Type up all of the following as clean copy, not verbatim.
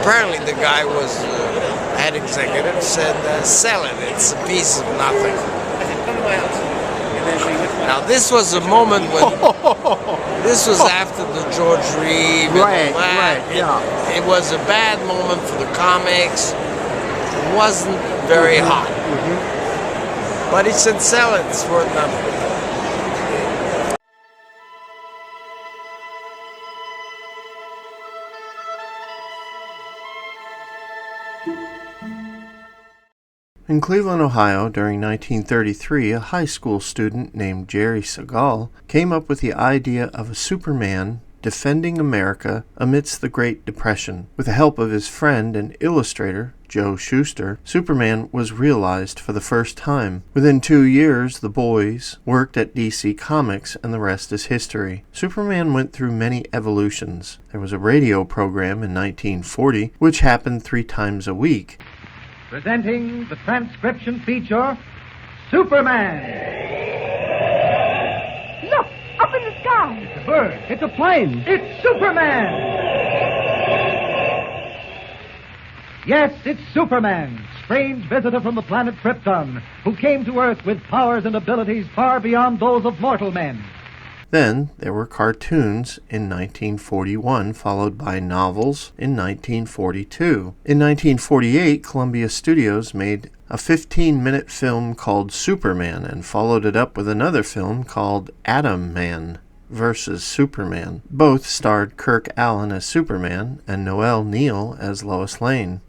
apparently the guy was head executive, said, sell it, it's a piece of nothing. Now this was a moment when, this was after the George Reeve and Right, all that. right, yeah. It was a bad moment for the comics. It wasn't very hot. But he said, sell it, it's worth nothing. In Cleveland, Ohio, during 1933, a high school student named Jerry Siegal came up with the idea of a Superman defending America amidst the Great Depression. With the help of his friend and illustrator, Joe Shuster, Superman was realized for the first time. Within 2 years, the boys worked at DC Comics, and the rest is history. Superman went through many evolutions. There was a radio program in 1940, which happened 3 times a week. Presenting the transcription feature, Superman. Look, up in the sky. It's a bird. It's a plane. It's Superman. Yes, it's Superman, strange visitor from the planet Krypton, who came to Earth with powers and abilities far beyond those of mortal men. Then there were cartoons in 1941, followed by novels in 1942. In 1948, Columbia Studios made a 15-minute film called Superman and followed it up with another film called Atom Man vs. Superman. Both starred Kirk Alyn as Superman and Noel Neill as Lois Lane.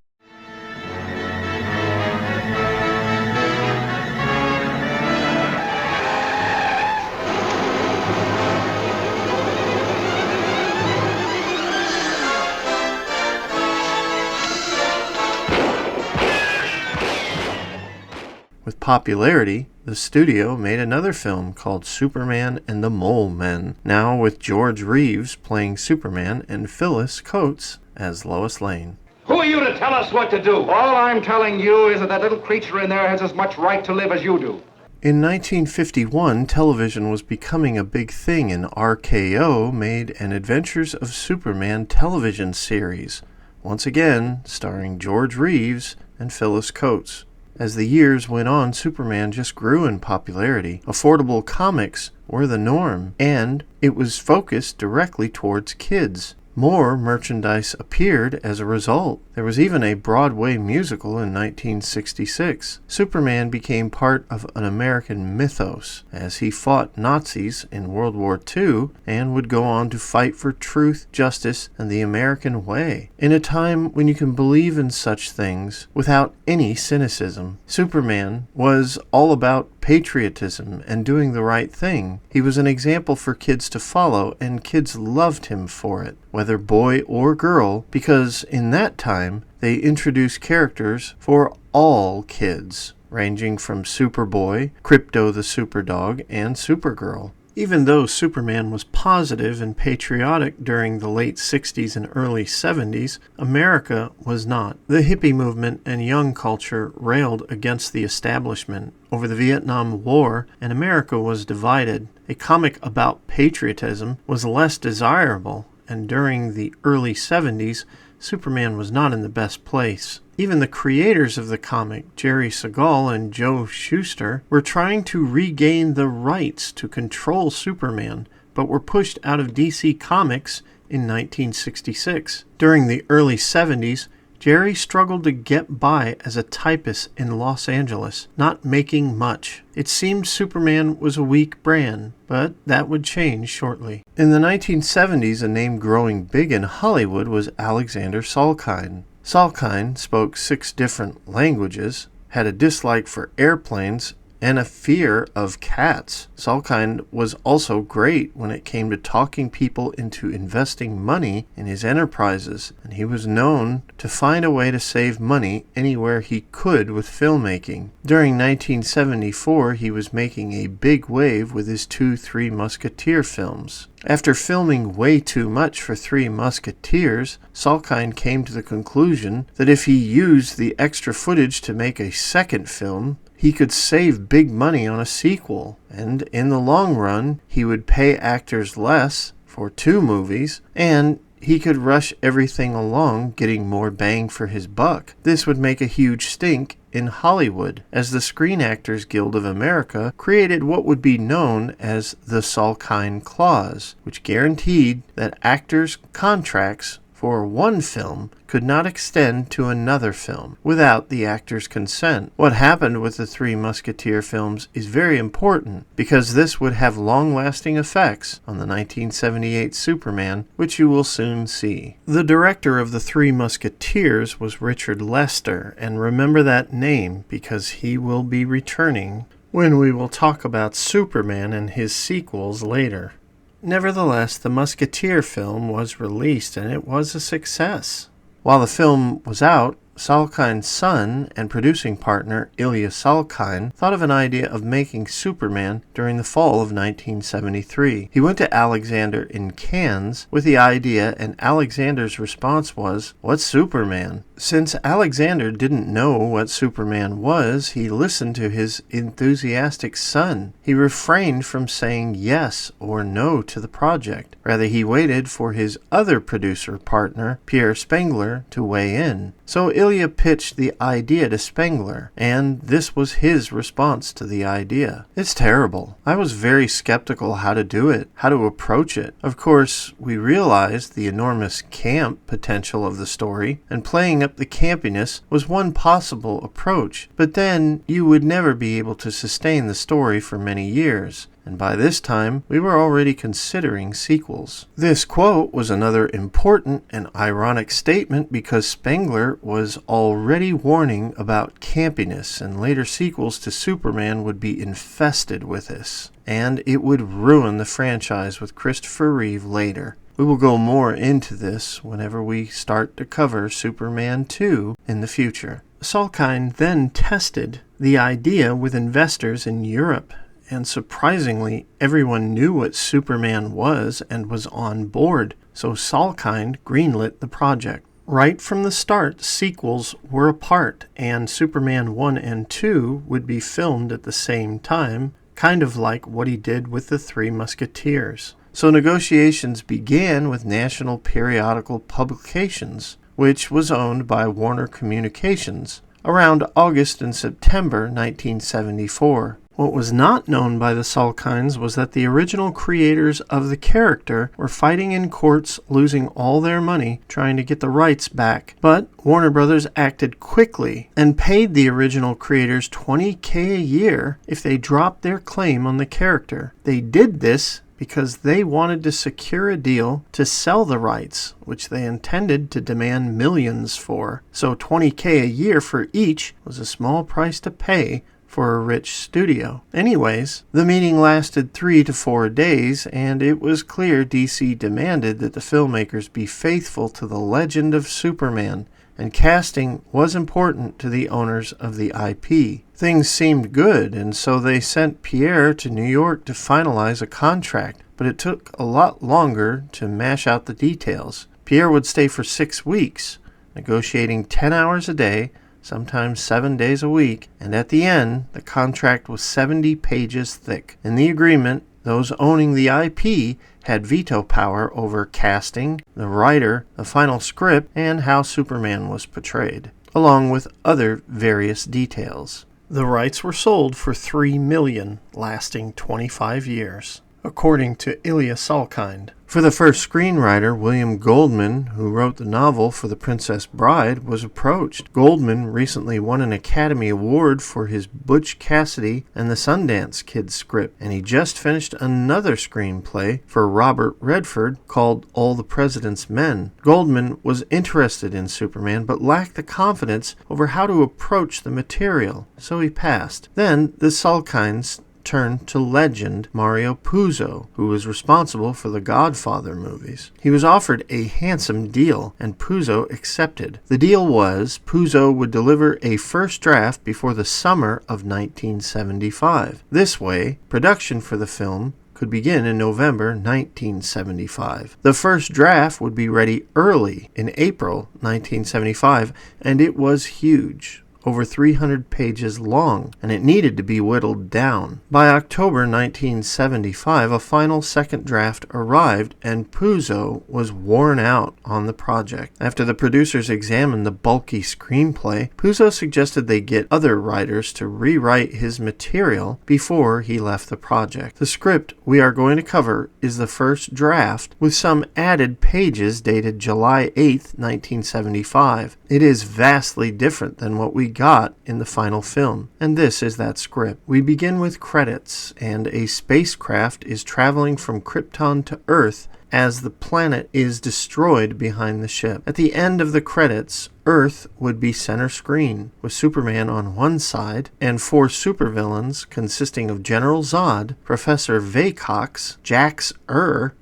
With popularity, the studio made another film called Superman and the Mole Men, now with George Reeves playing Superman and Phyllis Coates as Lois Lane. Who are you to tell us what to do? All I'm telling you is that little creature in there has as much right to live as you do. In 1951, television was becoming a big thing, and RKO made an Adventures of Superman television series, once again starring George Reeves and Phyllis Coates. As the years went on, Superman just grew in popularity. Affordable comics were the norm, and it was focused directly towards kids. More merchandise appeared as a result. There was even a Broadway musical in 1966. Superman became part of an American mythos as he fought Nazis in World War II and would go on to fight for truth, justice, and the American way. In a time when you can believe in such things without any cynicism, Superman was all about patriotism and doing the right thing. He was an example for kids to follow, and kids loved him for it, whether boy or girl, because in that time they introduced characters for all kids, ranging from Superboy, Krypto the Superdog, and Supergirl. Even though Superman was positive and patriotic during the late 60s and early 70s, America was not. The hippie movement and young culture railed against the establishment over the Vietnam War, and America was divided. A comic about patriotism was less desirable, and during the early 70s, Superman was not in the best place. Even the creators of the comic, Jerry Siegal and Joe Shuster, were trying to regain the rights to control Superman, but were pushed out of DC Comics in 1966. During the early 70s, Jerry struggled to get by as a typist in Los Angeles, not making much. It seemed Superman was a weak brand, but that would change shortly. In the 1970s, a name growing big in Hollywood was Alexander Salkind. Salkind spoke 6 different languages, had a dislike for airplanes, and a fear of cats. Salkind was also great when it came to talking people into investing money in his enterprises, and he was known to find a way to save money anywhere he could with filmmaking. During 1974, he was making a big wave with his 2 Three Musketeer films. After filming way too much for Three Musketeers, Salkind came to the conclusion that if he used the extra footage to make a second film, he could save big money on a sequel, and in the long run, he would pay actors less for 2 movies, and he could rush everything along, getting more bang for his buck. This would make a huge stink in Hollywood, as the Screen Actors Guild of America created what would be known as the Salkind Clause, which guaranteed that actors' contracts for one film could not extend to another film without the actor's consent. What happened with the Three Musketeer films is very important because this would have long-lasting effects on the 1978 Superman, which you will soon see. The director of the Three Musketeers was Richard Lester, and remember that name because he will be returning when we will talk about Superman and his sequels later. Nevertheless, the Musketeer film was released and it was a success. While the film was out, Salkind's son and producing partner, Ilya Salkind, thought of an idea of making Superman during the fall of 1973. He went to Alexander in Cannes with the idea, and Alexander's response was, "What's Superman?" Since Alexander didn't know what Superman was, he listened to his enthusiastic son. He refrained from saying yes or no to the project. Rather, he waited for his other producer partner, Pierre Spengler, to weigh in. So Ilya pitched the idea to Spengler, and this was his response to the idea. "It's terrible. I was very skeptical how to do it, how to approach it. Of course, we realized the enormous camp potential of the story, and playing up the campiness was one possible approach, but then you would never be able to sustain the story for many years. And by this time, we were already considering sequels." This quote was another important and ironic statement because Spengler was already warning about campiness, and later sequels to Superman would be infested with this, and it would ruin the franchise with Christopher Reeve later. We will go more into this whenever we start to cover Superman 2 in the future. Salkind then tested the idea with investors in Europe, and surprisingly, everyone knew what Superman was and was on board, so Salkind greenlit the project. Right from the start, sequels were apart, and Superman 1 and 2 would be filmed at the same time, kind of like what he did with the Three Musketeers. So negotiations began with National Periodical Publications, which was owned by Warner Communications, around August and September 1974. What was not known by the Salkinds was that the original creators of the character were fighting in courts, losing all their money, trying to get the rights back. But Warner Brothers acted quickly and paid the original creators $20,000 a year if they dropped their claim on the character. They did this because they wanted to secure a deal to sell the rights, which they intended to demand millions for. So $20,000 a year for each was a small price to pay for a rich studio. Anyways, the meeting lasted 3 to 4 days, and it was clear DC demanded that the filmmakers be faithful to the legend of Superman, and casting was important to the owners of the IP. Things seemed good, and so they sent Pierre to New York to finalize a contract, but it took a lot longer to mash out the details. Pierre would stay for 6 weeks, negotiating 10 hours a day, sometimes 7 days a week, and at the end, the contract was 70 pages thick. In the agreement, those owning the IP had veto power over casting, the writer, the final script, and how Superman was portrayed, along with other various details. The rights were sold for $3 million, lasting 25 years, according to Ilya Salkind. For the first screenwriter, William Goldman, who wrote the novel for The Princess Bride, was approached. Goldman recently won an Academy Award for his Butch Cassidy and the Sundance Kid script, and he just finished another screenplay for Robert Redford called All the President's Men. Goldman was interested in Superman, but lacked the confidence over how to approach the material, so he passed. Then the Salkinds turned to legend Mario Puzo, who was responsible for the Godfather movies. He was offered a handsome deal, and Puzo accepted. The deal was Puzo would deliver a first draft before the summer of 1975. This way, production for the film could begin in November 1975. The first draft would be ready early in April 1975, and it was huge. over 300 pages long, and it needed to be whittled down. By October 1975, a final second draft arrived, and Puzo was worn out on the project. After the producers examined the bulky screenplay, Puzo suggested they get other writers to rewrite his material before he left the project. The script we are going to cover is the first draft with some added pages dated July 8, 1975. It is vastly different than what we got in the final film, and this is that script. We begin with credits, and a spacecraft is traveling from Krypton to Earth as the planet is destroyed behind the ship. At the end of the credits, Earth would be center screen, with Superman on one side and four supervillains consisting of General Zod, Professor Vaycox, Jax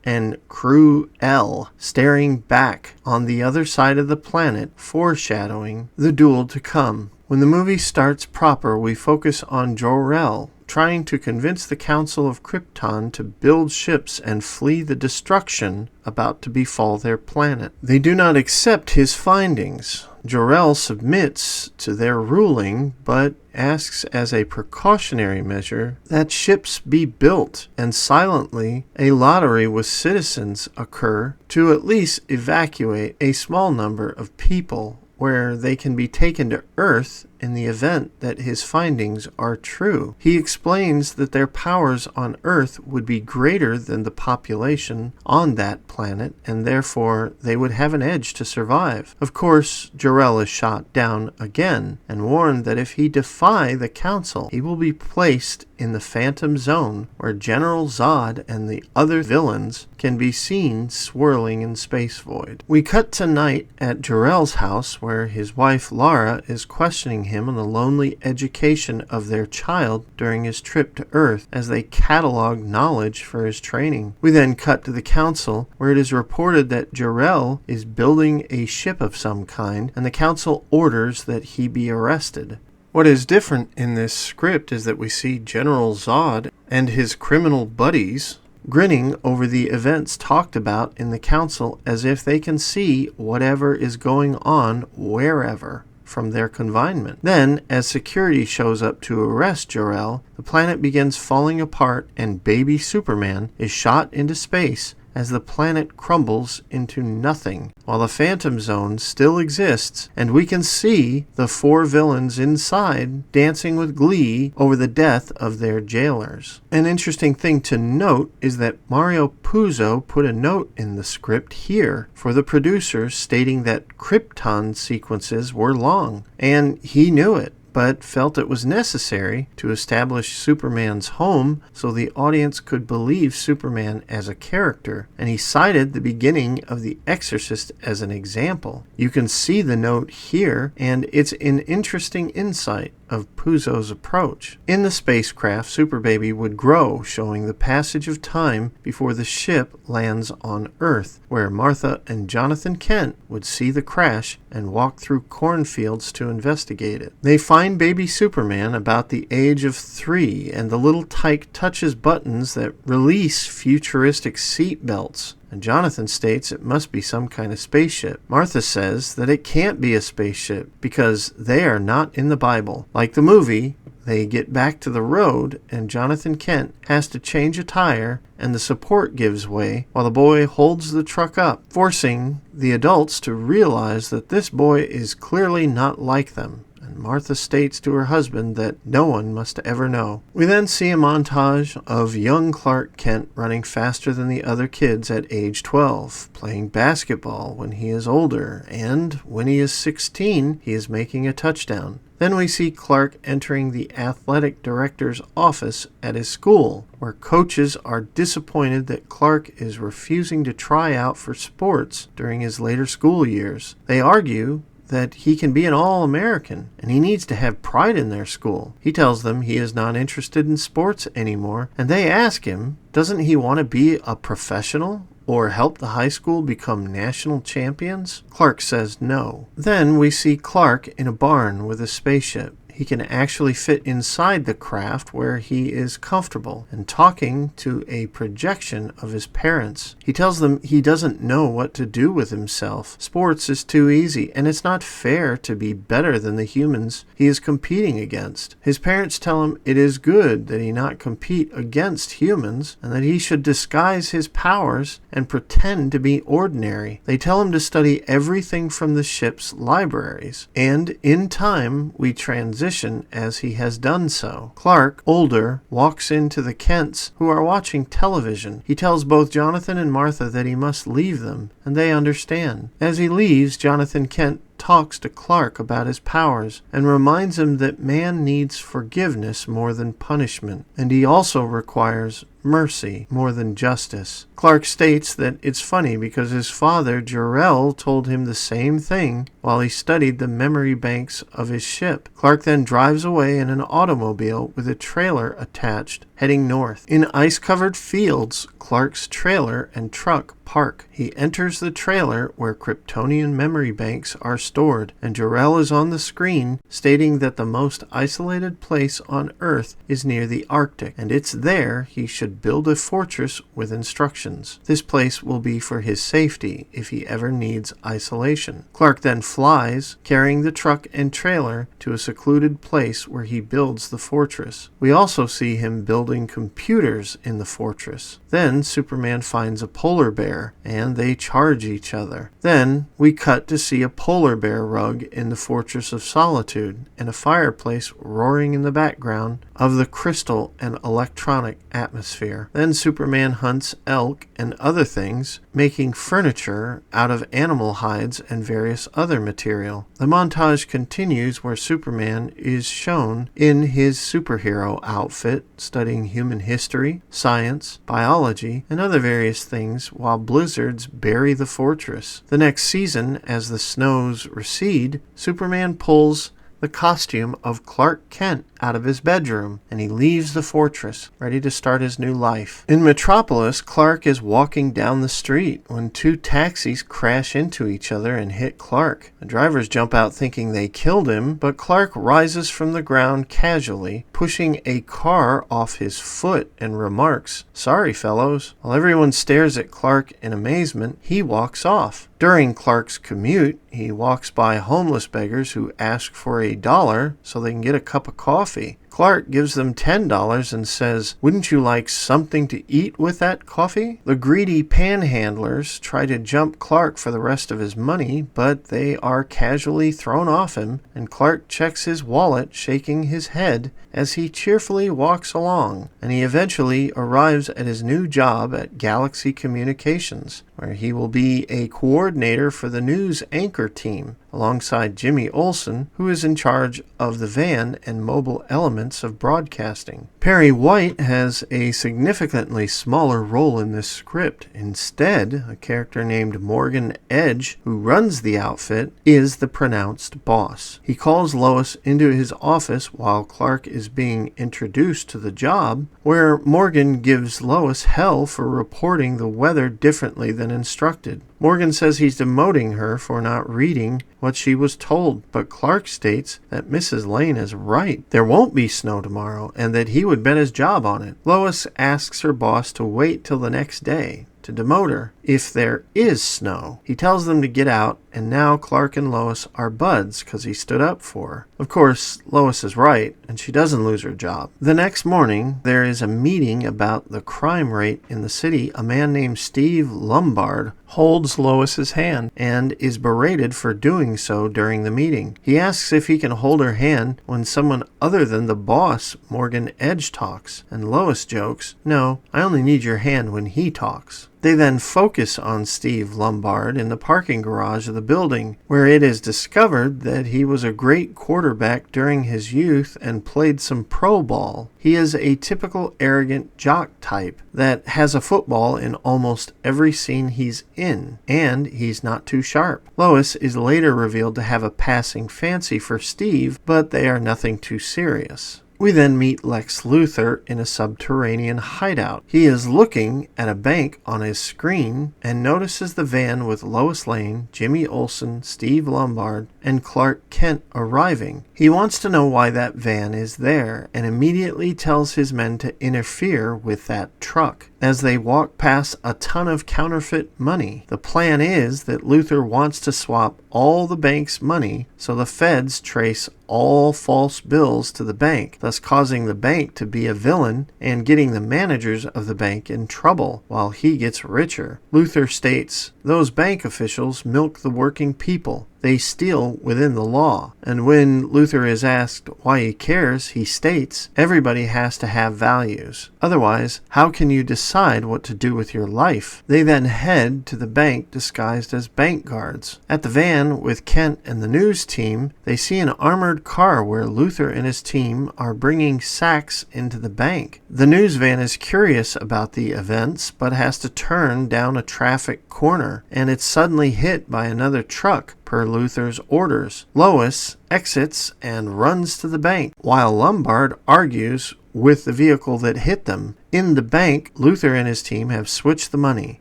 and Crew L staring back on the other side of the planet, foreshadowing the duel to come. When the movie starts proper, we focus on Jor-El, trying to convince the Council of Krypton to build ships and flee the destruction about to befall their planet. They do not accept his findings. Jor-El submits to their ruling, but asks as a precautionary measure that ships be built, and silently a lottery with citizens occur to at least evacuate a small number of people where they can be taken to Earth in the event that his findings are true. He explains that their powers on Earth would be greater than the population on that planet, and therefore they would have an edge to survive. Of course, Jor-El is shot down again, and warned that if he defy the Council, he will be placed in the Phantom Zone, where General Zod and the other villains can be seen swirling in space void. We cut tonight at Jor-El's house, where his wife Lara is questioning him on the lonely education of their child during his trip to Earth as they catalog knowledge for his training. We then cut to the Council, where it is reported that Jor-El is building a ship of some kind, and the Council orders that he be arrested. What is different in this script is that we see General Zod and his criminal buddies grinning over the events talked about in the Council as if they can see whatever is going on wherever from their confinement. Then, as security shows up to arrest Jor-El, the planet begins falling apart and baby Superman is shot into space as the planet crumbles into nothing, while the Phantom Zone still exists, and we can see the four villains inside dancing with glee over the death of their jailers. An interesting thing to note is that Mario Puzo put a note in the script here for the producers stating that Krypton sequences were long, and he knew it, but felt it was necessary to establish Superman's home so the audience could believe Superman as a character, and he cited the beginning of The Exorcist as an example. You can see the note here, and it's an interesting insight of Puzo's approach. In the spacecraft, Superbaby would grow, showing the passage of time before the ship lands on Earth, where Martha and Jonathan Kent would see the crash and walk through cornfields to investigate it. They find baby Superman about the age of 3, and the little tyke touches buttons that release futuristic seat belts, and Jonathan states it must be some kind of spaceship. Martha says that it can't be a spaceship because they are not in the Bible. Like the movie, they get back to the road and Jonathan Kent has to change a tire and the support gives way while the boy holds the truck up, forcing the adults to realize that this boy is clearly not like them. Martha states to her husband that no one must ever know. We then see a montage of young Clark Kent running faster than the other kids at age 12, playing basketball when he is older, and when he is 16, he is making a touchdown. Then we see Clark entering the athletic director's office at his school, where coaches are disappointed that Clark is refusing to try out for sports during his later school years. They argue that he can be an All-American, and he needs to have pride in their school. He tells them he is not interested in sports anymore, and they ask him, doesn't he want to be a professional or help the high school become national champions? Clark says no. Then we see Clark in a barn with a spaceship. he can actually fit inside the craft where he is comfortable and talking to a projection of his parents. He tells them he doesn't know what to do with himself. Sports is too easy, and it's not fair to be better than the humans he is competing against. His parents tell him it is good that he not compete against humans, and that he should disguise his powers and pretend to be ordinary. They tell him to study everything from the ship's libraries, and in time we transition as he has done so. Clark, older, walks into the Kents, who are watching television. He tells both Jonathan and Martha that he must leave them, and they understand. As he leaves, Jonathan Kent talks to Clark about his powers and reminds him that man needs forgiveness more than punishment, and he also requires mercy more than justice. Clark states that it's funny because his father, Jor-El, told him the same thing while he studied the memory banks of his ship. Clark then drives away in an automobile with a trailer attached, heading north. In ice-covered fields, Clark's trailer and truck park. He enters the trailer where Kryptonian memory banks are stored, and Jor-El is on the screen stating that the most isolated place on Earth is near the Arctic, and it's there he should build a fortress with instructions. This place will be for his safety if he ever needs isolation. Clark then flies, carrying the truck and trailer to a secluded place where he builds the fortress. We also see him building computers in the fortress. Then Superman finds a polar bear, and they charge each other. Then we cut to see a polar bear rug in the Fortress of Solitude, and a fireplace roaring in the background of the crystal and electronic atmosphere. Then Superman hunts elk and other things, making furniture out of animal hides and various other material. The montage continues where Superman is shown in his superhero outfit, studying human history, science, biology, and other various things while blizzards bury the fortress. The next season, as the snows recede, Superman pulls the costume of Clark Kent out of his bedroom, and he leaves the fortress, ready to start his new life. In Metropolis, Clark is walking down the street when two taxis crash into each other and hit Clark. The drivers jump out thinking they killed him, but Clark rises from the ground casually, pushing a car off his foot, and remarks, "Sorry, fellows." While everyone stares at Clark in amazement, he walks off. During Clark's commute, he walks by homeless beggars who ask for $1 so they can get a cup of coffee. Clark gives them $10 and says, "Wouldn't you like something to eat with that coffee?" The greedy panhandlers try to jump Clark for the rest of his money, but they are casually thrown off him, and Clark checks his wallet, shaking his head as he cheerfully walks along, and he eventually arrives at his new job at Galaxy Communications, where he will be a coordinator for the news anchor team, alongside Jimmy Olsen, who is in charge of the van and mobile elements of broadcasting. Perry White has a significantly smaller role in this script. Instead, a character named Morgan Edge, who runs the outfit, is the pronounced boss. He calls Lois into his office while Clark is being introduced to the job, where Morgan gives Lois hell for reporting the weather differently than instructed. Morgan says he's demoting her for not reading what she was told, but Clark states that Mrs. Lane is right. There won't be snow tomorrow, and that he would bet his job on it. Lois asks her boss to wait till the next day to demote her if there is snow. He tells them to get out, and now Clark and Lois are buds because he stood up for her. Of course, Lois is right, and she doesn't lose her job. The next morning, there is a meeting about the crime rate in the city. A man named Steve Lombard holds Lois's hand and is berated for doing so during the meeting. He asks if he can hold her hand when someone other than the boss, Morgan Edge, talks, and Lois jokes, "No, I only need your hand when he talks." They then focus on Steve Lombard in the parking garage of the building, where it is discovered that he was a great quarterback during his youth and played some pro ball. He is a typical arrogant jock type that has a football in almost every scene he's in, and he's not too sharp. Lois is later revealed to have a passing fancy for Steve, but they are nothing too serious. We then meet Lex Luthor in a subterranean hideout. He is looking at a bank on his screen and notices the van with Lois Lane, Jimmy Olsen, Steve Lombard, and Clark Kent arriving. He wants to know why that van is there and immediately tells his men to interfere with that truck. As they walk past a ton of counterfeit money, the plan is that Luthor wants to swap all the bank's money so the feds trace all false bills to the bank, thus causing the bank to be a villain and getting the managers of the bank in trouble while he gets richer. Luthor states, "Those bank officials milk the working people. They steal within the law." And when Luthor is asked why he cares, he states, "Everybody has to have values. Otherwise, how can you decide what to do with your life?" They then head to the bank disguised as bank guards. At the van with Kent and the news team, they see an armored car where Luthor and his team are bringing sacks into the bank. The news van is curious about the events, but has to turn down a traffic corner, and it's suddenly hit by another truck per Luthor's orders. Lois exits and runs to the bank, while Lombard argues with the vehicle that hit them. In the bank, Luthor and his team have switched the money,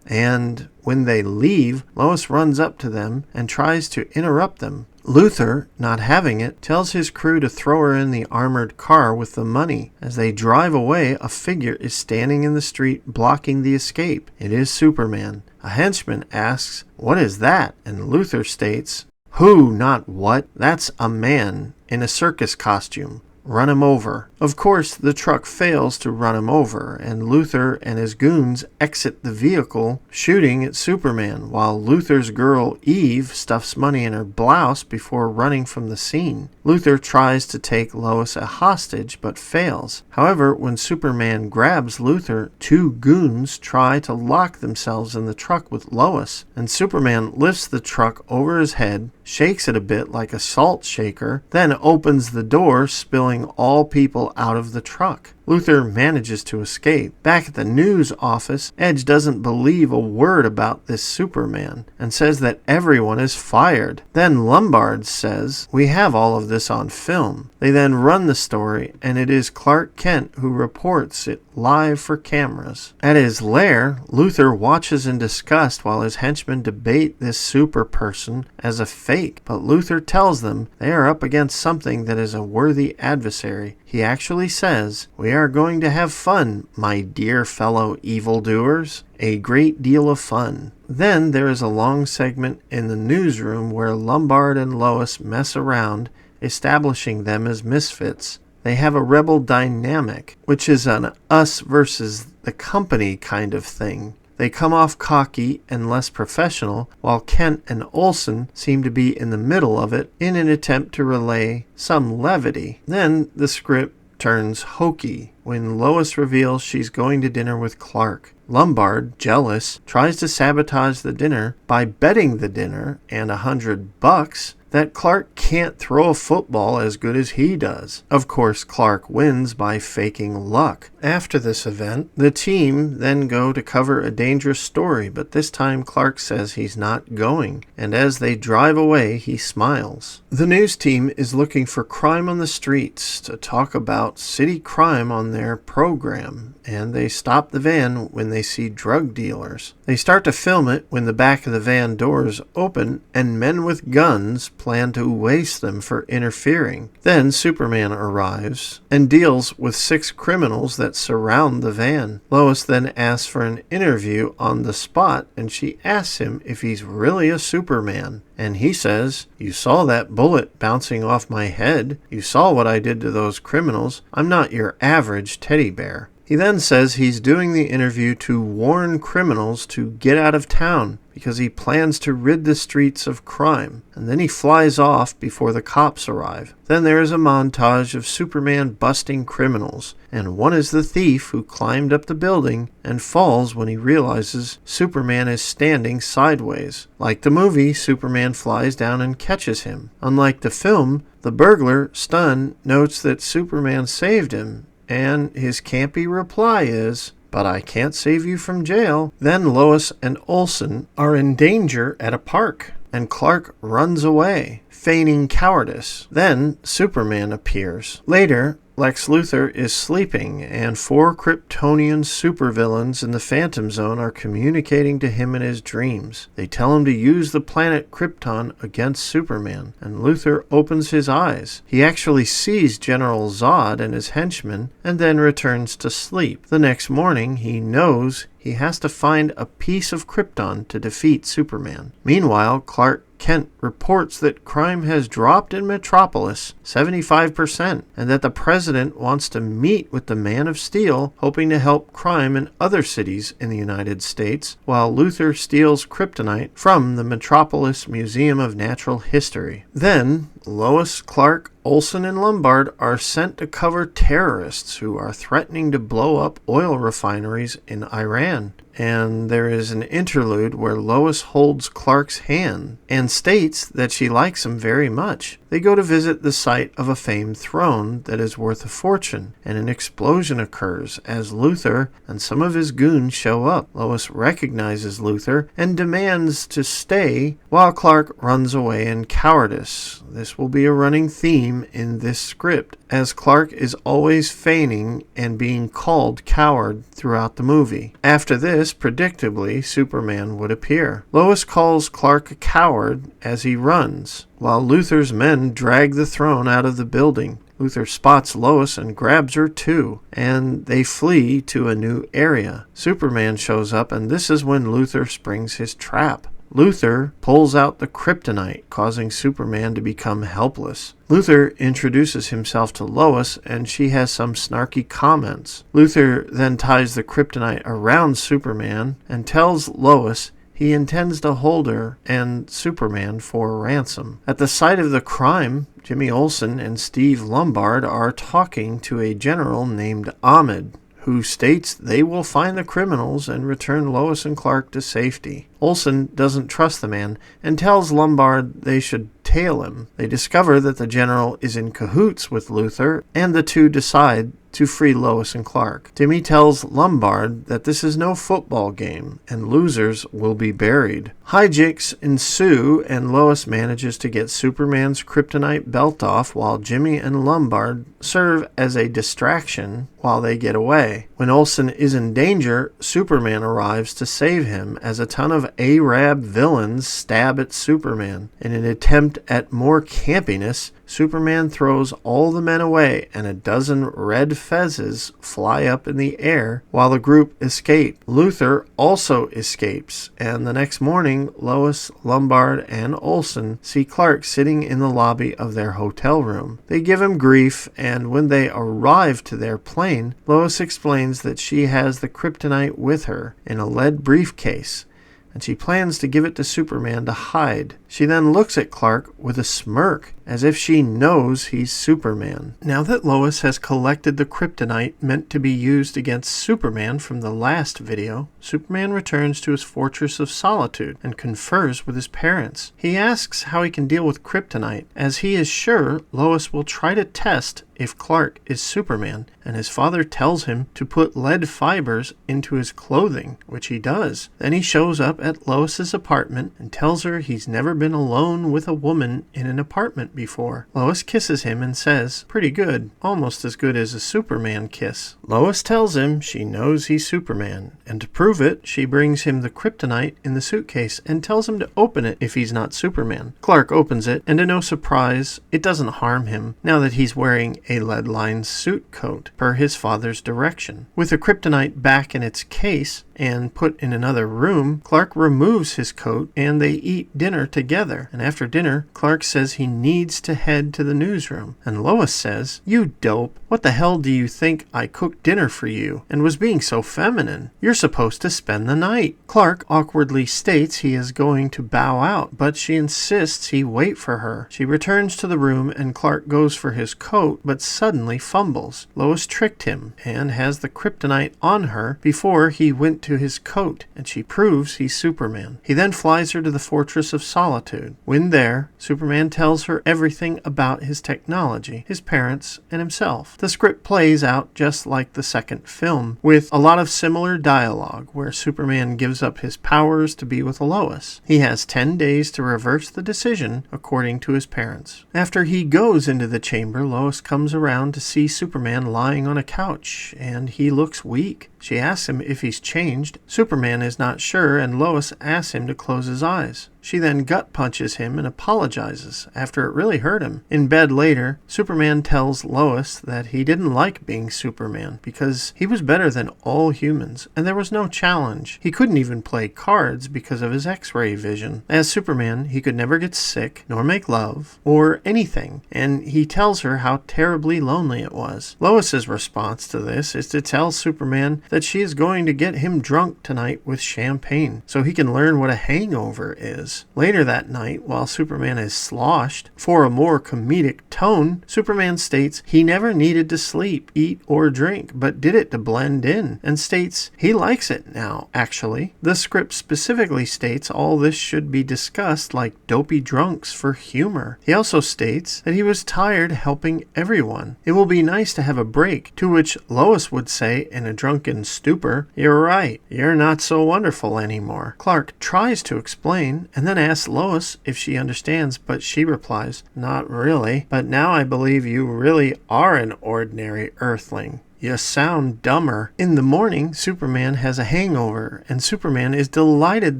and when they leave, Lois runs up to them and tries to interrupt them. Luthor, not having it, tells his crew to throw her in the armored car with the money. As they drive away, a figure is standing in the street blocking the escape. It is Superman. A henchman asks, "What is that?" And Luthor states, "Who, not what. That's a man in a circus costume. Run him over." Of course, the truck fails to run him over, and Luthor and his goons exit the vehicle, shooting at Superman, while Luthor's girl Eve stuffs money in her blouse before running from the scene. Luthor tries to take Lois a hostage, but fails. However, when Superman grabs Luthor, two goons try to lock themselves in the truck with Lois, and Superman lifts the truck over his head, shakes it a bit like a salt shaker, then opens the door, spilling all people out of the truck. Luthor manages to escape. Back at the news office, Edge doesn't believe a word about this Superman and says that everyone is fired. Then Lombard says, "We have all of this on film." They then run the story, and it is Clark Kent who reports it live for cameras. At his lair, Luthor watches in disgust while his henchmen debate this super person as a fake, but Luthor tells them they are up against something that is a worthy adversary. He actually says, "We are going to have fun, my dear fellow evildoers. A great deal of fun." Then there is a long segment in the newsroom where Lombard and Lois mess around, establishing them as misfits. They have a rebel dynamic, which is an us versus the company kind of thing. They come off cocky and less professional, while Kent and Olsen seem to be in the middle of it in an attempt to relay some levity. Then the script turns hokey when Lois reveals she's going to dinner with Clark. Lombard, jealous, tries to sabotage the dinner by betting the dinner and $100 that Clark can't throw a football as good as he does. Of course, Clark wins by faking luck. After this event, the team then go to cover a dangerous story, but this time Clark says he's not going, and as they drive away, he smiles. The news team is looking for crime on the streets to talk about city crime on their program, and they stop the van when they see drug dealers. They start to film it when the back of the van doors open, and men with guns plan to waste them for interfering. Then Superman arrives and deals with 6 criminals that surround the van. Lois then asks for an interview on the spot, and she asks him if he's really a Superman. And he says, "You saw that bullet bouncing off my head. You saw what I did to those criminals. I'm not your average teddy bear." He then says he's doing the interview to warn criminals to get out of town because he plans to rid the streets of crime. And then he flies off before the cops arrive. Then there is a montage of Superman busting criminals, and one is the thief who climbed up the building and falls when he realizes Superman is standing sideways. Like the movie, Superman flies down and catches him. Unlike the film, the burglar, stunned, notes that Superman saved him, and his campy reply is, "But I can't save you from jail." Then Lois and Olsen are in danger at a park, and Clark runs away, feigning cowardice. Then Superman appears. Later, Lex Luthor is sleeping, and 4 Kryptonian supervillains in the Phantom Zone are communicating to him in his dreams. They tell him to use the planet Krypton against Superman, and Luthor opens his eyes. He actually sees General Zod and his henchmen, and then returns to sleep. The next morning, he knows he has to find a piece of Krypton to defeat Superman. Meanwhile, Clark Kent reports that crime has dropped in Metropolis 75%, and that the president wants to meet with the Man of Steel, hoping to help crime in other cities in the United States, while Luthor steals kryptonite from the Metropolis Museum of Natural History. Then, Lois, Clark, Olsen, and Lombard are sent to cover terrorists who are threatening to blow up oil refineries in Iran. And there is an interlude where Lois holds Clark's hand and states that she likes him very much. They go to visit the site of a famed throne that is worth a fortune, and an explosion occurs as Luthor and some of his goons show up. Lois recognizes Luthor and demands to stay, while Clark runs away in cowardice. This will be a running theme in this script, as Clark is always feigning and being called coward throughout the movie. After this, predictably, Superman would appear. Lois calls Clark a coward as he runs, while Luthor's men drag the throne out of the building. Luthor spots Lois and grabs her too, and they flee to a new area. Superman shows up, and this is when Luthor springs his trap. Luthor pulls out the kryptonite, causing Superman to become helpless. Luthor introduces himself to Lois, and she has some snarky comments. Luthor then ties the kryptonite around Superman and tells Lois he intends to hold her and Superman for ransom. At the site of the crime, Jimmy Olsen and Steve Lombard are talking to a general named Ahmed, who states they will find the criminals and return Lois and Clark to safety. Olsen doesn't trust the man and tells Lombard they should tail him. They discover that the general is in cahoots with Luthor, and the two decide to free Lois and Clark. Jimmy tells Lombard that this is no football game, and losers will be buried. Hijinks ensue, and Lois manages to get Superman's kryptonite belt off, while Jimmy and Lombard serve as a distraction while they get away. When Olsen is in danger, Superman arrives to save him as a ton of Arab villains stab at Superman. In an attempt at more campiness, Superman throws all the men away, and a dozen red fezzes fly up in the air while the group escape. Luthor also escapes, and the next morning, Lois, Lombard, and Olsen see Clark sitting in the lobby of their hotel room. They give him grief, and when they arrive to their plane, Lois explains that she has the kryptonite with her in a lead briefcase, and she plans to give it to Superman to hide. She then looks at Clark with a smirk, as if she knows he's Superman. Now that Lois has collected the kryptonite meant to be used against Superman from the last video, Superman returns to his Fortress of Solitude and confers with his parents. He asks how he can deal with kryptonite, as he is sure Lois will try to test if Clark is Superman, and his father tells him to put lead fibers into his clothing, which he does. Then he shows up at Lois's apartment and tells her he's never been alone with a woman in an apartment before. Lois kisses him and says, "Pretty good, almost as good as a Superman kiss." Lois tells him she knows he's Superman, and to prove it, she brings him the kryptonite in the suitcase and tells him to open it if he's not Superman. Clark opens it, and to no surprise, it doesn't harm him, now that he's wearing a lead-lined suit coat, per his father's direction. With the kryptonite back in its case and put in another room, Clark removes his coat and they eat dinner together. And after dinner, Clark says he needs to head to the newsroom. And Lois says, "You dope, what the hell do you think I cooked dinner for you and was being so feminine? You're supposed to spend the night." Clark awkwardly states he is going to bow out, but she insists he wait for her. She returns to the room and Clark goes for his coat, but suddenly fumbles. Lois tricked him and has the kryptonite on her before he went to his coat, and she proves he's Superman. He then flies her to the Fortress of Solitude. When there, Superman tells her everything everything about his technology, his parents, and himself. The script plays out just like the second film, with a lot of similar dialogue, where Superman gives up his powers to be with Lois. He has 10 days to reverse the decision, according to his parents. After he goes into the chamber, Lois comes around to see Superman lying on a couch, and he looks weak. She asks him if he's changed. Superman is not sure, and Lois asks him to close his eyes. She then gut punches him and apologizes after it really hurt him. In bed later, Superman tells Lois that he didn't like being Superman because he was better than all humans and there was no challenge. He couldn't even play cards because of his X-ray vision. As Superman, he could never get sick nor make love or anything, and he tells her how terribly lonely it was. Lois's response to this is to tell Superman that she is going to get him drunk tonight with champagne so he can learn what a hangover is. Later that night, while Superman is sloshed, for a more comedic tone, Superman states he never needed to sleep, eat, or drink, but did it to blend in, and states he likes it now, actually. The script specifically states all this should be discussed like dopey drunks for humor. He also states that he was tired helping everyone. It will be nice to have a break, to which Lois would say in a drunken stupor, "You're right, you're not so wonderful anymore." Clark tries to explain, and then asks Lois if she understands, but she replies, "Not really, but now I believe you really are an ordinary earthling. You sound dumber." In the morning, Superman has a hangover, and Superman is delighted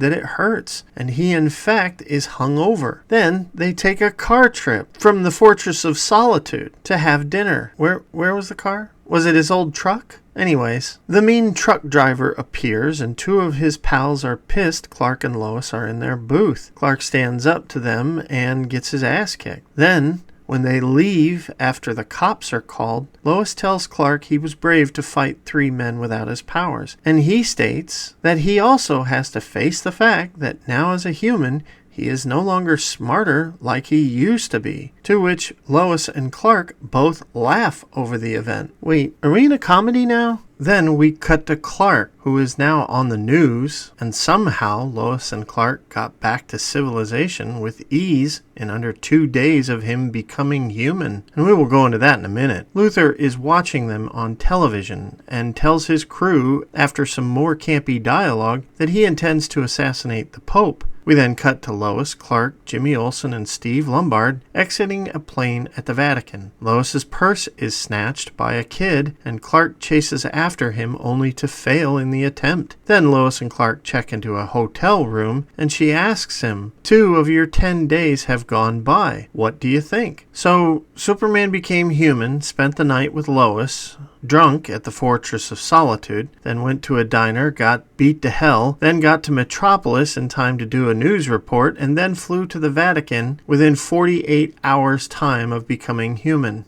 that it hurts, and he in fact is hungover. Then they take a car trip from the Fortress of Solitude to have dinner. Where was the car? Was it his old truck? Anyways, the mean truck driver appears and two of his pals are pissed Clark and Lois are in their booth. Clark stands up to them and gets his ass kicked. Then, when they leave after the cops are called, Lois tells Clark he was brave to fight 3 men without his powers, and he states that he also has to face the fact that now as a human, he is no longer smarter like he used to be, to which Lois and Clark both laugh over the event. Wait, are we in a comedy now? Then we cut to Clark, who is now on the news, and somehow Lois and Clark got back to civilization with ease in under 2 days of him becoming human. And we will go into that in a minute. Luthor is watching them on television and tells his crew, after some more campy dialogue, that he intends to assassinate the Pope. We then cut to Lois, Clark, Jimmy Olsen, and Steve Lombard exiting a plane at the Vatican. Lois's purse is snatched by a kid, and Clark chases after him only to fail in the attempt. Then Lois and Clark check into a hotel room, and she asks him, 2 of your 10 days have gone by. What do you think? So Superman became human, spent the night with Lois, drunk at the Fortress of Solitude, then went to a diner, got beat to hell, then got to Metropolis in time to do a news report, and then flew to the Vatican within 48 hours' time of becoming human.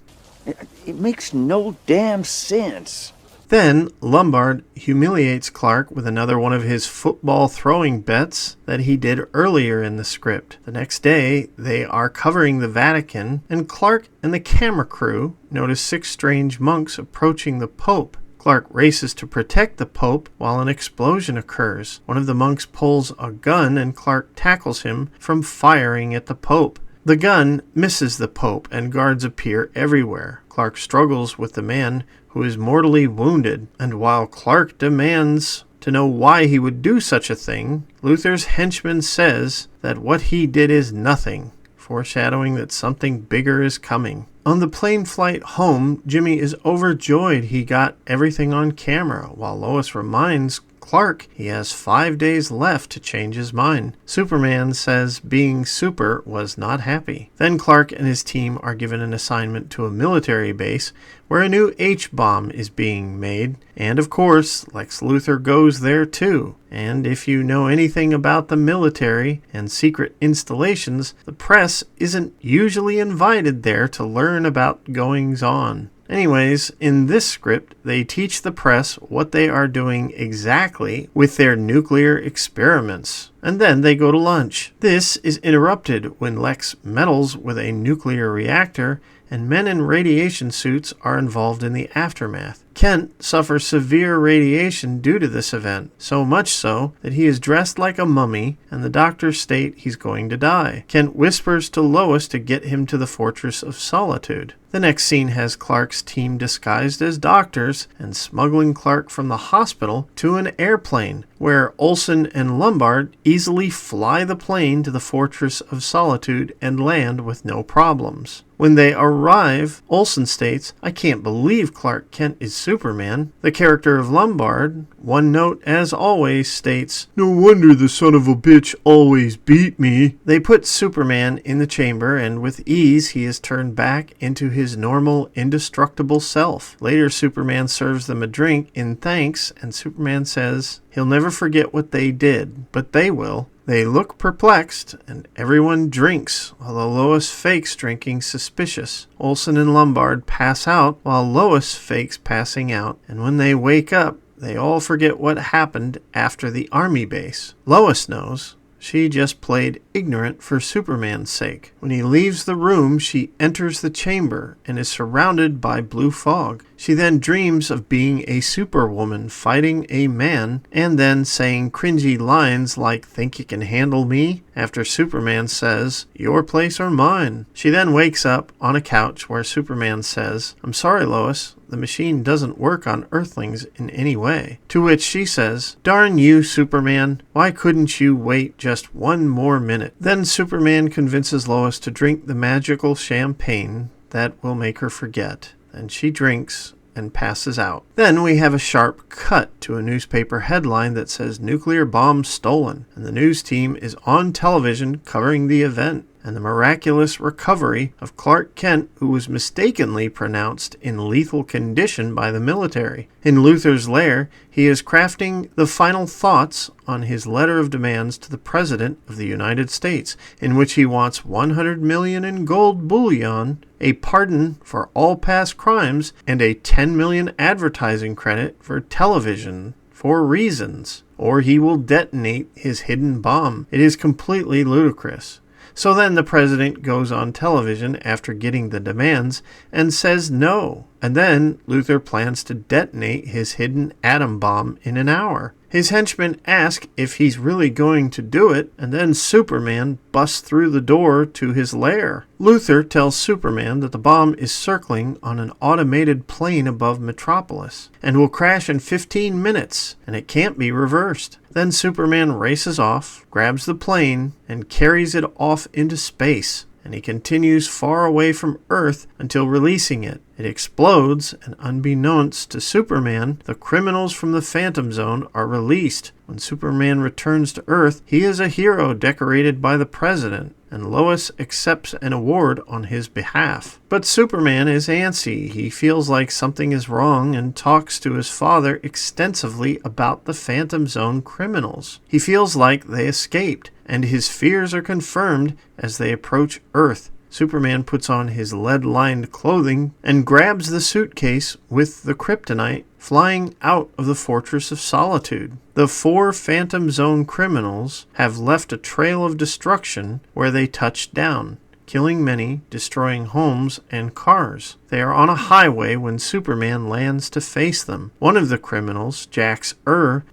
It makes no damn sense. Then Lombard humiliates Clark with another one of his football throwing bets that he did earlier in the script. The next day, they are covering the Vatican, and Clark and the camera crew notice 6 strange monks approaching the Pope. Clark races to protect the Pope while an explosion occurs. One of the monks pulls a gun, and Clark tackles him from firing at the Pope. The gun misses the Pope, and guards appear everywhere. Clark struggles with the man who is mortally wounded, and while Clark demands to know why he would do such a thing, Luthor's henchman says that what he did is nothing, foreshadowing that something bigger is coming. On the plane flight home, Jimmy is overjoyed he got everything on camera, while Lois reminds Clark he has 5 days left to change his mind. Superman says being super was not happy. Then Clark and his team are given an assignment to a military base where a new H-bomb is being made, and of course Lex Luthor goes there too. And if you know anything about the military and secret installations, the press isn't usually invited there to learn about goings-on. Anyways, in this script, they teach the press what they are doing exactly with their nuclear experiments. And then they go to lunch. This is interrupted when Lex meddles with a nuclear reactor, and men in radiation suits are involved in the aftermath. Kent suffers severe radiation due to this event, so much so that he is dressed like a mummy and the doctors state he's going to die. Kent whispers to Lois to get him to the Fortress of Solitude. The next scene has Clark's team disguised as doctors and smuggling Clark from the hospital to an airplane, where Olsen and Lombard easily fly the plane to the Fortress of Solitude and land with no problems. When they arrive, Olsen states, "I can't believe Clark Kent is Superman." The character of Lombard, one note as always, states, "No wonder the son of a bitch always beat me." They put Superman in the chamber, and with ease he is turned back into his normal, indestructible self. Later, Superman serves them a drink in thanks, and Superman says he'll never forget what they did, but they will. They look perplexed, and everyone drinks, although Lois fakes drinking suspicious. Olsen and Lombard pass out, while Lois fakes passing out, and when they wake up, they all forget what happened after the army base. Lois knows. She just played ignorant for Superman's sake. When he leaves the room, she enters the chamber and is surrounded by blue fog. She then dreams of being a superwoman fighting a man and then saying cringy lines like, "Think you can handle me?" after Superman says, "Your place or mine." She then wakes up on a couch where Superman says, "I'm sorry, Lois. The machine doesn't work on Earthlings in any way." To which she says, "Darn you, Superman. Why couldn't you wait just one more minute?" Then Superman convinces Lois to drink the magical champagne that will make her forget. And she drinks and passes out. Then we have a sharp cut to a newspaper headline that says "Nuclear Bomb Stolen," and the news team is on television covering the event and the miraculous recovery of Clark Kent, who was mistakenly pronounced in lethal condition by the military. In Luthor's lair, he is crafting the final thoughts on his letter of demands to the President of the United States, in which he wants $100 million in gold bullion, a pardon for all past crimes, and a $10 million advertising credit for television for reasons, or he will detonate his hidden bomb. It is completely ludicrous. So then the president goes on television after getting the demands and says no. And then Luthor plans to detonate his hidden atom bomb in an hour. His henchmen ask if he's really going to do it, and then Superman busts through the door to his lair. Luthor tells Superman that the bomb is circling on an automated plane above Metropolis and will crash in 15 minutes, and it can't be reversed. Then Superman races off, grabs the plane, and carries it off into space, and he continues far away from Earth until releasing it. It explodes, and unbeknownst to Superman, the criminals from the Phantom Zone are released. When Superman returns to Earth, he is a hero decorated by the President, and Lois accepts an award on his behalf. But Superman is antsy. He feels like something is wrong and talks to his father extensively about the Phantom Zone criminals. He feels like they escaped, and his fears are confirmed as they approach Earth. Superman puts on his lead-lined clothing and grabs the suitcase with the kryptonite, flying out of the Fortress of Solitude. The 4 Phantom Zone criminals have left a trail of destruction where they touched down, killing many, destroying homes and cars. They are on a highway when Superman lands to face them. One of the criminals, Jax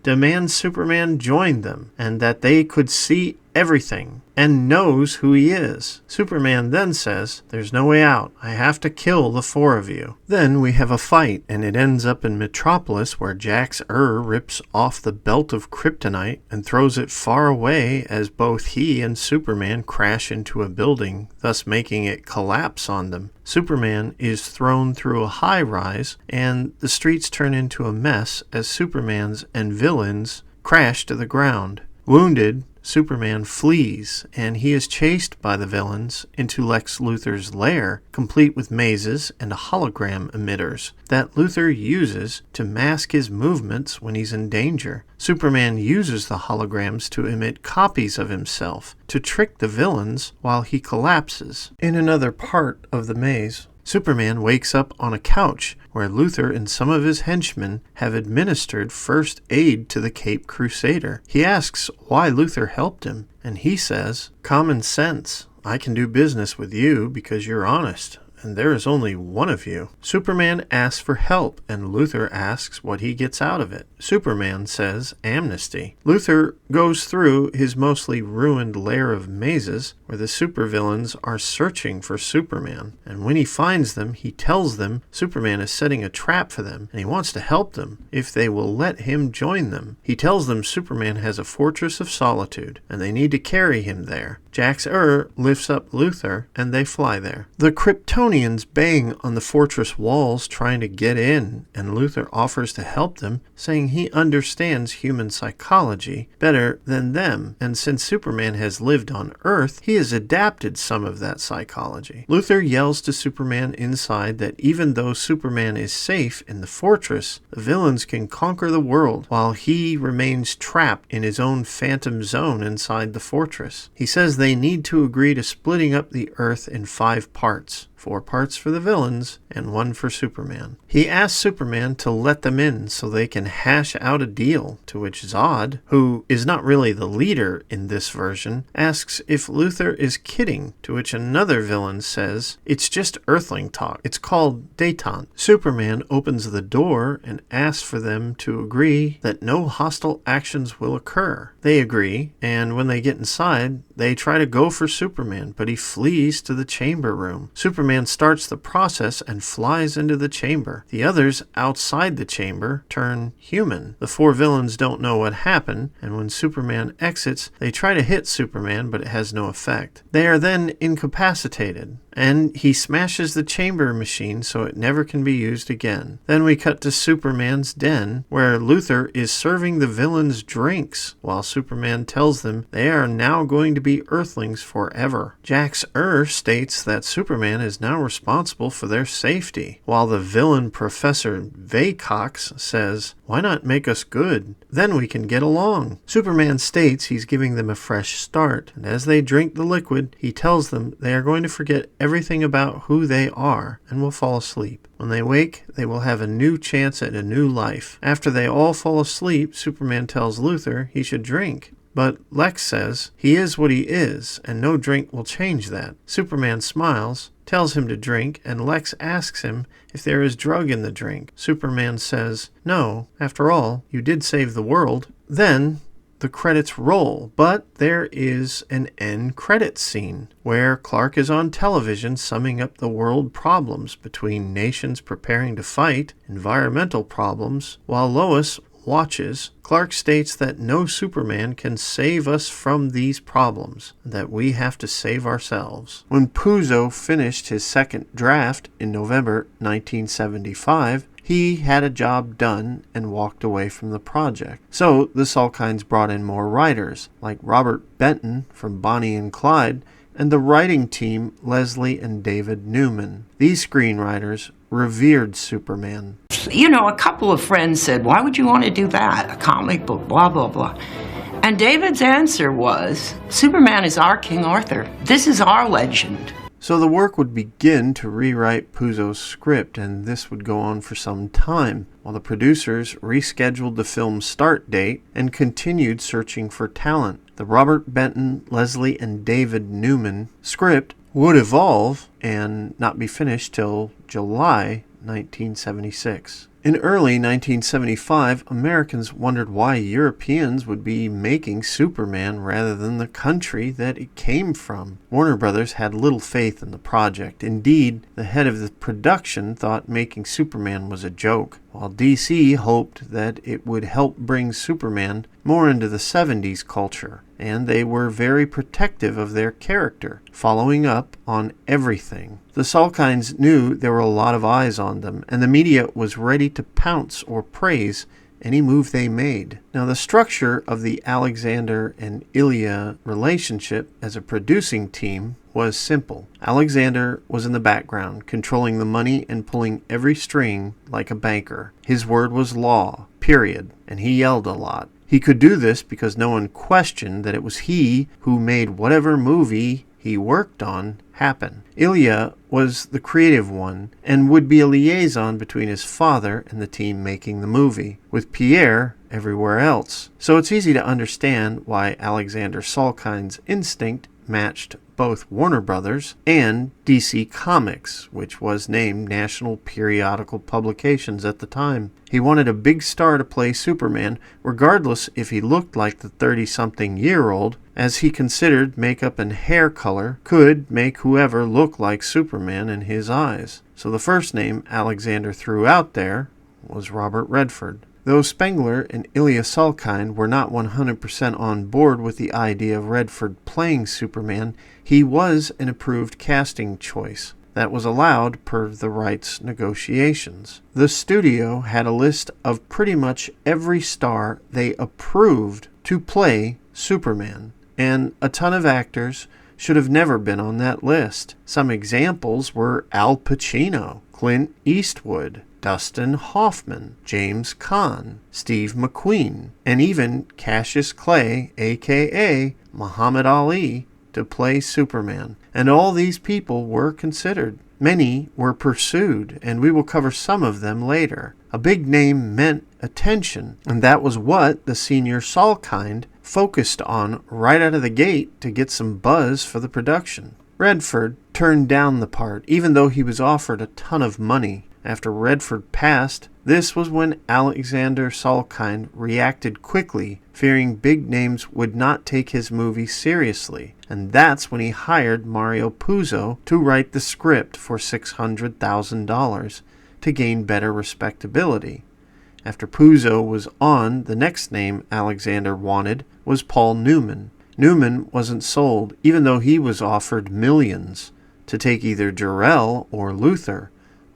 demands Superman join them, and that they could see everything, and knows who he is. Superman then says, "There's no way out. I have to kill the 4 of you." Then we have a fight, and it ends up in Metropolis, where Jax rips off the belt of kryptonite and throws it far away as both he and Superman crash into a building, thus making it collapse on them. Superman is thrown through a high-rise, and the streets turn into a mess as Superman's and villains crash to the ground. Wounded, Superman flees, and he is chased by the villains into Lex Luthor's lair, complete with mazes and hologram emitters that Luthor uses to mask his movements when he's in danger. Superman uses the holograms to emit copies of himself to trick the villains while he collapses. In another part of the maze, Superman wakes up on a couch where Luthor and some of his henchmen have administered first aid to the Cape Crusader. He asks why Luthor helped him, and he says, "Common sense. I can do business with you because you're honest, and there is only one of you. Superman asks for help, and Luthor asks what he gets out of it. Superman says amnesty. Luthor goes through his mostly ruined lair of mazes where the supervillains are searching for Superman, and when he finds them, he tells them Superman is setting a trap for them, and he wants to help them if they will let him join them. He tells them Superman has a fortress of solitude, and they need to carry him there. Jax lifts up Luthor, and they fly there. The Kryptonians bang on the fortress walls trying to get in, and Luthor offers to help them, saying he understands human psychology better than them, and since Superman has lived on Earth, he has adapted some of that psychology. Luthor yells to Superman inside that even though Superman is safe in the fortress, the villains can conquer the world, while he remains trapped in his own phantom zone inside the fortress. He says they need to agree to splitting up the Earth in 5 parts. 4 parts for the villains, and 1 for Superman. He asks Superman to let them in so they can hash out a deal, to which Zod, who is not really the leader in this version, asks if Luthor is kidding, to which another villain says, it's just Earthling talk. It's called détente. Superman opens the door and asks for them to agree that no hostile actions will occur. They agree, and when they get inside, they try to go for Superman, but he flees to the chamber room. Superman starts the process and flies into the chamber. The others outside the chamber turn human. The 4 villains don't know what happened, and when Superman exits, they try to hit Superman, but it has no effect. They are then incapacitated, and he smashes the chamber machine so it never can be used again. Then we cut to Superman's den, where Luthor is serving the villains drinks, while Superman tells them they are now going to be Earthlings forever. Jax states that Superman is now responsible for their safety, while the villain Professor Vaycox says, why not make us good? Then we can get along. Superman states he's giving them a fresh start, and as they drink the liquid, he tells them they are going to forget everything about who they are and will fall asleep. When they wake, they will have a new chance at a new life. After they all fall asleep, Superman tells Luthor he should drink. But Lex says he is what he is, and no drink will change that. Superman smiles, tells him to drink, and Lex asks him if there is drug in the drink. Superman says, no, after all, you did save the world. Then the credits roll, but there is an end credits scene where Clark is on television summing up the world problems between nations preparing to fight environmental problems, while Lois watches. Clark states that no Superman can save us from these problems, that we have to save ourselves. When Puzo finished his second draft in November 1975, he had a job done and walked away from the project. So the Salkinds brought in more writers, like Robert Benton from Bonnie and Clyde, and the writing team Leslie and David Newman. These screenwriters revered Superman. You know, a couple of friends said, why would you want to do that? A comic book, blah, blah, blah. And David's answer was, Superman is our King Arthur. This is our legend. So the work would begin to rewrite Puzo's script, and this would go on for some time, while the producers rescheduled the film's start date and continued searching for talent. The Robert Benton, Leslie, and David Newman script would evolve and not be finished till July 1976. In early 1975, Americans wondered why Europeans would be making Superman rather than the country that it came from. Warner Brothers had little faith in the project. Indeed, the head of the production thought making Superman was a joke, while DC hoped that it would help bring Superman more into the 70s culture, and they were very protective of their character, following up on everything. The Salkinds knew there were a lot of eyes on them, and the media was ready to pounce or praise any move they made. Now, the structure of the Alexander and Ilya relationship as a producing team was simple. Alexander was in the background, controlling the money and pulling every string like a banker. His word was law, period, and he yelled a lot. He could do this because no one questioned that it was he who made whatever movie he worked on happen. Ilya was the creative one and would be a liaison between his father and the team making the movie, with Pierre everywhere else. So it's easy to understand why Alexander Salkind's instinct matched both Warner Brothers and DC Comics, which was named National Periodical Publications at the time. He wanted a big star to play Superman, regardless if he looked like the 30-something-year-old, as he considered makeup and hair color could make whoever look like Superman in his eyes. So the first name Alexander threw out there was Robert Redford. Though Spengler and Ilya Salkind were not 100% on board with the idea of Redford playing Superman, he was an approved casting choice that was allowed per the rights negotiations. The studio had a list of pretty much every star they approved to play Superman, and a ton of actors should have never been on that list. Some examples were Al Pacino, Clint Eastwood, Dustin Hoffman, James Caan, Steve McQueen, and even Cassius Clay, a.k.a. Muhammad Ali, to play Superman. And all these people were considered. Many were pursued, and we will cover some of them later. A big name meant attention, and that was what the senior Salkind focused on right out of the gate to get some buzz for the production. Redford turned down the part, even though he was offered a ton of money. After Redford passed, this was when Alexander Salkind reacted quickly, fearing big names would not take his movie seriously. And that's when he hired Mario Puzo to write the script for $600,000 to gain better respectability. After Puzo was on, the next name Alexander wanted was Paul Newman. Newman wasn't sold, even though he was offered millions to take either Jor-El or Luthor,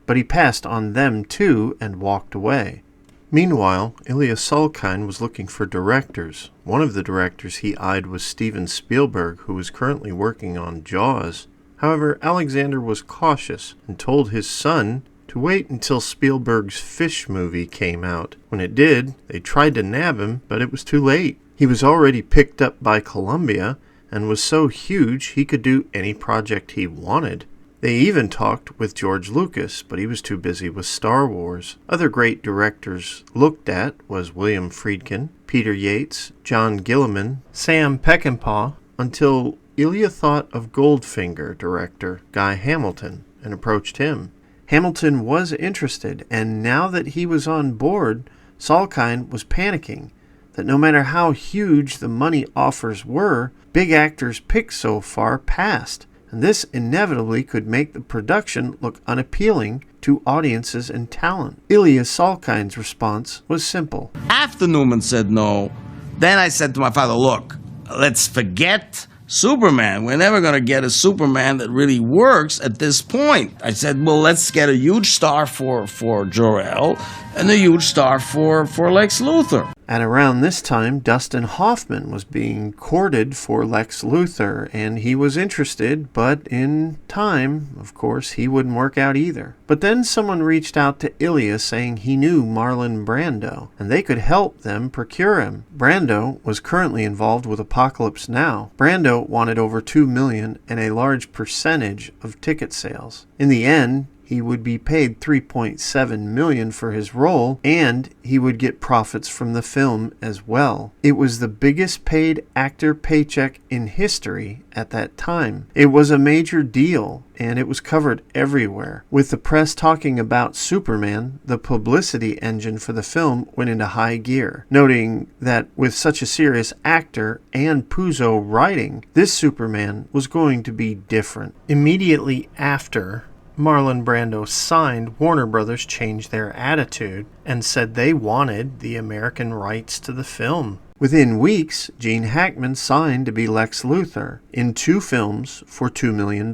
but he passed on them too and walked away. Meanwhile, Ilya Salkind was looking for directors. One of the directors he eyed was Steven Spielberg, who was currently working on Jaws. However, Alexander was cautious and told his son to wait until Spielberg's Fish movie came out. When it did, they tried to nab him, but it was too late. He was already picked up by Columbia and was so huge he could do any project he wanted. They even talked with George Lucas, but he was too busy with Star Wars. Other great directors looked at was William Friedkin, Peter Yates, John Gilliman, Sam Peckinpah, until Ilya thought of Goldfinger director Guy Hamilton and approached him. Hamilton was interested, and now that he was on board, Salkind was panicking that no matter how huge the money offers were, big actors picked so far passed. And this inevitably could make the production look unappealing to audiences and talent. Ilya Salkind's response was simple. After Newman said no, then I said to my father, look, let's forget Superman. We're never going to get a Superman that really works at this point. I said, well, let's get a huge star for Jor-El and a huge star for Lex Luthor. At around this time, Dustin Hoffman was being courted for Lex Luthor, and he was interested, but in time, of course, he wouldn't work out either. But then someone reached out to Ilya saying he knew Marlon Brando, and they could help them procure him. Brando was currently involved with Apocalypse Now. Brando wanted over $2 million and a large percentage of ticket sales. In the end, he would be paid $3.7 million for his role, and he would get profits from the film as well. It was the biggest paid actor paycheck in history at that time. It was a major deal, and it was covered everywhere. With the press talking about Superman, the publicity engine for the film went into high gear, noting that with such a serious actor and Puzo writing, this Superman was going to be different. Immediately after Marlon Brando signed, Warner Brothers changed their attitude and said they wanted the American rights to the film. Within weeks, Gene Hackman signed to be Lex Luthor in 2 films for $2 million.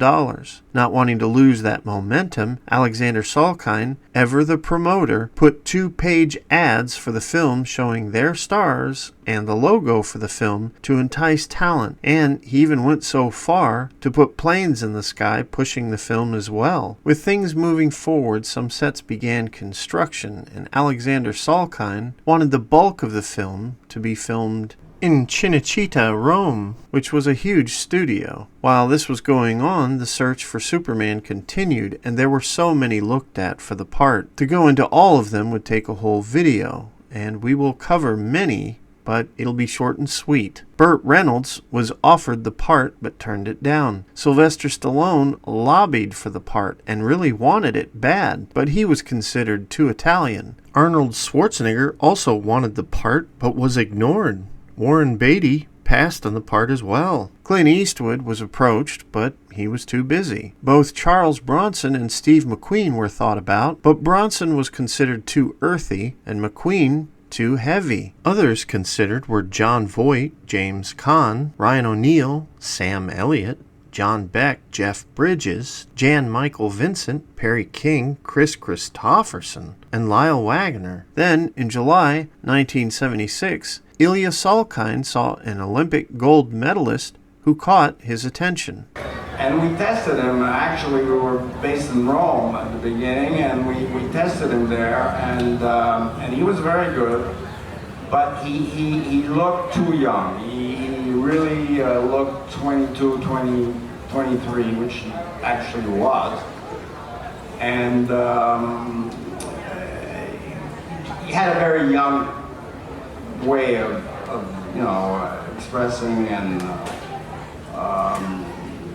Not wanting to lose that momentum, Alexander Salkind, ever the promoter, put 2-page ads for the film showing their stars and the logo for the film to entice talent, and he even went so far to put planes in the sky pushing the film as well. With things moving forward, some sets began construction, and Alexander Salkind wanted the bulk of the film to be filmed in Cinecittà, Rome, which was a huge studio. While this was going on, the search for Superman continued, and there were so many looked at for the part. To go into all of them would take a whole video, and we will cover many but it'll be short and sweet. Burt Reynolds was offered the part but turned it down. Sylvester Stallone lobbied for the part and really wanted it bad, but he was considered too Italian. Arnold Schwarzenegger also wanted the part but was ignored. Warren Beatty passed on the part as well. Clint Eastwood was approached, but he was too busy. Both Charles Bronson and Steve McQueen were thought about, but Bronson was considered too earthy and McQueen too heavy. Others considered were John Voight, James Caan, Ryan O'Neal, Sam Elliott, John Beck, Jeff Bridges, Jan Michael Vincent, Perry King, Chris Christopherson, and Lyle Waggoner. Then, in July 1976, Ilya Salkind saw an Olympic gold medalist who caught his attention. And we tested him. Actually, we were based in Rome at the beginning, and we tested him there, and he was very good, but he looked too young. He really looked 22, 20, 23, which he actually was. And he had a very young way of expressing, and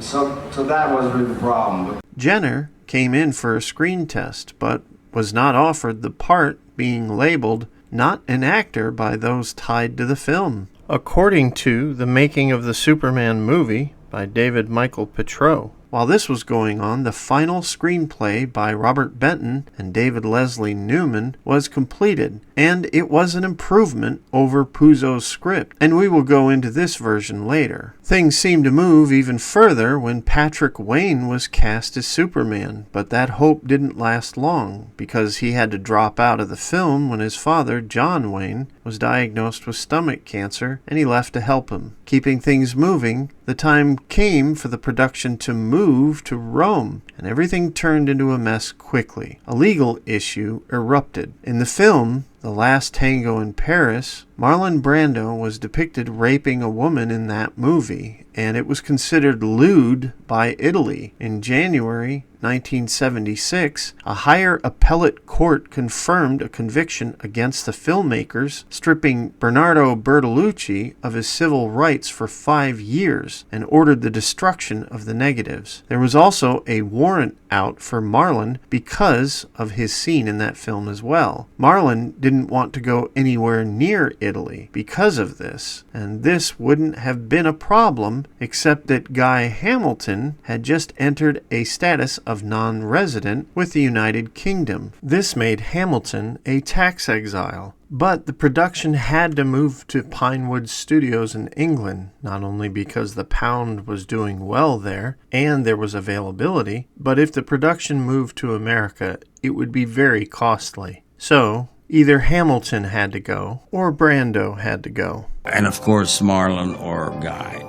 so that was really the problem. Jenner came in for a screen test, but was not offered the part, being labeled not an actor by those tied to the film. According to The Making of the Superman Movie by David Michael Petrou, while this was going on, the final screenplay by Robert Benton and David Leslie Newman was completed, and it was an improvement over Puzo's script, and we will go into this version later. Things seemed to move even further when Patrick Wayne was cast as Superman, but that hope didn't last long, because he had to drop out of the film when his father, John Wayne, was diagnosed with stomach cancer, and he left to help him. Keeping things moving, the time came for the production to move to Rome, and everything turned into a mess quickly. A legal issue erupted. In the film, The Last Tango in Paris, Marlon Brando was depicted raping a woman in that movie, and it was considered lewd by Italy. In January 1976, a higher appellate court confirmed a conviction against the filmmakers, stripping Bernardo Bertolucci of his civil rights for 5 years, and ordered the destruction of the negatives. There was also a warrant out for Marlon because of his scene in that film as well. Marlon didn't want to go anywhere near Italy because of this, and this wouldn't have been a problem except that Guy Hamilton had just entered a status of non-resident with the United Kingdom. This made Hamilton a tax exile. But the production had to move to Pinewood Studios in England, not only because the pound was doing well there and there was availability, but if the production moved to America, it would be very costly. So, either Hamilton had to go or Brando had to go. And of course, Marlon or Guy.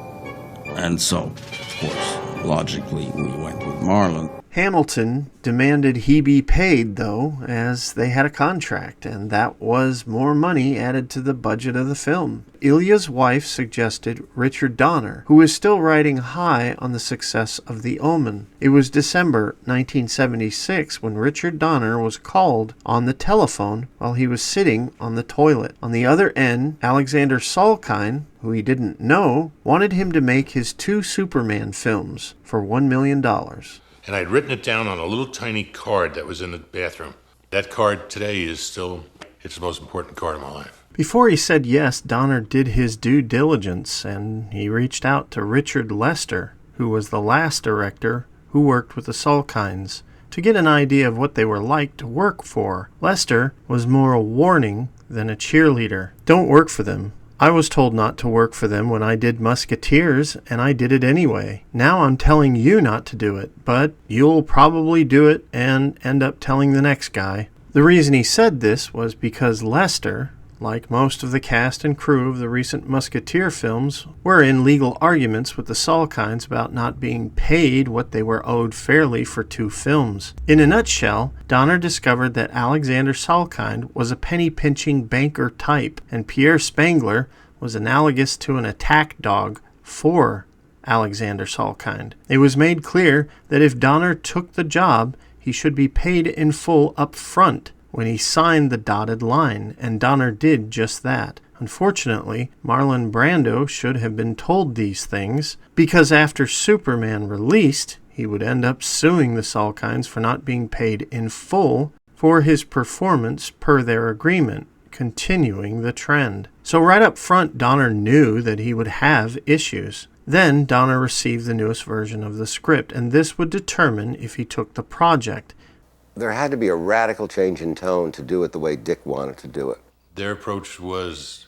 And so, of course, logically, we went with Marlon. Hamilton demanded he be paid, though, as they had a contract, and that was more money added to the budget of the film. Ilya's wife suggested Richard Donner, who was still riding high on the success of The Omen. It was December 1976 when Richard Donner was called on the telephone while he was sitting on the toilet. On the other end, Alexander Salkind, who he didn't know, wanted him to make his 2 Superman films for $1 million. And I'd written it down on a little tiny card that was in the bathroom. That card today is still, it's the most important card of my life. Before he said yes, Donner did his due diligence, and he reached out to Richard Lester, who was the last director who worked with the Salkinds, to get an idea of what they were like to work for. Lester was more a warning than a cheerleader. Don't work for them. I was told not to work for them when I did Musketeers, and I did it anyway. Now I'm telling you not to do it, but you'll probably do it and end up telling the next guy. The reason he said this was because Lester, like most of the cast and crew of the recent Musketeer films, were in legal arguments with the Salkinds about not being paid what they were owed fairly for 2 films. In a nutshell, Donner discovered that Alexander Salkind was a penny-pinching banker type, and Pierre Spengler was analogous to an attack dog for Alexander Salkind. It was made clear that if Donner took the job, he should be paid in full up front when he signed the dotted line, and Donner did just that. Unfortunately, Marlon Brando should have been told these things, because after Superman released, he would end up suing the Salkinds for not being paid in full for his performance per their agreement, continuing the trend. So right up front, Donner knew that he would have issues. Then Donner received the newest version of the script, and this would determine if he took the project. There had to be a radical change in tone to do it the way Dick wanted to do it. Their approach was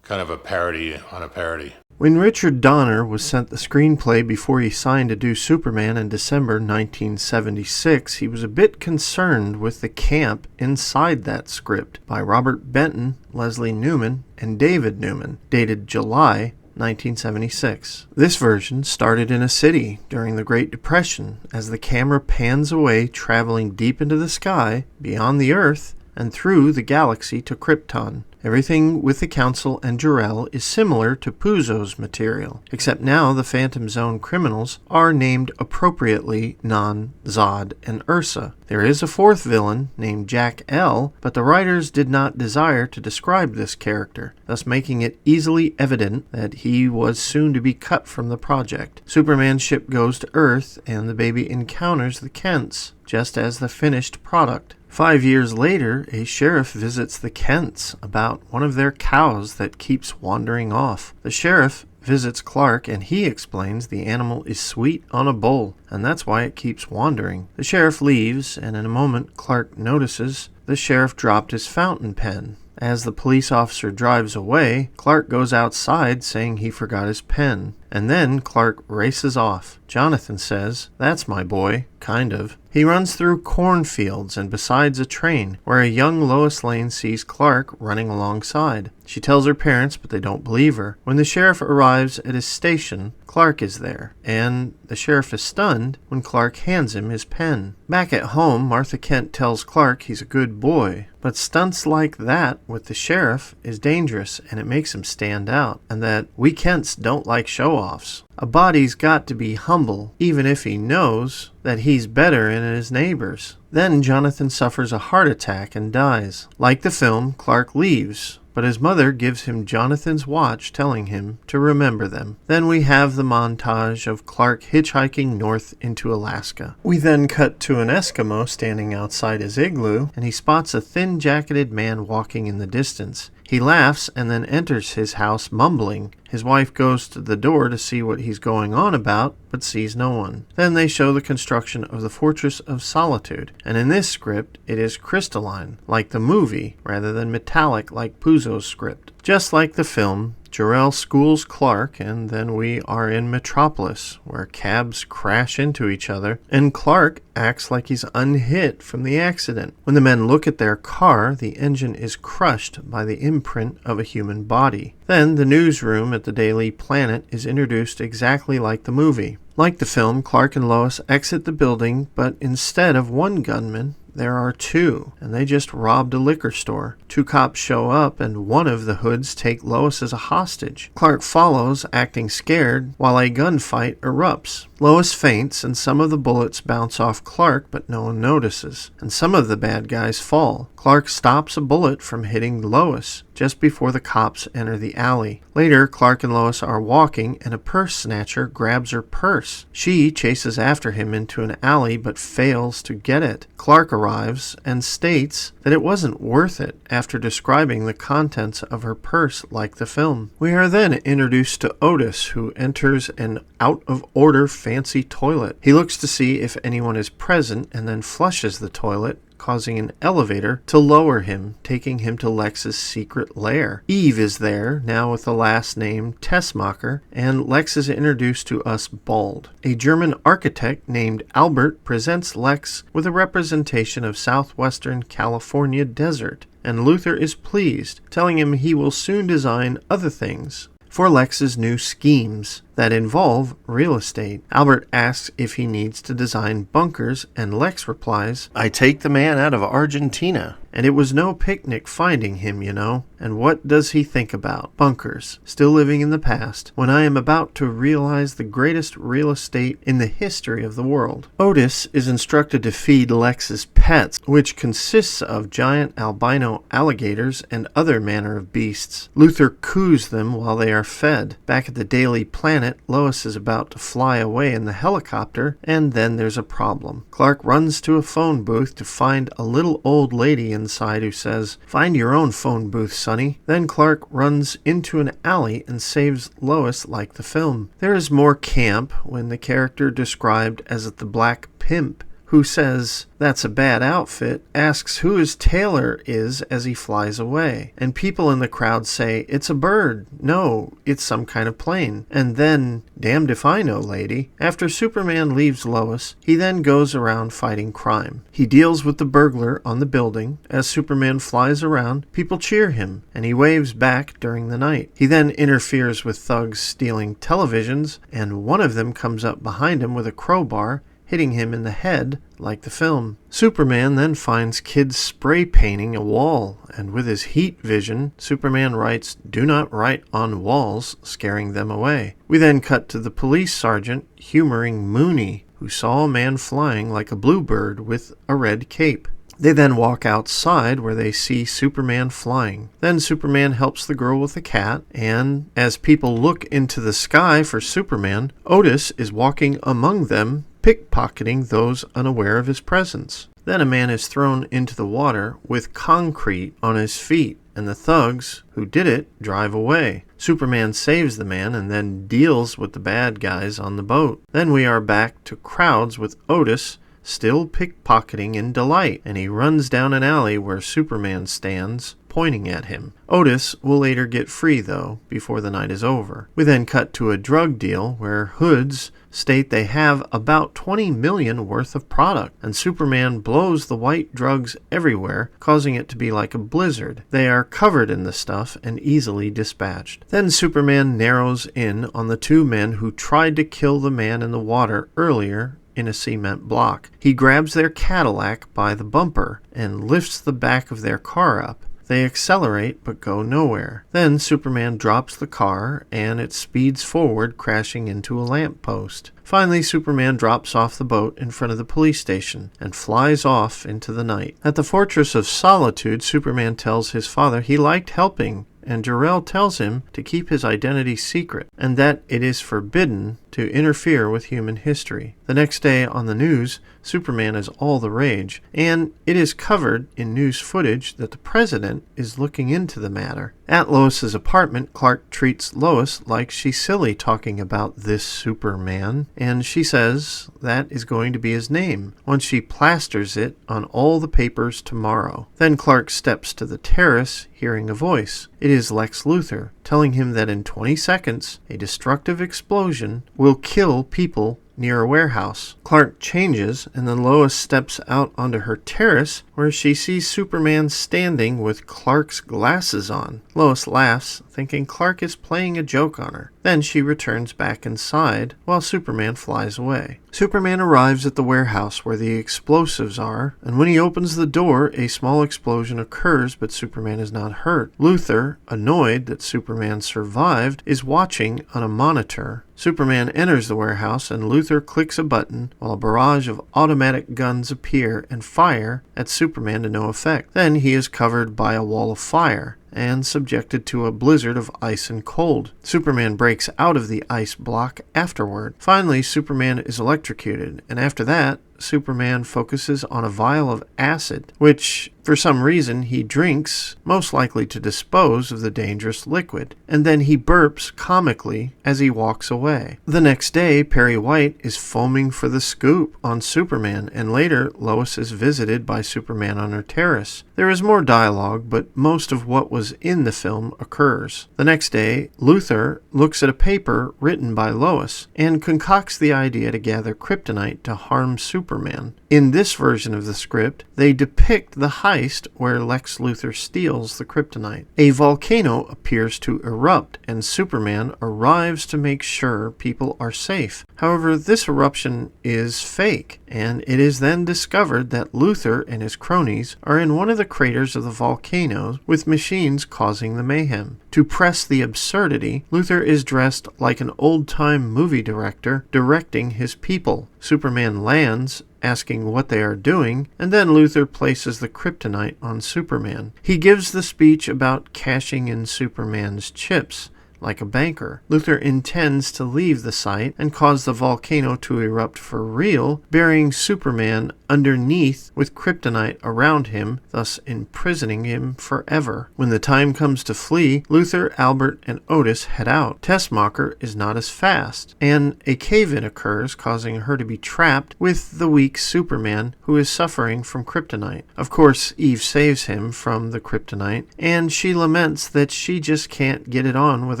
kind of a parody on a parody. When Richard Donner was sent the screenplay before he signed to do Superman in December 1976, he was a bit concerned with the camp inside that script by Robert Benton, Leslie Newman, and David Newman, dated July 1976. This version started in a city during the Great Depression as the camera pans away, traveling deep into the sky, beyond the Earth, and through the galaxy to Krypton. Everything with the Council and Jor-El is similar to Puzo's material, except now the Phantom Zone criminals are named appropriately Non, Zod, and Ursa. There is a fourth villain named Jack L, but the writers did not desire to describe this character, thus making it easily evident that he was soon to be cut from the project. Superman's ship goes to Earth, and the baby encounters the Kents, just as the finished product. 5 years later, a sheriff visits the Kents about one of their cows that keeps wandering off. The sheriff visits Clark, and he explains the animal is sweet on a bowl, and that's why it keeps wandering. The sheriff leaves, and in a moment Clark notices the sheriff dropped his fountain pen. As the police officer drives away, Clark goes outside saying he forgot his pen. And then Clark races off. Jonathan says, "That's my boy," kind of. He runs through cornfields and besides a train, where a young Lois Lane sees Clark running alongside. She tells her parents, but they don't believe her. When the sheriff arrives at his station, Clark is there, and the sheriff is stunned when Clark hands him his pen. Back at home, Martha Kent tells Clark he's a good boy, but stunts like that with the sheriff is dangerous, and it makes him stand out, and that we Kents don't like show-offs. A body's got to be humble, even if he knows that he's better than his neighbors. Then Jonathan suffers a heart attack and dies. Like the film, Clark leaves, but his mother gives him Jonathan's watch, telling him to remember them. Then we have the montage of Clark hitchhiking north into Alaska. We then cut to an Eskimo standing outside his igloo, and he spots a thin-jacketed man walking in the distance. He laughs and then enters his house mumbling. His wife goes to the door to see what he's going on about, but sees no one. Then they show the construction of the Fortress of Solitude, and in this script it is crystalline, like the movie, rather than metallic like Puzo's script. Just like the film, Jor-El schools Clark, and then we are in Metropolis, where cabs crash into each other, and Clark acts like he's unhit from the accident. When the men look at their car, the engine is crushed by the imprint of a human body. Then the newsroom at the Daily Planet is introduced exactly like the movie. Like the film, Clark and Lois exit the building, but instead of one gunman, there are two, and they just robbed a liquor store. Two cops show up, and one of the hoods take Lois as a hostage. Clark follows, acting scared, while a gunfight erupts. Lois faints, and some of the bullets bounce off Clark, but no one notices, and some of the bad guys fall. Clark stops a bullet from hitting Lois just before the cops enter the alley. Later, Clark and Lois are walking, and a purse snatcher grabs her purse. She chases after him into an alley, but fails to get it. Clark arrives and states that it wasn't worth it after describing the contents of her purse like the film. We are then introduced to Otis, who enters an out-of-order fancy toilet. He looks to see if anyone is present and then flushes the toilet, causing an elevator to lower him, taking him to Lex's secret lair. Eve is there, now with the last name Tessmacher, and Lex is introduced to us bald. A German architect named Albert presents Lex with a representation of southwestern California desert, and Luther is pleased, telling him he will soon design other things for Lex's new schemes that involve real estate. Albert asks if he needs to design bunkers, and Lex replies, "I take the man out of Argentina, and it was no picnic finding him, you know." And what does he think about? Bunkers, still living in the past, when I am about to realize the greatest real estate in the history of the world. Otis is instructed to feed Lex's pets, which consists of giant albino alligators and other manner of beasts. Luther coos them while they are fed. Back at the Daily Planet, Lois is about to fly away in the helicopter, and then there's a problem. Clark runs to a phone booth to find a little old lady inside who says, "Find your own phone booth, Sonny." Then Clark runs into an alley and saves Lois like the film. There is more camp when the character described as the Black Pimp, who says, "That's a bad outfit," asks who his tailor is as he flies away. And people in the crowd say, "It's a bird." "No, it's some kind of plane." And then, "Damned if I know, lady." After Superman leaves Lois, he then goes around fighting crime. He deals with the burglar on the building. As Superman flies around, people cheer him, and he waves back during the night. He then interferes with thugs stealing televisions, and one of them comes up behind him with a crowbar, hitting him in the head like the film. Superman then finds kids spray painting a wall, and with his heat vision, Superman writes, "Do not write on walls," scaring them away. We then cut to the police sergeant humoring Mooney, who saw a man flying like a bluebird with a red cape. They then walk outside where they see Superman flying. Then Superman helps the girl with the cat, and as people look into the sky for Superman, Otis is walking among them, pickpocketing those unaware of his presence. Then a man is thrown into the water with concrete on his feet, and the thugs who did it drive away. Superman saves the man and then deals with the bad guys on the boat. Then we are back to crowds with Otis still pickpocketing in delight, and he runs down an alley where Superman stands, pointing at him. Otis will later get free, though, before the night is over. We then cut to a drug deal where hoods state they have about 20 million worth of product, and Superman blows the white drugs everywhere, causing it to be like a blizzard. They are covered in the stuff and easily dispatched. Then Superman narrows in on the two men who tried to kill the man in the water earlier in a cement block. He grabs their Cadillac by the bumper and lifts the back of their car up. They accelerate but go nowhere. Then Superman drops the car and it speeds forward, crashing into a lamppost. Finally, Superman drops off the boat in front of the police station and flies off into the night. At the Fortress of Solitude, Superman tells his father he liked helping, and Jor-El tells him to keep his identity secret and that it is forbidden to interfere with human history. The next day on the news, Superman is all the rage, and it is covered in news footage that the president is looking into the matter. At Lois's apartment, Clark treats Lois like she's silly talking about this Superman, and she says that is going to be his name once she plasters it on all the papers tomorrow. Then Clark steps to the terrace, hearing a voice. It is Lex Luthor, telling him that in 20 seconds, a destructive explosion will kill people near a warehouse. Clark changes, and then Lois steps out onto her terrace, where she sees Superman standing with Clark's glasses on. Lois laughs, thinking Clark is playing a joke on her. Then she returns back inside, while Superman flies away. Superman arrives at the warehouse where the explosives are, and when he opens the door, a small explosion occurs, but Superman is not hurt. Luthor, annoyed that Superman survived, is watching on a monitor. Superman enters the warehouse, and Luthor clicks a button, while a barrage of automatic guns appear and fire at Superman to no effect. Then he is covered by a wall of fire and subjected to a blizzard of ice and cold. Superman breaks out of the ice block afterward. Finally, Superman is electrocuted, and after that, Superman focuses on a vial of acid, which, for some reason, he drinks, most likely to dispose of the dangerous liquid, and then he burps comically as he walks away. The next day, Perry White is foaming for the scoop on Superman, and later, Lois is visited by Superman on her terrace. There is more dialogue, but most of what was in the film occurs. The next day, Luthor looks at a paper written by Lois and concocts the idea to gather kryptonite to harm Superman Superman. In this version of the script, they depict the heist where Lex Luthor steals the kryptonite. A volcano appears to erupt, and Superman arrives to make sure people are safe. However, this eruption is fake, and it is then discovered that Luthor and his cronies are in one of the craters of the volcano with machines causing the mayhem. To press the absurdity, Luthor is dressed like an old-time movie director directing his people. Superman lands, asking what they are doing, and then Luthor places the kryptonite on Superman. He gives the speech about cashing in Superman's chips. Like a banker, Luthor intends to leave the site and cause the volcano to erupt for real, burying Superman underneath with kryptonite around him, thus imprisoning him forever. When the time comes to flee, Luthor, Albert, and Otis head out. Tessmacher is not as fast, and a cave-in occurs, causing her to be trapped with the weak Superman, who is suffering from kryptonite. Of course, Eve saves him from the kryptonite, and she laments that she just can't get it on with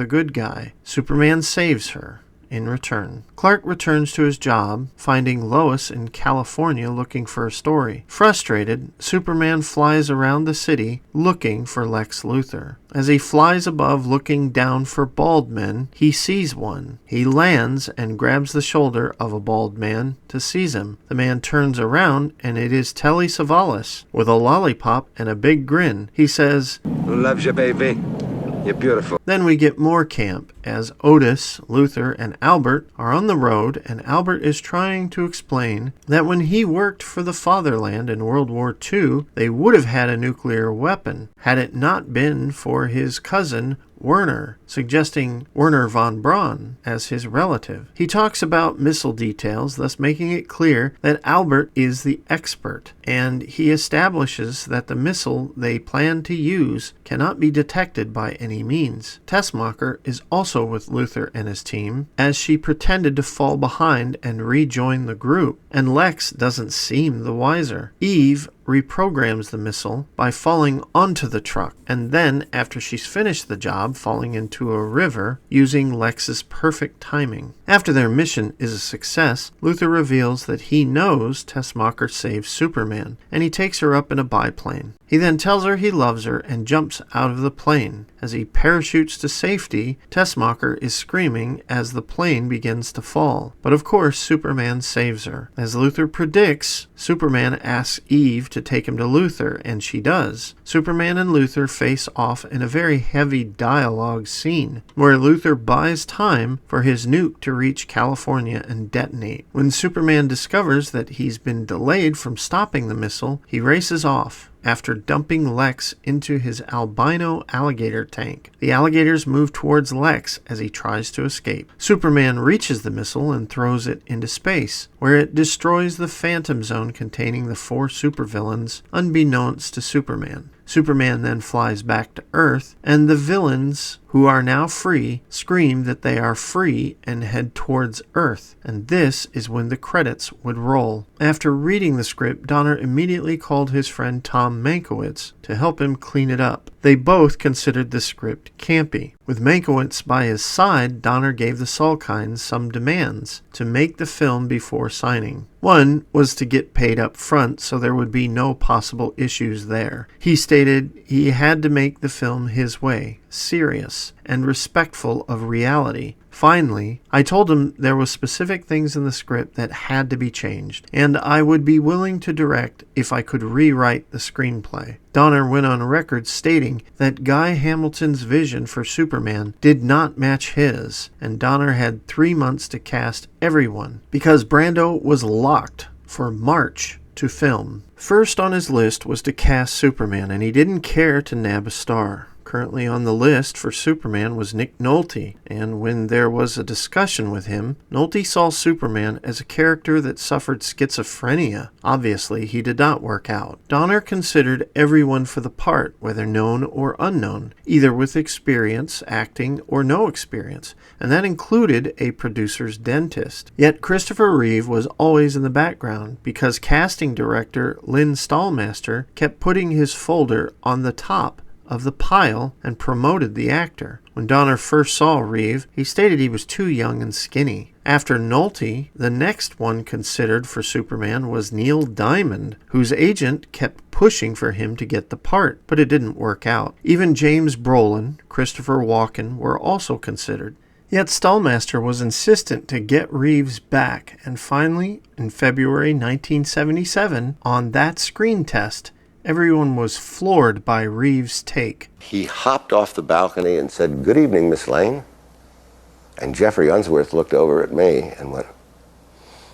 a good guy. Superman saves her in return. Clark returns to his job, finding Lois in California looking for a story. Frustrated, Superman flies around the city looking for Lex Luthor. As he flies above looking down for bald men, he sees one. He lands and grabs the shoulder of a bald man to seize him. The man turns around and it is Telly Savalas with a lollipop and a big grin. He says, "Who loves you, baby? You're beautiful." Then we get more camp as Otis, Luthor, and Albert are on the road, and Albert is trying to explain that when he worked for the fatherland in World War II, they would have had a nuclear weapon had it not been for his cousin Werner, suggesting Werner von Braun as his relative. He talks about missile details, thus making it clear that Albert is the expert, and he establishes that the missile they plan to use cannot be detected by any means. Tessmacher is also with Luthor and his team, as she pretended to fall behind and rejoin the group, and Lex doesn't seem the wiser. Eve reprograms the missile by falling onto the truck, and then, after she's finished the job, falling into a river using Lex's perfect timing. After their mission is a success, Luthor reveals that he knows Tessmacher saved Superman, and he takes her up in a biplane. He then tells her he loves her and jumps out of the plane. As he parachutes to safety, Tessmacher is screaming as the plane begins to fall. But of course, Superman saves her. As Luthor predicts, Superman asks Eve to take him to Luthor, and she does. Superman and Luthor face off in a very heavy dialogue scene, where Luthor buys time for his nuke to reach California and detonate. When Superman discovers that he's been delayed from stopping the missile, he races off. After dumping Lex into his albino alligator tank, the alligators move towards Lex as he tries to escape. Superman reaches the missile and throws it into space, where it destroys the Phantom Zone containing the 4 supervillains, unbeknownst to Superman. Superman then flies back to Earth, and the villains, who are now free, scream that they are free and head towards Earth, and this is when the credits would roll. After reading the script, Donner immediately called his friend Tom Mankiewicz to help him clean it up. They both considered the script campy. With Mankiewicz by his side, Donner gave the Salkind some demands to make the film before signing. One was to get paid up front so there would be no possible issues there. He stated he had to make the film his way, serious and respectful of reality. Finally, I told him there were specific things in the script that had to be changed, and I would be willing to direct if I could rewrite the screenplay. Donner went on record stating that Guy Hamilton's vision for Superman did not match his, and Donner had 3 months to cast everyone, because Brando was locked for March to film. First on his list was to cast Superman, and he didn't care to nab a star. Currently on the list for Superman was Nick Nolte, and when there was a discussion with him, Nolte saw Superman as a character that suffered schizophrenia. Obviously, he did not work out. Donner considered everyone for the part, whether known or unknown, either with experience, acting, or no experience, and that included a producer's dentist. Yet Christopher Reeve was always in the background, because casting director Lynn Stallmaster kept putting his folder on the top of the pile and promoted the actor. When Donner first saw Reeve, he stated he was too young and skinny. After Nolte, the next one considered for Superman was Neil Diamond, whose agent kept pushing for him to get the part, but it didn't work out. Even James Brolin, Christopher Walken were also considered. Yet Stallmaster was insistent to get Reeves back, and finally, in February 1977, on that screen test, everyone was floored by Reeves' take. He hopped off the balcony and said, "Good evening, Miss Lane." And Geoffrey Unsworth looked over at me and went.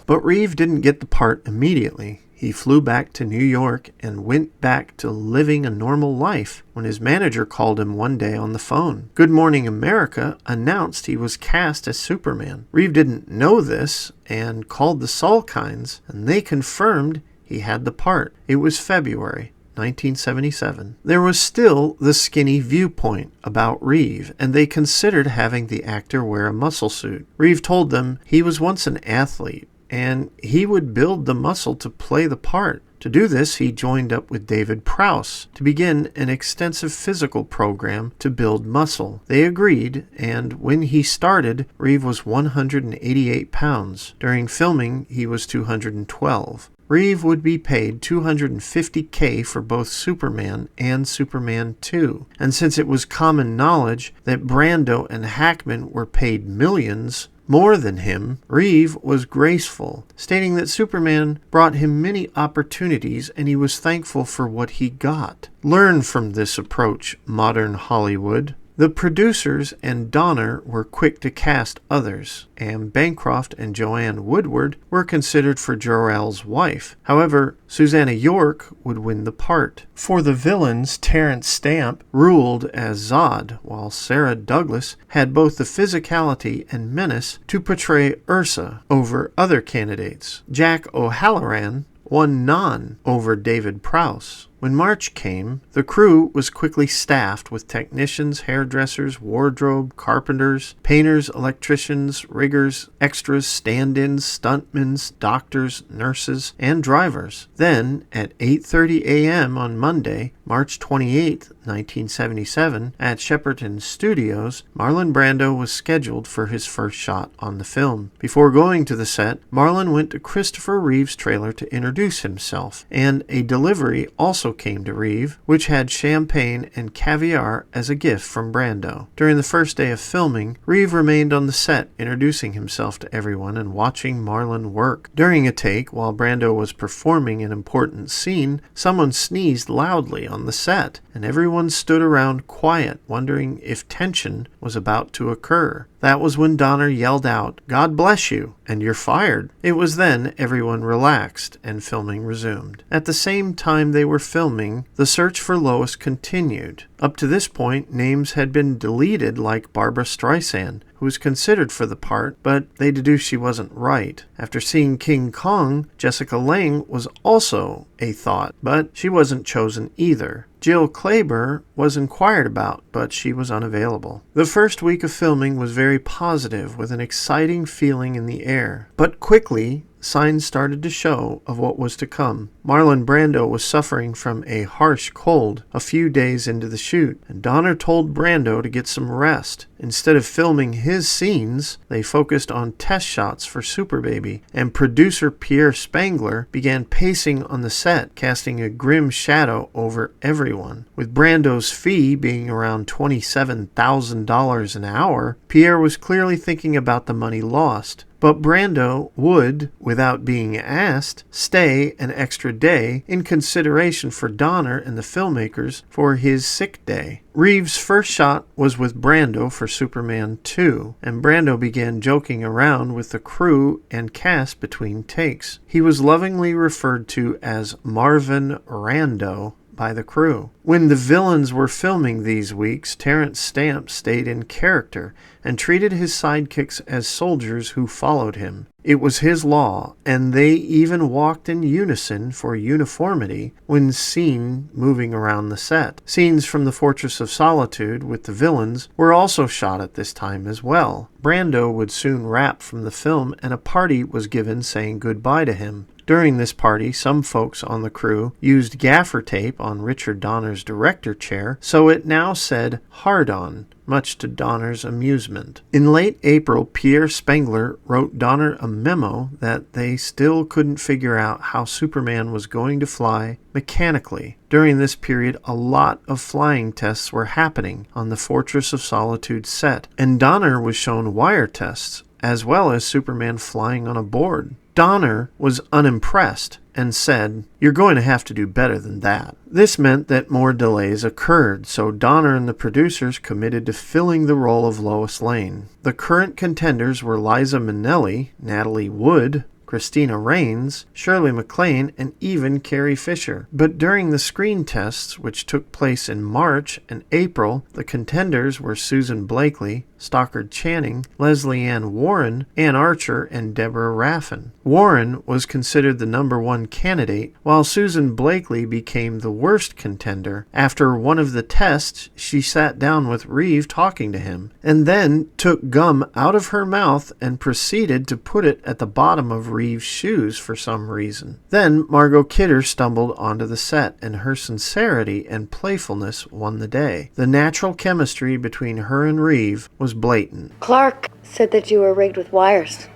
But Reeves didn't get the part immediately. He flew back to New York and went back to living a normal life when his manager called him one day on the phone. Good Morning America announced he was cast as Superman. Reeves didn't know this and called the Salkinds, and they confirmed he had the part. It was February 1977. There was still the skinny viewpoint about Reeves, and they considered having the actor wear a muscle suit. Reeves told them he was once an athlete, and he would build the muscle to play the part. To do this, he joined up with David Prowse to begin an extensive physical program to build muscle. They agreed, and when he started, Reeves was 188 pounds. During filming, he was 212. Reeves would be paid $250K for both Superman and Superman 2, and since it was common knowledge that Brando and Hackman were paid millions more than him, Reeves was graceful, stating that Superman brought him many opportunities and he was thankful for what he got. Learn from this approach, modern Hollywood. The producers and Donner were quick to cast others. Anne Bancroft and Joanne Woodward were considered for Jor-El's wife. However, Susanna York would win the part. For the villains, Terrence Stamp ruled as Zod, while Sarah Douglas had both the physicality and menace to portray Ursa over other candidates. Jack O'Halloran won none over David Prowse. When March came, the crew was quickly staffed with technicians, hairdressers, wardrobe, carpenters, painters, electricians, riggers, extras, stand-ins, stuntmen, doctors, nurses, and drivers. Then, at 8:30 a.m. on Monday, March 28, 1977, at Shepperton Studios, Marlon Brando was scheduled for his first shot on the film. Before going to the set, Marlon went to Christopher Reeve's trailer to introduce himself, and a delivery also came to Reeves, which had champagne and caviar as a gift from Brando. During the first day of filming, Reeves remained on the set, introducing himself to everyone and watching Marlon work. During a take, while Brando was performing an important scene, someone sneezed loudly on the set, and everyone stood around quiet, wondering if tension was about to occur. That was when Donner yelled out, "God bless you," and "You're fired." It was then everyone relaxed and filming resumed. At the same time they were filming, the search for Lois continued. Up to this point, names had been deleted like Barbra Streisand, who was considered for the part, but they deduced she wasn't right. After seeing King Kong, Jessica Lange was also a thought, but she wasn't chosen either. Jill Clayburgh was inquired about, but she was unavailable. The first week of filming was very positive, with an exciting feeling in the air. But quickly, signs started to show of what was to come. Marlon Brando was suffering from a harsh cold a few days into the shoot, and Donner told Brando to get some rest. Instead of filming his scenes, they focused on test shots for Superbaby, and producer Pierre Spangler began pacing on the set, casting a grim shadow over everyone. With Brando's fee being around $27,000 an hour, Pierre was clearly thinking about the money lost. But Brando would, without being asked, stay an extra day in consideration for Donner and the filmmakers for his sick day. Reeves' first shot was with Brando for Superman 2, and Brando began joking around with the crew and cast between takes. He was lovingly referred to as Marvin Rando by the crew. When the villains were filming these weeks, Terrence Stamp stayed in character and treated his sidekicks as soldiers who followed him. It was his law, and they even walked in unison for uniformity when seen moving around the set. Scenes from the Fortress of Solitude with the villains were also shot at this time as well. Brando would soon wrap from the film, and a party was given saying goodbye to him. During this party, some folks on the crew used gaffer tape on Richard Donner's director chair, so it now said "Hard On," much to Donner's amusement. In late April, Pierre Spengler wrote Donner a memo that they still couldn't figure out how Superman was going to fly mechanically. During this period, a lot of flying tests were happening on the Fortress of Solitude set, and Donner was shown wire tests, as well as Superman flying on a board. Donner was unimpressed and said, "You're going to have to do better than that." This meant that more delays occurred, so Donner and the producers committed to filling the role of Lois Lane. The current contenders were Liza Minnelli, Natalie Wood, Christina Rains, Shirley MacLaine, and even Carrie Fisher. But during the screen tests, which took place in March and April, the contenders were Susan Blakely, Stockard Channing, Leslie Ann Warren, Ann Archer, and Deborah Raffin. Warren was considered the number one candidate, while Susan Blakely became the worst contender. After one of the tests, she sat down with Reeve talking to him, and then took gum out of her mouth and proceeded to put it at the bottom of Reeve's shoes for some reason. Then Margot Kidder stumbled onto the set, and her sincerity and playfulness won the day. The natural chemistry between her and Reeve was blatant. Clark said that you were rigged with wires,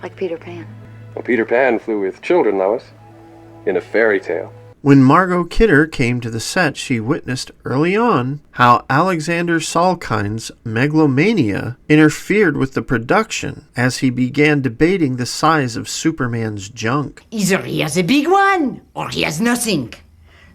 like Peter Pan. Well, Peter Pan flew with children, Lois, in a fairy tale. When Margot Kidder came to the set, she witnessed early on how Alexander Salkind's megalomania interfered with the production as he began debating the size of Superman's junk. Either he has a big one, or he has nothing.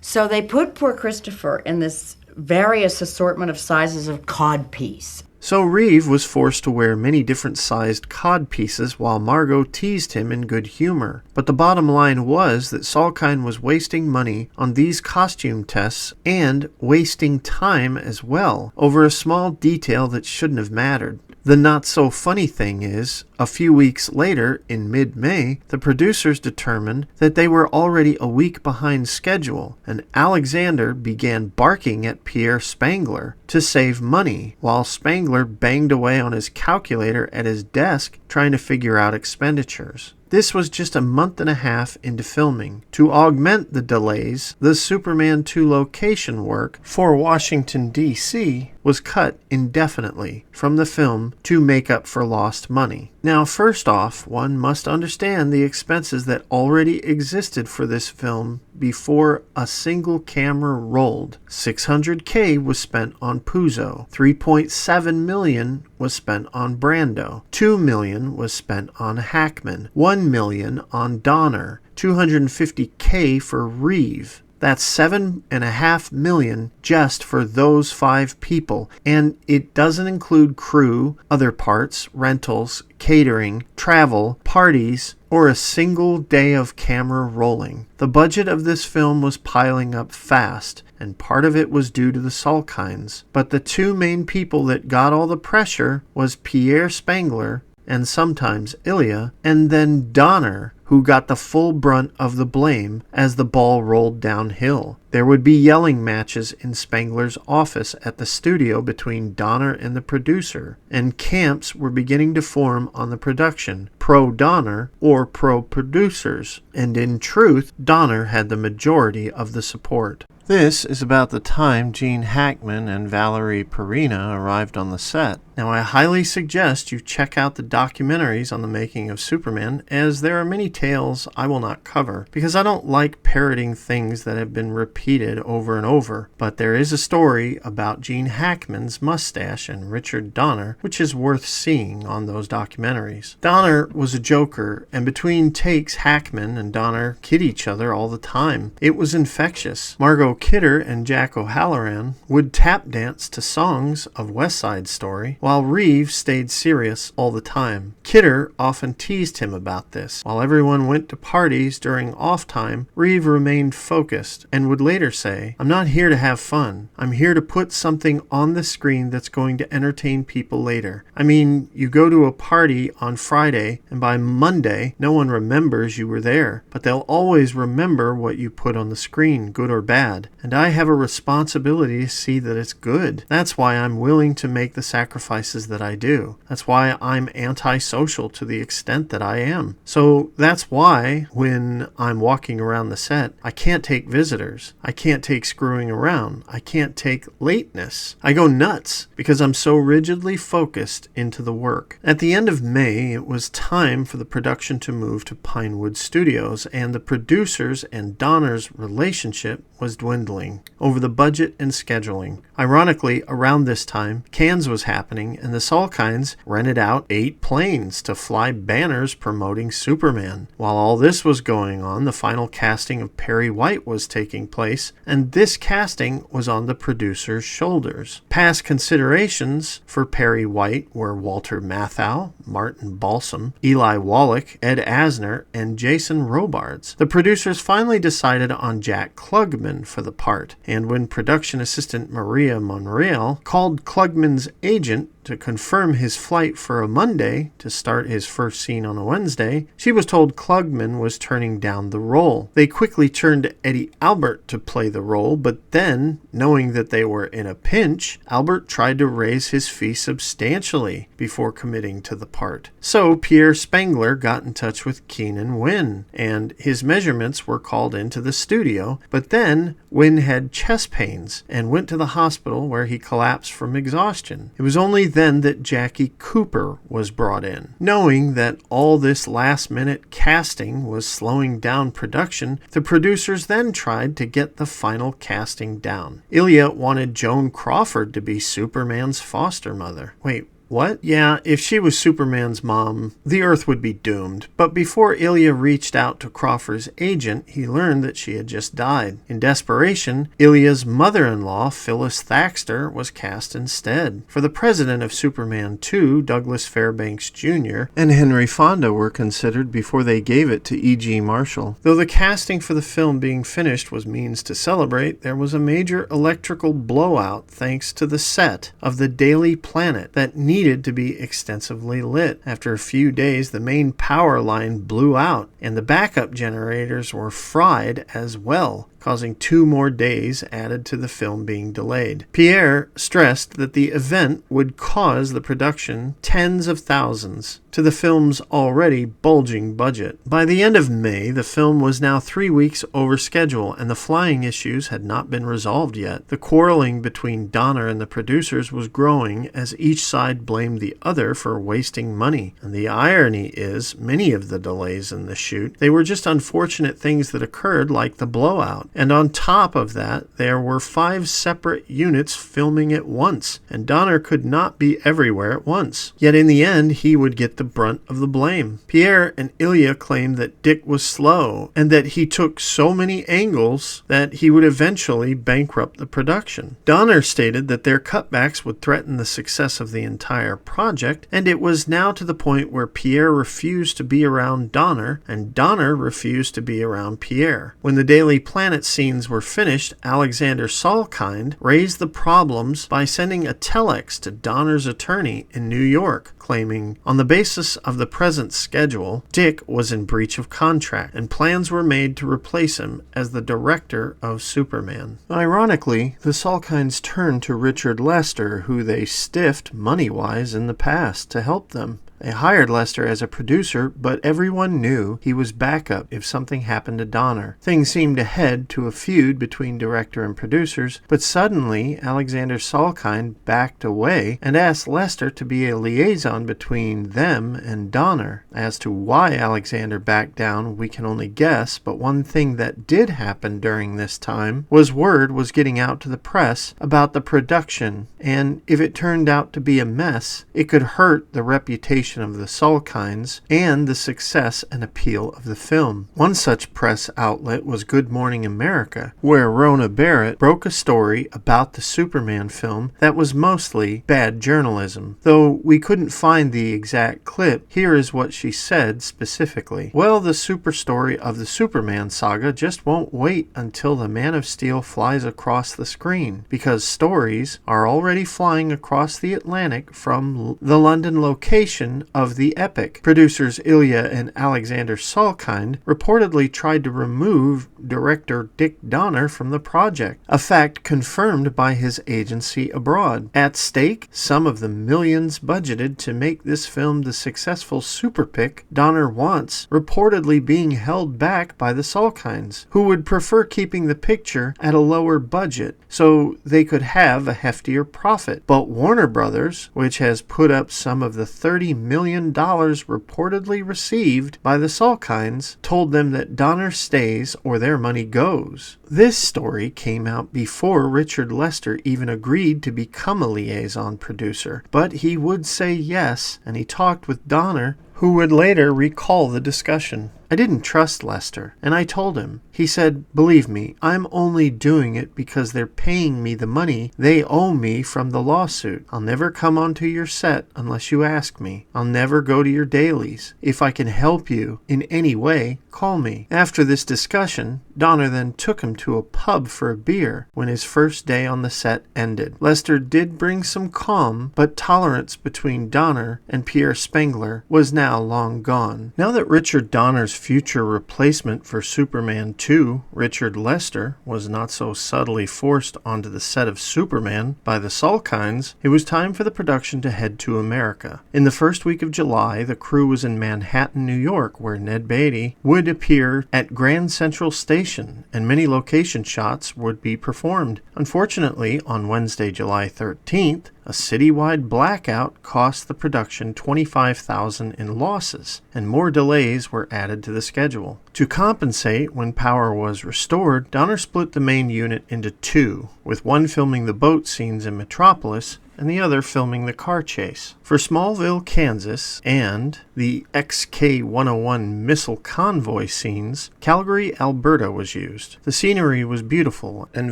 So they put poor Christopher in this various assortment of sizes of codpiece. So Reeve was forced to wear many different sized cod pieces while Margot teased him in good humor. But the bottom line was that Salkind was wasting money on these costume tests and wasting time as well over a small detail that shouldn't have mattered. The not-so-funny thing is, a few weeks later, in mid-May, the producers determined that they were already a week behind schedule, and Alexander began barking at Pierre Spengler to save money, while Spengler banged away on his calculator at his desk trying to figure out expenditures. This was just a month and a half into filming. To augment the delays, the Superman 2 location work for Washington, D.C. was cut indefinitely from the film to make up for lost money. Now, first off, one must understand the expenses that already existed for this film before a single camera rolled. $600K was spent on Puzo, $3.7 million was spent on Brando, $2 million was spent on Hackman, $1 million on Donner, $250K for Reeve. That's $7.5 million just for those 5 people, and it doesn't include crew, other parts, rentals, catering, travel, parties, or a single day of camera rolling. The budget of this film was piling up fast, and part of it was due to the Salkinds. But the 2 main people that got all the pressure was Pierre Spengler, and sometimes Ilya, and then Donner, who got the full brunt of the blame as the ball rolled downhill. There would be yelling matches in Spengler's office at the studio between Donner and the producer, and camps were beginning to form on the production, pro-Donner or pro-producers, and in truth, Donner had the majority of the support. This is about the time Gene Hackman and Valerie Perrina arrived on the set. Now, I highly suggest you check out the documentaries on the making of Superman, as there are many tales I will not cover, because I don't like parroting things that have been repeated over and over. But there is a story about Gene Hackman's mustache and Richard Donner, which is worth seeing on those documentaries. Donner was a joker, and between takes, Hackman and Donner kid each other all the time. It was infectious. Margot Kidder and Jack O'Halloran would tap dance to songs of West Side Story, while Reeve stayed serious all the time. Kidder often teased him about this. While everyone went to parties during off time, Reeve remained focused and would later say, "I'm not here to have fun. I'm here to put something on the screen that's going to entertain people later. I mean, you go to a party on Friday and by Monday no one remembers you were there, but they'll always remember what you put on the screen, good or bad. And I have a responsibility to see that it's good. That's why I'm willing to make the sacrifices that I do. That's why I'm antisocial to the extent that I am. So that that's why when I'm walking around the set, I can't take visitors. I can't take screwing around. I can't take lateness. I go nuts because I'm so rigidly focused into the work. At the end of May, it was time for the production to move to Pinewood Studios, and the producers and Donner's relationship was dwindling over the budget and scheduling. Ironically, around this time, Cannes was happening, and the Salkinds rented out 8 planes to fly banners promoting Superman. While all this was going on, the final casting of Perry White was taking place, and this casting was on the producer's shoulders. Past considerations for Perry White were Walter Matthau, Martin Balsam, Eli Wallach, Ed Asner, and Jason Robards. The producers finally decided on Jack Klugman for the part, and when production assistant Maria Monreal called Klugman's agent to confirm his flight for a Monday to start his first scene on a Wednesday, she was told Klugman was turning down the role. They quickly turned Eddie Albert to play the role, but then, knowing that they were in a pinch, Albert tried to raise his fee substantially before committing to the part. So Pierre Spengler got in touch with Keenan Wynn, and his measurements were called into the studio, but then Wynn had chest pains and went to the hospital where he collapsed from exhaustion. It was only then that Jackie Cooper was brought in. Knowing that all this last-minute casting was slowing down production, the producers then tried to get the final casting down. Ilya wanted Joan Crawford to be Superman's foster mother. Wait, what? Yeah, if she was Superman's mom, the Earth would be doomed. But before Ilya reached out to Crawford's agent, he learned that she had just died. In desperation, Ilya's mother-in-law, Phyllis Thaxter, was cast instead. For the president of Superman 2, Douglas Fairbanks Jr., and Henry Fonda were considered before they gave it to E.G. Marshall. Though the casting for the film being finished was means to celebrate, there was a major electrical blowout thanks to the set of the Daily Planet that needed to be extensively lit. After a few days, the main power line blew out, and the backup generators were fried as well, causing 2 more days added to the film being delayed. Pierre stressed that the event would cause the production tens of thousands to the film's already bulging budget. By the end of May, the film was now 3 weeks over schedule, and the flying issues had not been resolved yet. The quarreling between Donner and the producers was growing as each side blamed the other for wasting money. And the irony is, many of the delays in the shoot, they were just unfortunate things that occurred, like the blowout. And on top of that, there were 5 separate units filming at once, and Donner could not be everywhere at once. Yet in the end, he would get the brunt of the blame. Pierre and Ilya claimed that Dick was slow, and that he took so many angles that he would eventually bankrupt the production. Donner stated that their cutbacks would threaten the success of the entire project, and it was now to the point where Pierre refused to be around Donner, and Donner refused to be around Pierre. When the Daily Planet scenes were finished, Alexander Salkind raised the problems by sending a telex to Donner's attorney in New York, claiming, on the basis of the present schedule, Dick was in breach of contract, and plans were made to replace him as the director of Superman. Ironically, the Salkinds turned to Richard Lester, who they stiffed money-wise in the past, to help them. They hired Lester as a producer, but everyone knew he was backup if something happened to Donner. Things seemed to head to a feud between director and producers, but suddenly Alexander Salkind backed away and asked Lester to be a liaison between them and Donner. As to why Alexander backed down, we can only guess, but one thing that did happen during this time was word was getting out to the press about the production, and if it turned out to be a mess, it could hurt the reputation of the Salkinds and the success and appeal of the film. One such press outlet was Good Morning America, where Rona Barrett broke a story about the Superman film that was mostly bad journalism. Though we couldn't find the exact clip, here is what she said specifically. Well, the super story of the Superman saga just won't wait until the Man of Steel flies across the screen, because stories are already flying across the Atlantic from the London location of the epic. Producers Ilya and Alexander Salkind reportedly tried to remove director Dick Donner from the project, a fact confirmed by his agency abroad. At stake, some of the millions budgeted to to make this film the successful super pick Donner wants, reportedly being held back by the Salkinds, who would prefer keeping the picture at a lower budget so they could have a heftier profit. But Warner Brothers, which has put up some of the $30 million reportedly received by the Salkinds, told them that Donner stays or their money goes. This story came out before Richard Lester even agreed to become a liaison producer, but he would say yes, and he talked with Donner, who would later recall the discussion. I didn't trust Lester, and I told him. He said, "Believe me, I'm only doing it because they're paying me the money they owe me from the lawsuit. I'll never come onto your set unless you ask me. I'll never go to your dailies. If I can help you in any way, call me." After this discussion, Donner then took him to a pub for a beer when his first day on the set ended. Lester did bring some calm, but tolerance between Donner and Pierre Spengler was now long gone. Now that Richard Donner's future replacement for Superman 2, Richard Lester, was not so subtly forced onto the set of Superman by the Salkinds, it was time for the production to head to America. In the first week of July, the crew was in Manhattan, New York, where Ned Beatty would appear at Grand Central Station, and many location shots would be performed. Unfortunately, on Wednesday, July 13th, a citywide blackout cost the production $25,000 in losses, and more delays were added to the schedule. To compensate, when power was restored, Donner split the main unit into two, with one filming the boat scenes in Metropolis and the other filming the car chase. For Smallville, Kansas, and the XK-101 missile convoy scenes, Calgary, Alberta was used. The scenery was beautiful, and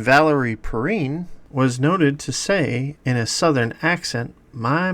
Valerie Perrine was noted to say, in a southern accent, my,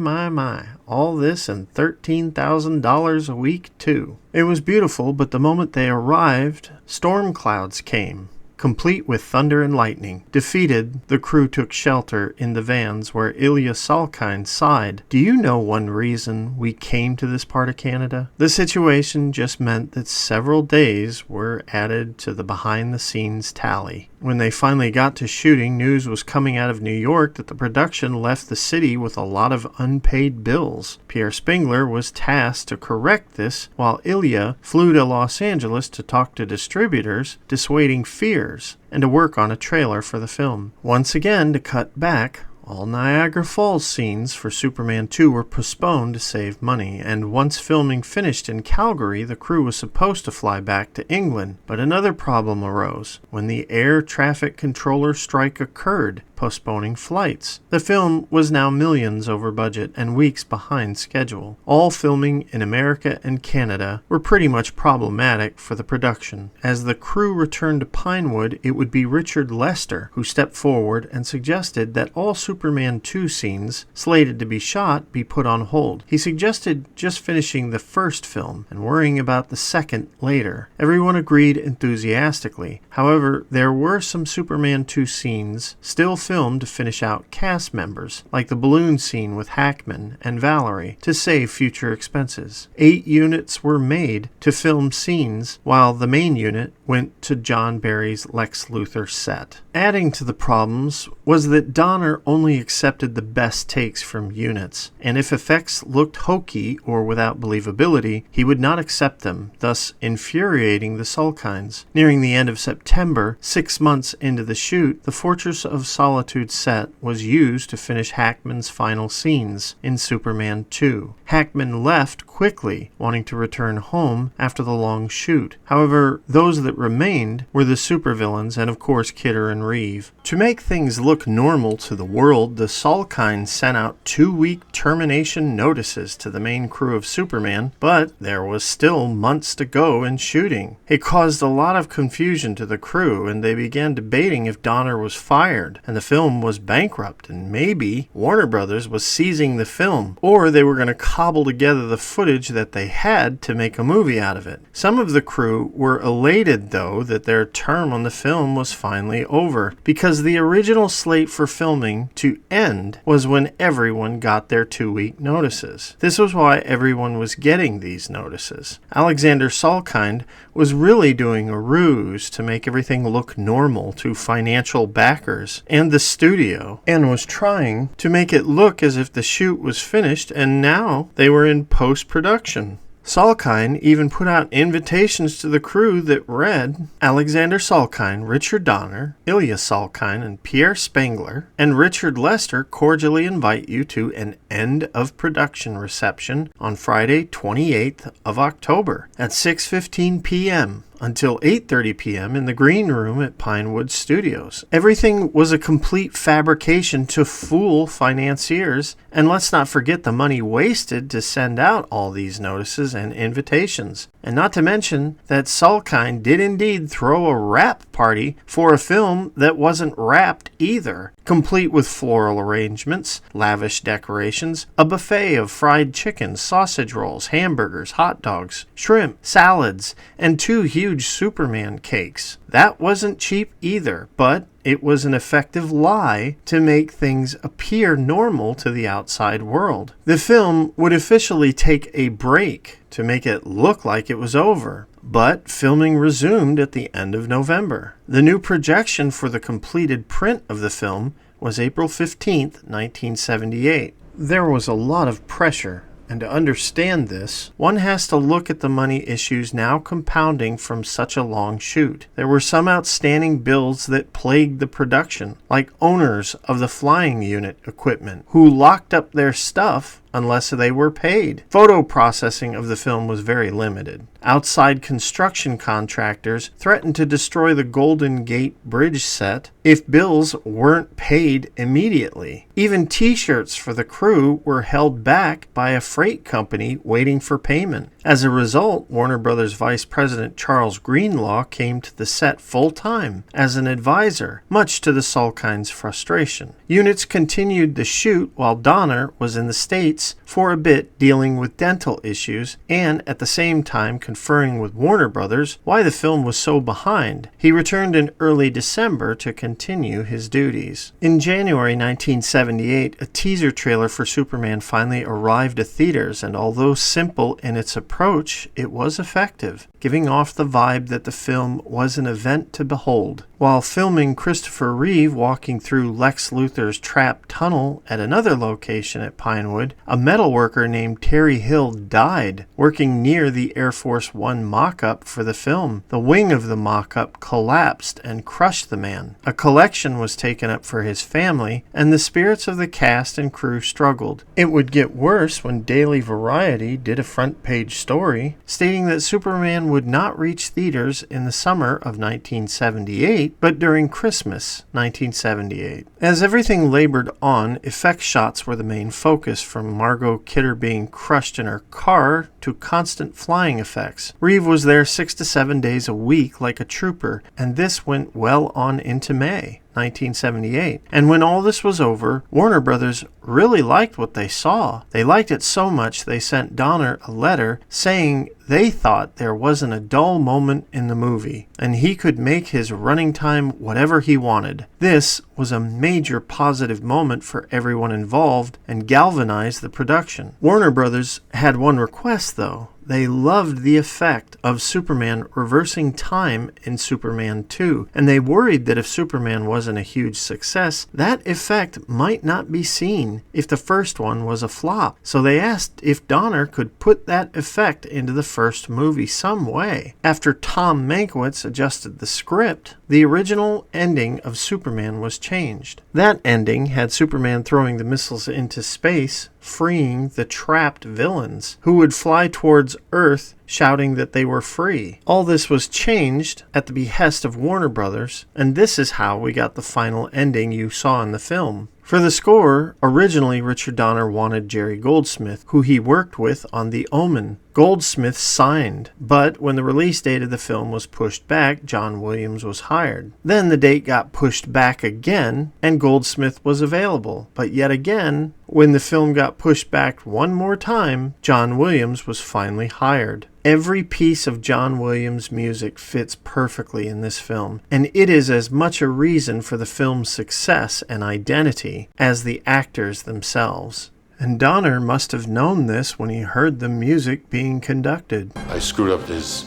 all this and $13,000 a week, too. It was beautiful, but the moment they arrived, storm clouds came, complete with thunder and lightning. Defeated, the crew took shelter in the vans where Ilya Salkind sighed, "Do you know one reason we came to this part of Canada?" The situation just meant that several days were added to the behind-the-scenes tally. When they finally got to shooting, news was coming out of New York that the production left the city with a lot of unpaid bills. Pierre Spengler was tasked to correct this, while Ilya flew to Los Angeles to talk to distributors, dissuading fears, and to work on a trailer for the film. Once again, to cut back, all Niagara Falls scenes for Superman 2 were postponed to save money, and once filming finished in Calgary, the crew was supposed to fly back to England. But another problem arose when the air traffic controller strike occurred, postponing flights. The film was now millions over budget and weeks behind schedule. All filming in America and Canada were pretty much problematic for the production. As the crew returned to Pinewood, it would be Richard Lester who stepped forward and suggested that all Superman 2 scenes slated to be shot be put on hold. He suggested just finishing the first film and worrying about the second later. Everyone agreed enthusiastically. However, there were some Superman 2 scenes still filmed to finish out cast members, like the balloon scene with Hackman and Valerie, to save future expenses. 8 units were made to film scenes, while the main unit went to John Barry's Lex Luthor set. Adding to the problems was that Donner only accepted the best takes from units, and if effects looked hokey or without believability, he would not accept them, thus infuriating the Salkinds. Nearing the end of September, 6 months into the shoot, the Fortress of Solitude set was used to finish Hackman's final scenes in Superman 2. Hackman left quickly, wanting to return home after the long shoot. However, those that remained were the supervillains and of course Kidder and Reeve. To make things look normal to the world, the Salkinds sent out 2-week termination notices to the main crew of Superman, but there was still months to go in shooting. It caused a lot of confusion to the crew, and they began debating if Donner was fired and the film was bankrupt, and maybe Warner Brothers was seizing the film, or they were going to cobble together the footage that they had to make a movie out of it. Some of the crew were elated, though, that their term on the film was finally over, because the original this late for filming to end was when everyone got their 2-week notices. This was why everyone was getting these notices. Alexander Salkind was really doing a ruse to make everything look normal to financial backers and the studio, and was trying to make it look as if the shoot was finished and now they were in post-production. Salkind even put out invitations to the crew that read, Alexander Salkind, Richard Donner, Ilya Salkind, and Pierre Spengler, and Richard Lester cordially invite you to an end-of-production reception on Friday, 28th of October at 6:15 p.m. until 8:30 p.m. in the green room at Pinewood Studios. Everything was a complete fabrication to fool financiers, and let's not forget the money wasted to send out all these notices and invitations. And not to mention that Salkind did indeed throw a wrap party for a film that wasn't wrapped either, complete with floral arrangements, lavish decorations, a buffet of fried chicken, sausage rolls, hamburgers, hot dogs, shrimp, salads, and 2 huge Superman cakes. That wasn't cheap either, but it was an effective lie to make things appear normal to the outside world. The film would officially take a break to make it look like it was over, but filming resumed at the end of November. The new projection for the completed print of the film was April 15th, 1978. There was a lot of pressure, and to understand this, one has to look at the money issues now compounding from such a long shoot. There were some outstanding bills that plagued the production, like owners of the flying unit equipment, who locked up their stuff unless they were paid. Photo processing of the film was very limited. Outside construction contractors threatened to destroy the Golden Gate Bridge set if bills weren't paid immediately. Even t-shirts for the crew were held back by a freight company waiting for payment. As a result, Warner Brothers Vice President Charles Greenlaw came to the set full-time as an advisor, much to the Salkind's frustration. Units continued the shoot while Donner was in the States for a bit dealing with dental issues and at the same time conferring with Warner Brothers why the film was so behind. He returned in early December to continue his duties. In January 1978, a teaser trailer for Superman finally arrived at theaters, and although simple in its approach, it was effective, giving off the vibe that the film was an event to behold. While filming Christopher Reeve walking through Lex Luthor's trap tunnel at another location at Pinewood, a metalworker named Terry Hill died working near the Air Force One mock-up for the film. The wing of the mock-up collapsed and crushed the man. A collection was taken up for his family, and the spirits of the cast and crew struggled. It would get worse when Daily Variety did a front-page story stating that Superman would not reach theaters in the summer of 1978, but during Christmas 1978. As everything labored on, effect shots were the main focus, from Margot Kidder being crushed in her car to constant flying effects. Reeve was there 6 to 7 days a week like a trooper, and this went well on into May 1978. And when all this was over, Warner Brothers really liked what they saw. They liked it so much they sent Donner a letter saying they thought there wasn't a dull moment in the movie, and he could make his running time whatever he wanted. This was a major positive moment for everyone involved and galvanized the production. Warner Brothers had one request, though. They loved the effect of Superman reversing time in Superman 2, and they worried that if Superman wasn't a huge success, that effect might not be seen if the first one was a flop. So they asked if Donner could put that effect into the first movie some way. After Tom Mankiewicz adjusted the script, the original ending of Superman was changed. That ending had Superman throwing the missiles into space, freeing the trapped villains, who would fly towards Earth shouting that they were free. All this was changed at the behest of Warner Brothers, and this is how we got the final ending you saw in the film. For the score, originally Richard Donner wanted Jerry Goldsmith, who he worked with on The Omen. Goldsmith signed, but when the release date of the film was pushed back, John Williams was hired. Then the date got pushed back again, and Goldsmith was available. But yet again, when the film got pushed back one more time, John Williams was finally hired. Every piece of John Williams' music fits perfectly in this film, and it is as much a reason for the film's success and identity as the actors themselves. And Donner must have known this when he heard the music being conducted. I screwed up his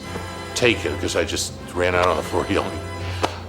take because I just ran out on the floor yelling,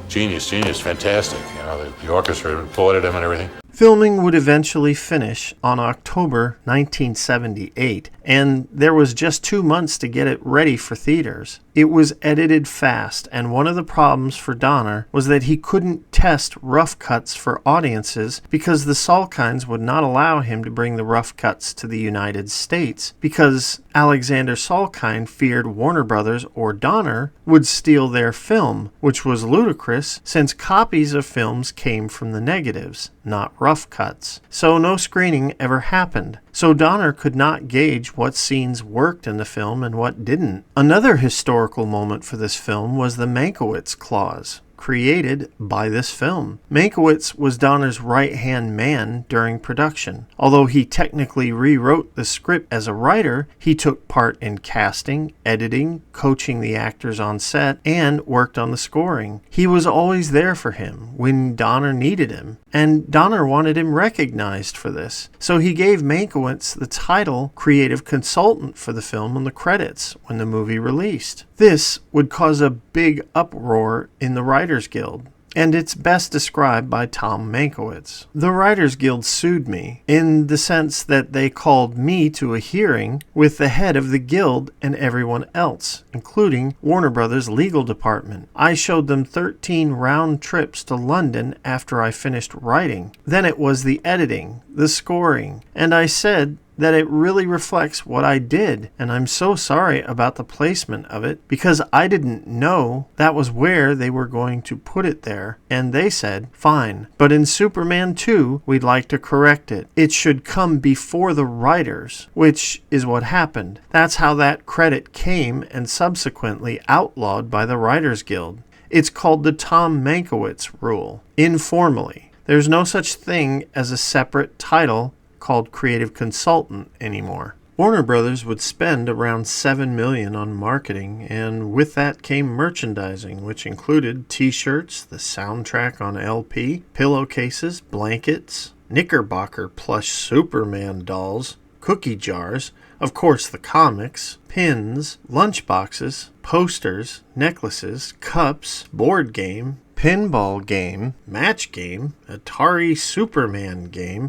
"Genius, genius, fantastic." You know, the orchestra applauded him and everything. Filming would eventually finish on October 1978, and there was just 2 months to get it ready for theaters. It was edited fast, and one of the problems for Donner was that he couldn't test rough cuts for audiences because the Salkinds would not allow him to bring the rough cuts to the United States because Alexander Salkind feared Warner Brothers or Donner would steal their film, which was ludicrous since copies of films came from the negatives, not rough cuts. So no screening ever happened. So Donner could not gauge what scenes worked in the film and what didn't. Another historical moment for this film was the Mankiewicz clause, created by this film. Mankiewicz was Donner's right-hand man during production. Although he technically rewrote the script as a writer, he took part in casting, editing, coaching the actors on set, and worked on the scoring. He was always there for him when Donner needed him, and Donner wanted him recognized for this. So he gave Mankiewicz the title creative consultant for the film on the credits when the movie released. This would cause a big uproar in the Writers Guild, and it's best described by Tom Mankiewicz. The Writers Guild sued me in the sense that they called me to a hearing with the head of the guild and everyone else, including Warner Brothers' legal department. I showed them 13 round trips to London after I finished writing. Then it was the editing, the scoring, and I said that it really reflects what I did, and I'm so sorry about the placement of it because I didn't know that was where they were going to put it there, and they said, fine, but in Superman 2, we'd like to correct it. It should come before the writers, which is what happened. That's how that credit came and subsequently outlawed by the Writers Guild. It's called the Tom Mankiewicz rule, informally. There's no such thing as a separate title called creative consultant anymore. Warner Brothers would spend around $7 million on marketing, and with that came merchandising, which included t-shirts, the soundtrack on LP, pillowcases, blankets, Knickerbocker plush Superman dolls, cookie jars, of course the comics, pins, lunchboxes, posters, necklaces, cups, board game, pinball game, match game, Atari Superman game,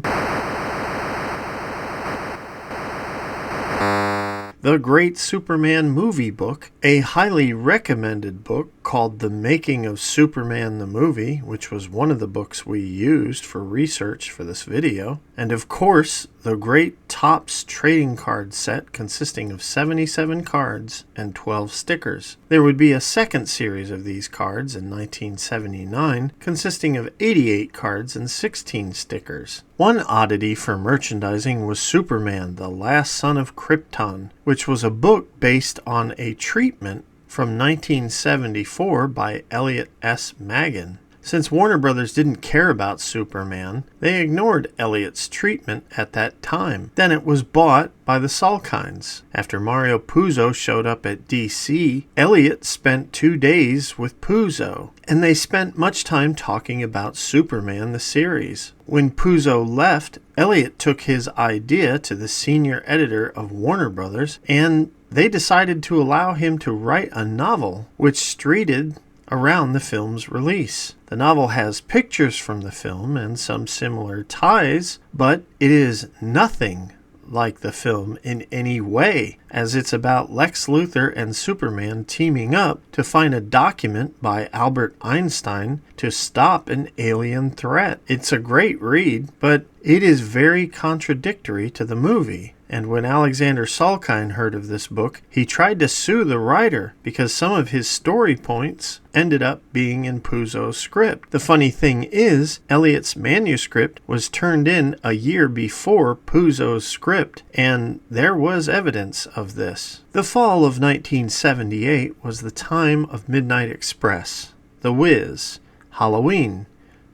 The Great Superman Movie Book, a highly recommended book called The Making of Superman the Movie, which was one of the books we used for research for this video, and of course, the Great Topps trading card set consisting of 77 cards and 12 stickers. There would be a second series of these cards in 1979, consisting of 88 cards and 16 stickers. One oddity for merchandising was Superman, the Last Son of Krypton, which was a book based on a treatment from 1974 by Elliot S. Maggin. Since Warner Brothers didn't care about Superman, they ignored Elliot's treatment at that time. Then it was bought by the Salkinds. After Mario Puzo showed up at DC, Elliot spent 2 days with Puzo, and they spent much time talking about Superman the series. When Puzo left, Elliot took his idea to the senior editor of Warner Brothers, and they decided to allow him to write a novel which streeted around the film's release. The novel has pictures from the film and some similar ties, but it is nothing like the film in any way, as it's about Lex Luthor and Superman teaming up to find a document by Albert Einstein to stop an alien threat. It's a great read, but it is very contradictory to the movie. And when Alexander Salkind heard of this book, he tried to sue the writer because some of his story points ended up being in Puzo's script. The funny thing is, Elliot's manuscript was turned in a year before Puzo's script, and there was evidence of this. The fall of 1978 was the time of Midnight Express, The Wiz, Halloween,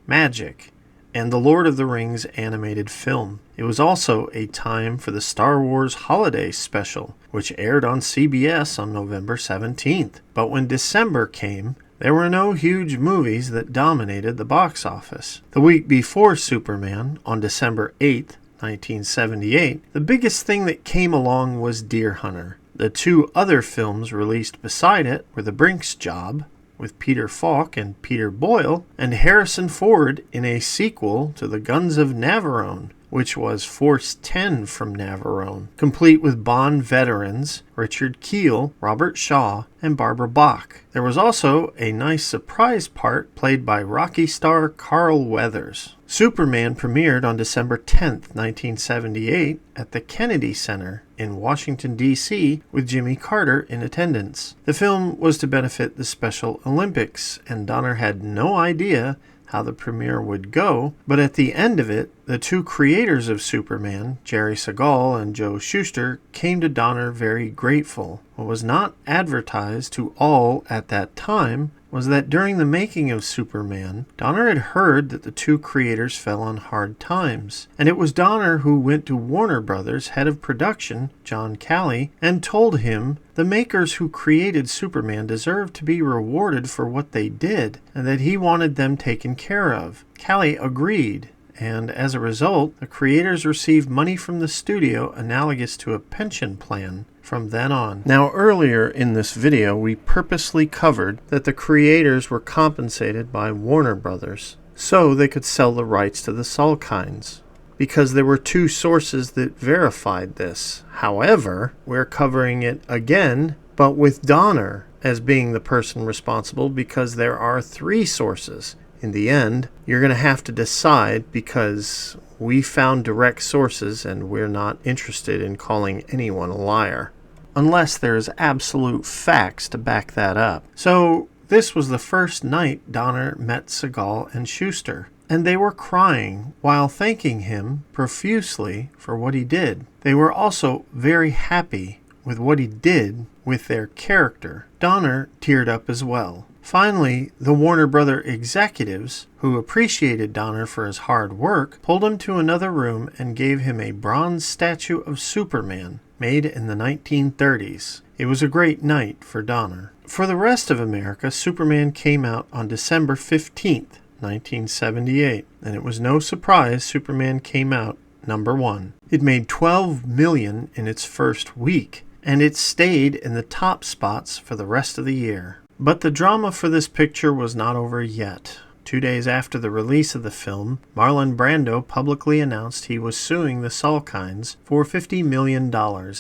Magic, and the Lord of the Rings animated film. It was also a time for the Star Wars Holiday Special, which aired on CBS on November 17th. But when December came, there were no huge movies that dominated the box office. The week before Superman, on December 8th, 1978, the biggest thing that came along was Deer Hunter. The two other films released beside it were The Brink's Job, with Peter Falk and Peter Boyle, and Harrison Ford in a sequel to The Guns of Navarone, which was Force 10 from Navarone, complete with Bond veterans Richard Kiel, Robert Shaw, and Barbara Bach. There was also a nice surprise part played by Rocky star Carl Weathers. Superman premiered on December 10th, 1978 at the Kennedy Center in Washington, D.C., with Jimmy Carter in attendance. The film was to benefit the Special Olympics, and Donner had no idea how the premiere would go, but at the end of it, the two creators of Superman, Jerry Siegal and Joe Shuster, came to Donner very grateful. What was not advertised to all at that time was that during the making of Superman, Donner had heard that the two creators fell on hard times, and it was Donner who went to Warner Brothers' head of production, John Calley, and told him the makers who created Superman deserved to be rewarded for what they did, and that he wanted them taken care of. Calley agreed, and as a result, the creators received money from the studio analogous to a pension plan from then on. Now, earlier in this video, we purposely covered that the creators were compensated by Warner Brothers so they could sell the rights to the Salkinds, because there were two sources that verified this. However, we're covering it again, but with Donner as being the person responsible, because there are three sources. In the end, you're going to have to decide, because we found direct sources and we're not interested in calling anyone a liar, unless there's absolute facts to back that up. So this was the first night Donner met Siegal and Shuster, and they were crying while thanking him profusely for what he did. They were also very happy with what he did with their character. Donner teared up as well. Finally, the Warner Brother executives, who appreciated Donner for his hard work, pulled him to another room and gave him a bronze statue of Superman, made in the 1930s. It was a great night for Donner. For the rest of America, Superman came out on December 15th, 1978, and it was no surprise Superman came out number one. It made $12 million in its first week, and it stayed in the top spots for the rest of the year. But the drama for this picture was not over yet. 2 days after the release of the film, Marlon Brando publicly announced he was suing the Salkinds for $50 million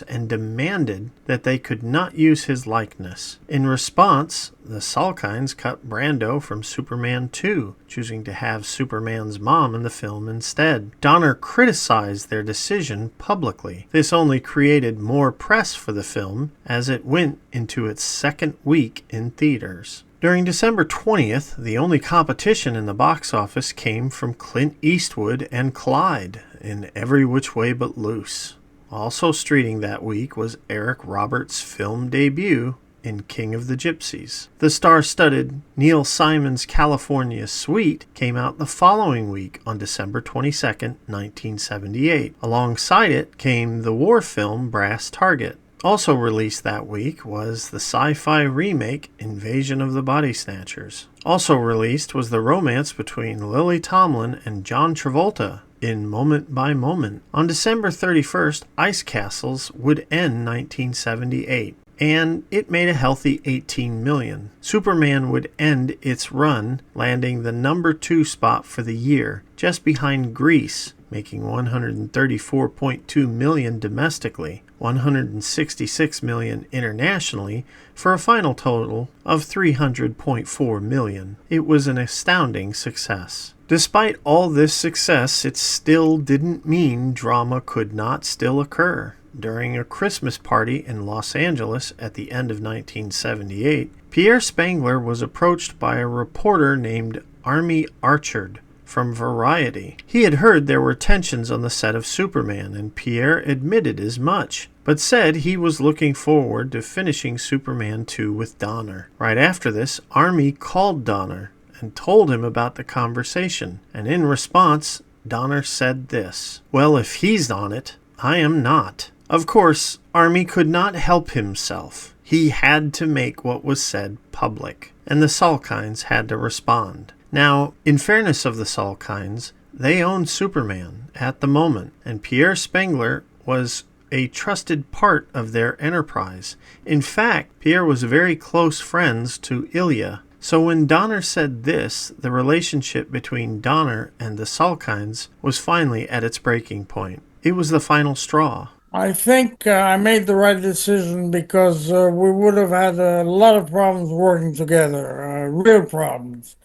and demanded that they could not use his likeness. In response, the Salkinds cut Brando from Superman 2, choosing to have Superman's mom in the film instead. Donner criticized their decision publicly. This only created more press for the film as it went into its second week in theaters. During December 20th, the only competition in the box office came from Clint Eastwood and Clyde in Every Which Way But Loose. Also streeting that week was Eric Roberts' film debut in King of the Gypsies. The star-studded Neil Simon's California Suite came out the following week on December 22nd, 1978. Alongside it came the war film Brass Target. Also released that week was the sci-fi remake Invasion of the Body Snatchers. Also released was the romance between Lily Tomlin and John Travolta in Moment by Moment. On December 31st, Ice Castles would end 1978, and it made a healthy $18 million. Superman would end its run, landing the number 2 spot for the year, just behind Grease, making $134.2 million domestically, $166 million internationally, for a final total of $300.4 million. It was an astounding success. Despite all this success, it still didn't mean drama could not still occur. During a Christmas party in Los Angeles at the end of 1978, Pierre Spengler was approached by a reporter named Army Archard from Variety. He had heard there were tensions on the set of Superman, and Pierre admitted as much, but said he was looking forward to finishing Superman 2 with Donner. Right after this, Army called Donner and told him about the conversation. And in response, Donner said this: "Well, if he's on it, I am not." Of course, Army could not help himself. He had to make what was said public, and the Salkinds had to respond. Now, in fairness of the Salkinds, they owned Superman at the moment, and Pierre Spengler was a trusted part of their enterprise. In fact, Pierre was very close friends to Ilya. So when Donner said this, the relationship between Donner and the Salkinds was finally at its breaking point. It was the final straw. I think I made the right decision because we would have had a lot of problems working together, real problems.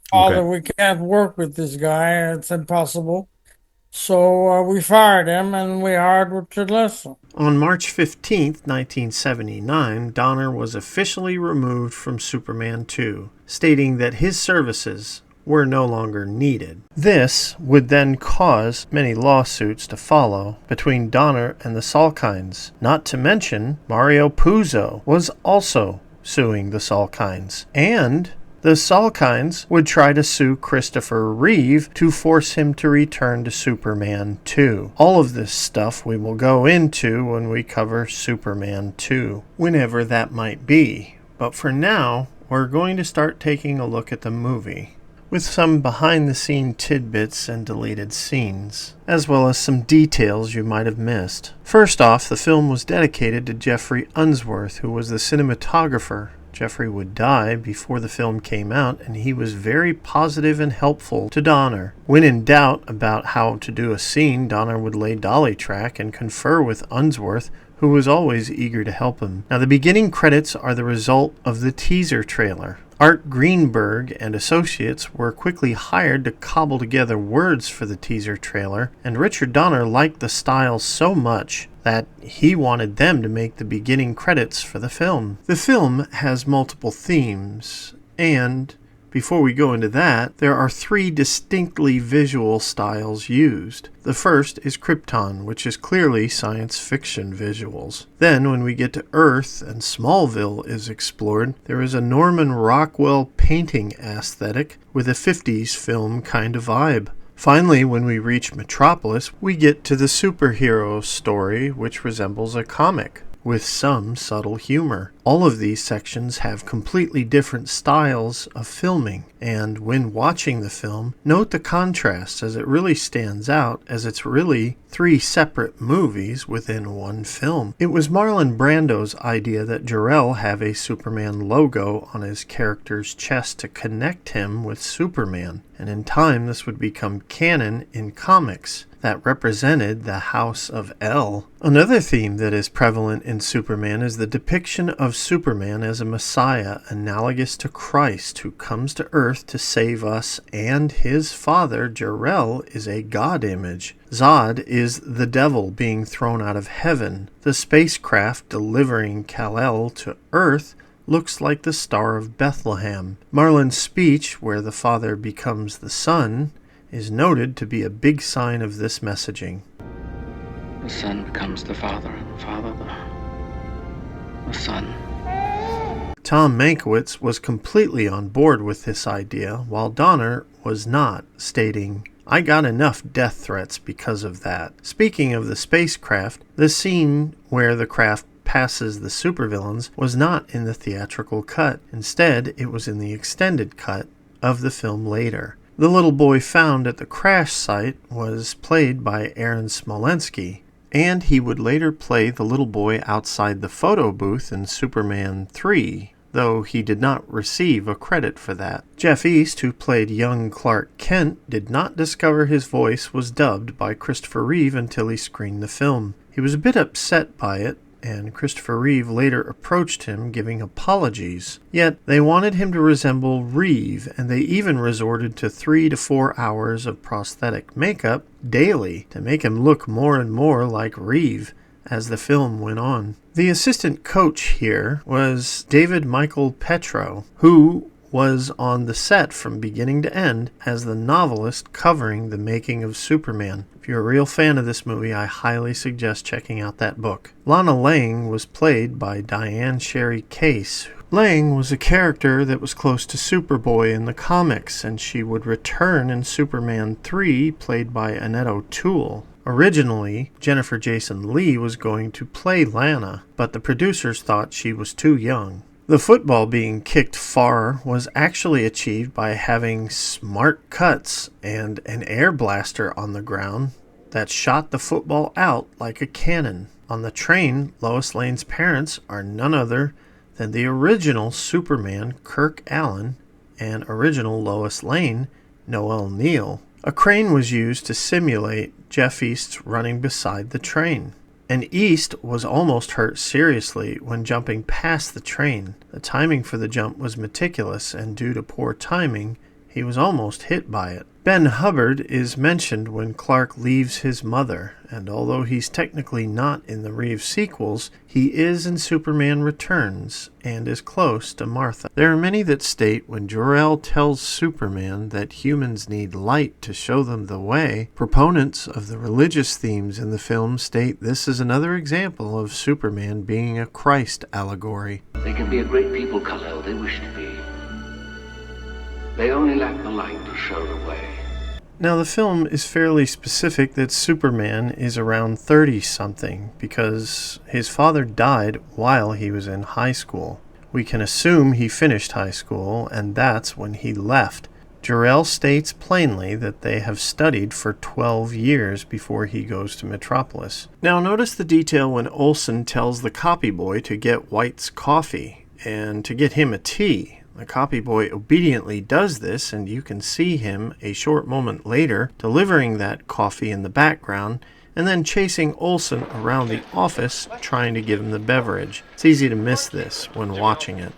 Father, we can't work with this guy, it's impossible. So we fired him and we hired Richard Leslie. On March 15th, 1979, Donner was officially removed from Superman 2, stating that his services were no longer needed. This would then cause many lawsuits to follow between Donner and the Salkinds. Not to mention, Mario Puzo was also suing the Salkinds. And the Salkinds would try to sue Christopher Reeve to force him to return to Superman 2. All of this stuff we will go into when we cover Superman 2, whenever that might be. But for now, we're going to start taking a look at the movie, with some behind-the-scene tidbits and deleted scenes, as well as some details you might have missed. First off, the film was dedicated to Geoffrey Unsworth, who was the cinematographer. Geoffrey would die before the film came out, and he was very positive and helpful to Donner. When in doubt about how to do a scene, Donner would lay dolly track and confer with Unsworth, who was always eager to help him. Now, the beginning credits are the result of the teaser trailer. Art Greenberg and associates were quickly hired to cobble together words for the teaser trailer, and Richard Donner liked the style so much that he wanted them to make the beginning credits for the film. The film has multiple themes, and before we go into that, there are 3 distinctly visual styles used. The first is Krypton, which is clearly science fiction visuals. Then, when we get to Earth and Smallville is explored, there is a Norman Rockwell painting aesthetic with a 50s film kind of vibe. Finally, when we reach Metropolis, we get to the superhero story, which resembles a comic, with some subtle humor. All of these sections have completely different styles of filming, and when watching the film, note the contrast as it really stands out, as it's really 3 separate movies within one film. It was Marlon Brando's idea that Jor-El have a Superman logo on his character's chest to connect him with Superman, and in time this would become canon in comics that represented the House of El. Another theme that is prevalent in Superman is the depiction of Superman as a messiah analogous to Christ who comes to Earth to save us, and his father, Jor-El, is a god image. Zod is the devil being thrown out of heaven. The spacecraft delivering Kal-El to Earth looks like the Star of Bethlehem. Marlon's speech, where the father becomes the son, is noted to be a big sign of this messaging. The son becomes the father, and the father the son. Tom Mankiewicz was completely on board with this idea, while Donner was not, stating, "I got enough death threats because of that." Speaking of the spacecraft, the scene where the craft passes the supervillains was not in the theatrical cut. Instead, it was in the extended cut of the film later. The little boy found at the crash site was played by Aaron Smolensky, and he would later play the little boy outside the photo booth in Superman 3, though he did not receive a credit for that. Jeff East, who played young Clark Kent, did not discover his voice was dubbed by Christopher Reeve until he screened the film. He was a bit upset by it, and Christopher Reeve later approached him giving apologies. Yet they wanted him to resemble Reeve, and they even resorted to 3 to 4 hours of prosthetic makeup daily to make him look more and more like Reeve as the film went on. The assistant coach here was David Michael Petrou, who was on the set from beginning to end as the novelist covering the making of Superman. If you're a real fan of this movie, I highly suggest checking out that book. Lana Lang was played by Diane Sherry Case. Lang was a character that was close to Superboy in the comics, and she would return in Superman 3, played by Annette O'Toole. Originally, Jennifer Jason Leigh was going to play Lana, but the producers thought she was too young. The football being kicked far was actually achieved by having smart cuts and an air blaster on the ground that shot the football out like a cannon. On the train, Lois Lane's parents are none other than the original Superman, Kirk Alyn, and original Lois Lane, Noel Neill. A crane was used to simulate Jeff East's running beside the train. And East was almost hurt seriously when jumping past the train. The timing for the jump was meticulous, and due to poor timing, he was almost hit by it. Ben Hubbard is mentioned when Clark leaves his mother, and although he's technically not in the Reeves sequels, he is in Superman Returns and is close to Martha. There are many that state when Jor-El tells Superman that humans need light to show them the way, proponents of the religious themes in the film state this is another example of Superman being a Christ allegory. They can be a great people, Kal-El. They wish to be. They only lack the light to show the way. Now, the film is fairly specific that Superman is around 30-something because his father died while he was in high school. We can assume he finished high school, and that's when he left. Jor-El states plainly that they have studied for 12 years before he goes to Metropolis. Now, notice the detail when Olsen tells the copyboy to get White's coffee and to get him a tea. The copyboy obediently does this, and you can see him a short moment later delivering that coffee in the background and then chasing Olsen around the office trying to give him the beverage. It's easy to miss this when watching it.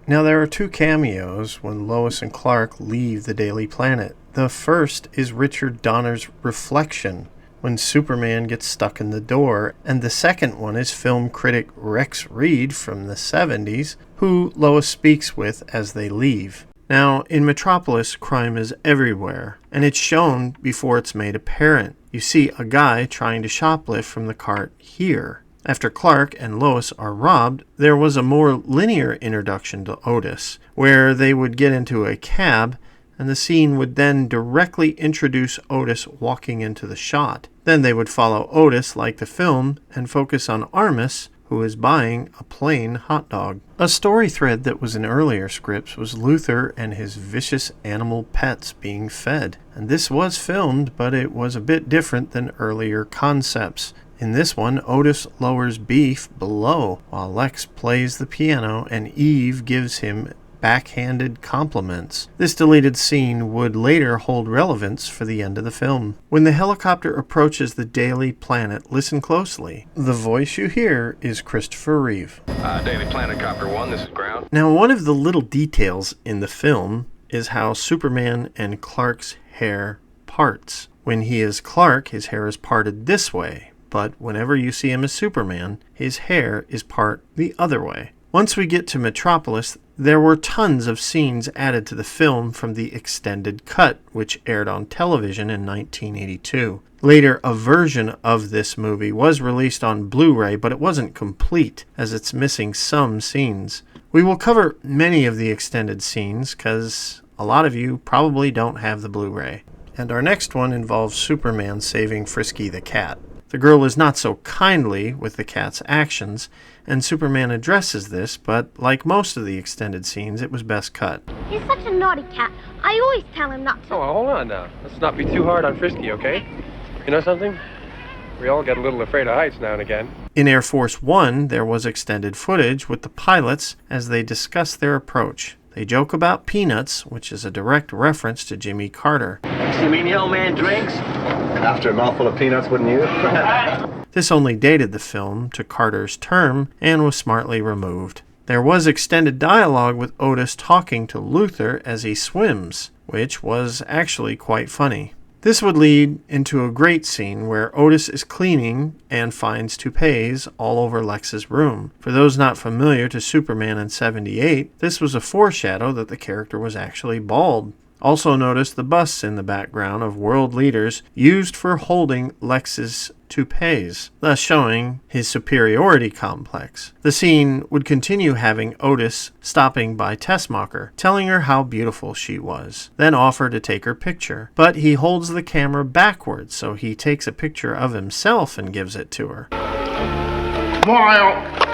Now, there are two cameos when Lois and Clark leave the Daily Planet. The first is Richard Donner's reflection when Superman gets stuck in the door, and the second one is film critic Rex Reed from the 70s, who Lois speaks with as they leave. Now, in Metropolis, crime is everywhere, and it's shown before it's made apparent. You see a guy trying to shoplift from the cart here. After Clark and Lois are robbed, there was a more linear introduction to Otis, where they would get into a cab, and the scene would then directly introduce Otis walking into the shot. Then they would follow Otis like the film and focus on Armis, who is buying a plain hot dog. A story thread that was in earlier scripts was Luthor and his vicious animal pets being fed. And this was filmed, but it was a bit different than earlier concepts. In this one, Otis lowers beef below while Lex plays the piano and Eve gives him backhanded compliments. This deleted scene would later hold relevance for the end of the film. When the helicopter approaches the Daily Planet, listen closely. The voice you hear is Christopher Reeve. Daily Planet Copter 1, this is ground. Now, one of the little details in the film is how Superman and Clark's hair parts. When he is Clark, his hair is parted this way, but whenever you see him as Superman, his hair is part the other way. Once we get to Metropolis, there were tons of scenes added to the film from the extended cut, which aired on television in 1982. Later, a version of this movie was released on Blu Ray, but it wasn't complete, as it's missing some scenes. We will cover many of the extended scenes, because a lot of you probably don't have the Blu Ray. And our next one involves Superman saving Frisky the cat. The girl is not so kindly with the cat's actions, and Superman addresses this, but like most of the extended scenes, it was best cut. He's such a naughty cat. I always tell him not to. Oh, hold on now. Let's not be too hard on Frisky, okay? You know something? We all get a little afraid of heights now and again. In Air Force One, there was extended footage with the pilots as they discuss their approach. They joke about peanuts, which is a direct reference to Jimmy Carter. You mean the old man drinks? After a mouthful of peanuts, wouldn't you? This only dated the film to Carter's term and was smartly removed. There was extended dialogue with Otis talking to Luthor as he swims, which was actually quite funny. This would lead into a great scene where Otis is cleaning and finds toupees all over Lex's room. For those not familiar to Superman in '78, this was a foreshadow that the character was actually bald. Also notice the busts in the background of world leaders used for holding Lex's toupees, thus showing his superiority complex. The scene would continue having Otis stopping by Tessmacher, telling her how beautiful she was, then offer to take her picture. But he holds the camera backwards, so he takes a picture of himself and gives it to her. Smile!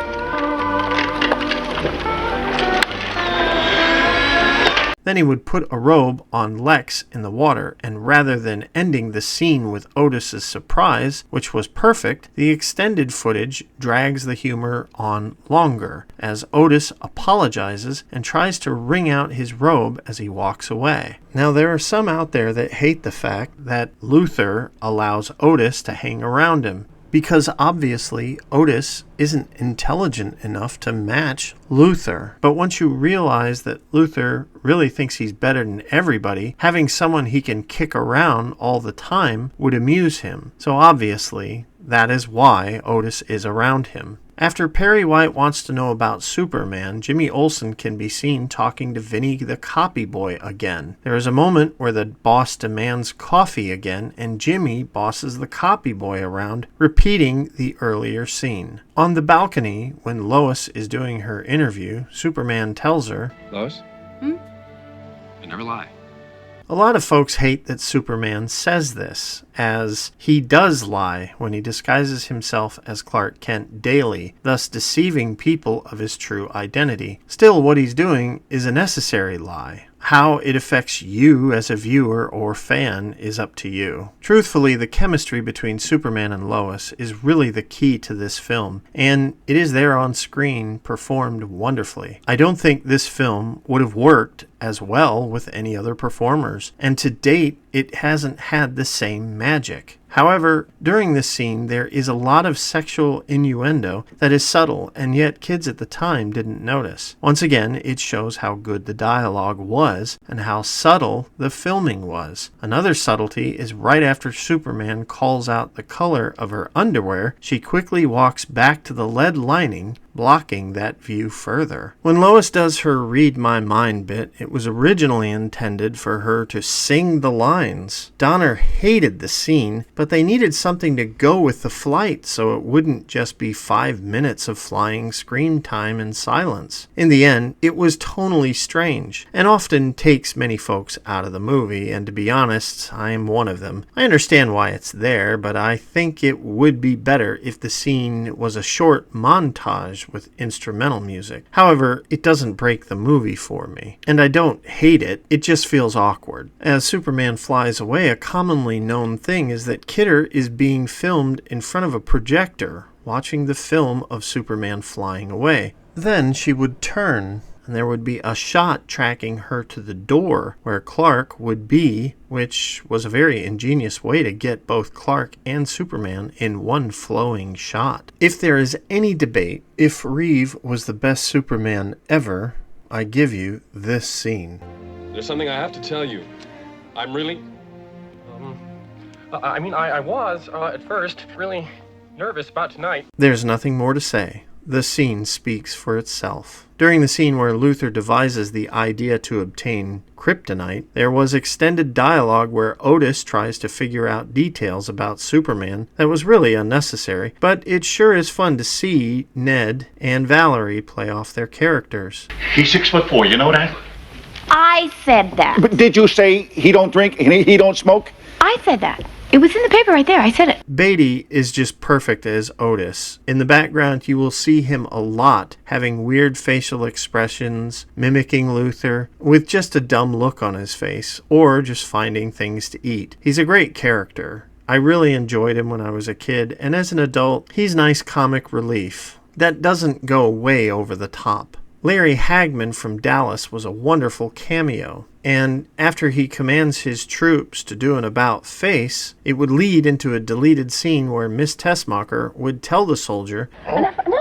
Then he would put a robe on Lex in the water, and rather than ending the scene with Otis's surprise, which was perfect, the extended footage drags the humor on longer, as Otis apologizes and tries to wring out his robe as he walks away. Now, there are some out there that hate the fact that Luther allows Otis to hang around him, because obviously Otis isn't intelligent enough to match Luther. But once you realize that Luther really thinks he's better than everybody, having someone he can kick around all the time would amuse him. So obviously, that is why Otis is around him. After Perry White wants to know about Superman, Jimmy Olsen can be seen talking to Vinny the copyboy again. There is a moment where the boss demands coffee again, and Jimmy bosses the copyboy around, repeating the earlier scene. On the balcony, when Lois is doing her interview, Superman tells her, Lois? I never lie. A lot of folks hate that Superman says this, as he does lie when he disguises himself as Clark Kent daily, thus deceiving people of his true identity. Still, what he's doing is a necessary lie. How it affects you as a viewer or fan is up to you. Truthfully, the chemistry between Superman and Lois is really the key to this film, and it is there on screen, performed wonderfully. I don't think this film would have worked as well with any other performers, and to date, it hasn't had the same magic. However, during this scene, there is a lot of sexual innuendo that is subtle, and yet kids at the time didn't notice. Once again, it shows how good the dialogue was and how subtle the filming was. Another subtlety is right after Superman calls out the color of her underwear, she quickly walks back to the lead lining, blocking that view further. When Lois does her read my mind bit, it was originally intended for her to sing the lines. Donner hated the scene, but they needed something to go with the flight so it wouldn't just be 5 minutes of flying screen time in silence. In the end, it was tonally strange, and often takes many folks out of the movie, and to be honest, I am one of them. I understand why it's there, but I think it would be better if the scene was a short montage with instrumental music. However, it doesn't break the movie for me, and I don't hate it, it just feels awkward. As Superman flies away, a commonly known thing is that Kidder is being filmed in front of a projector, watching the film of Superman flying away. Then she would turn, and there would be a shot tracking her to the door where Clark would be, which was a very ingenious way to get both Clark and Superman in one flowing shot. If there is any debate if Reeve was the best Superman ever, I give you this scene. There's something I have to tell you. I'm really... I was, at first, really nervous about tonight. There's nothing more to say. The scene speaks for itself. During the scene where Luther devises the idea to obtain kryptonite, there was extended dialogue where Otis tries to figure out details about Superman that was really unnecessary, but it sure is fun to see Ned and Valerie play off their characters. He's 6'4", you know that? I said that. But did you say he don't drink and he don't smoke? I said that. It was in the paper right there. I said it. Beatty is just perfect as Otis. In the background, you will see him a lot, having weird facial expressions, mimicking Luther, with just a dumb look on his face, or just finding things to eat. He's a great character. I really enjoyed him when I was a kid, and as an adult, he's nice comic relief. That doesn't go way over the top. Larry Hagman from Dallas was a wonderful cameo, and after he commands his troops to do an about-face, it would lead into a deleted scene where Miss Tessmacher would tell the soldier, Enough. I'm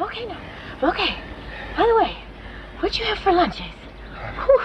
okay now. I'm okay. By the way, what'd you have for lunch, Ace? Whew.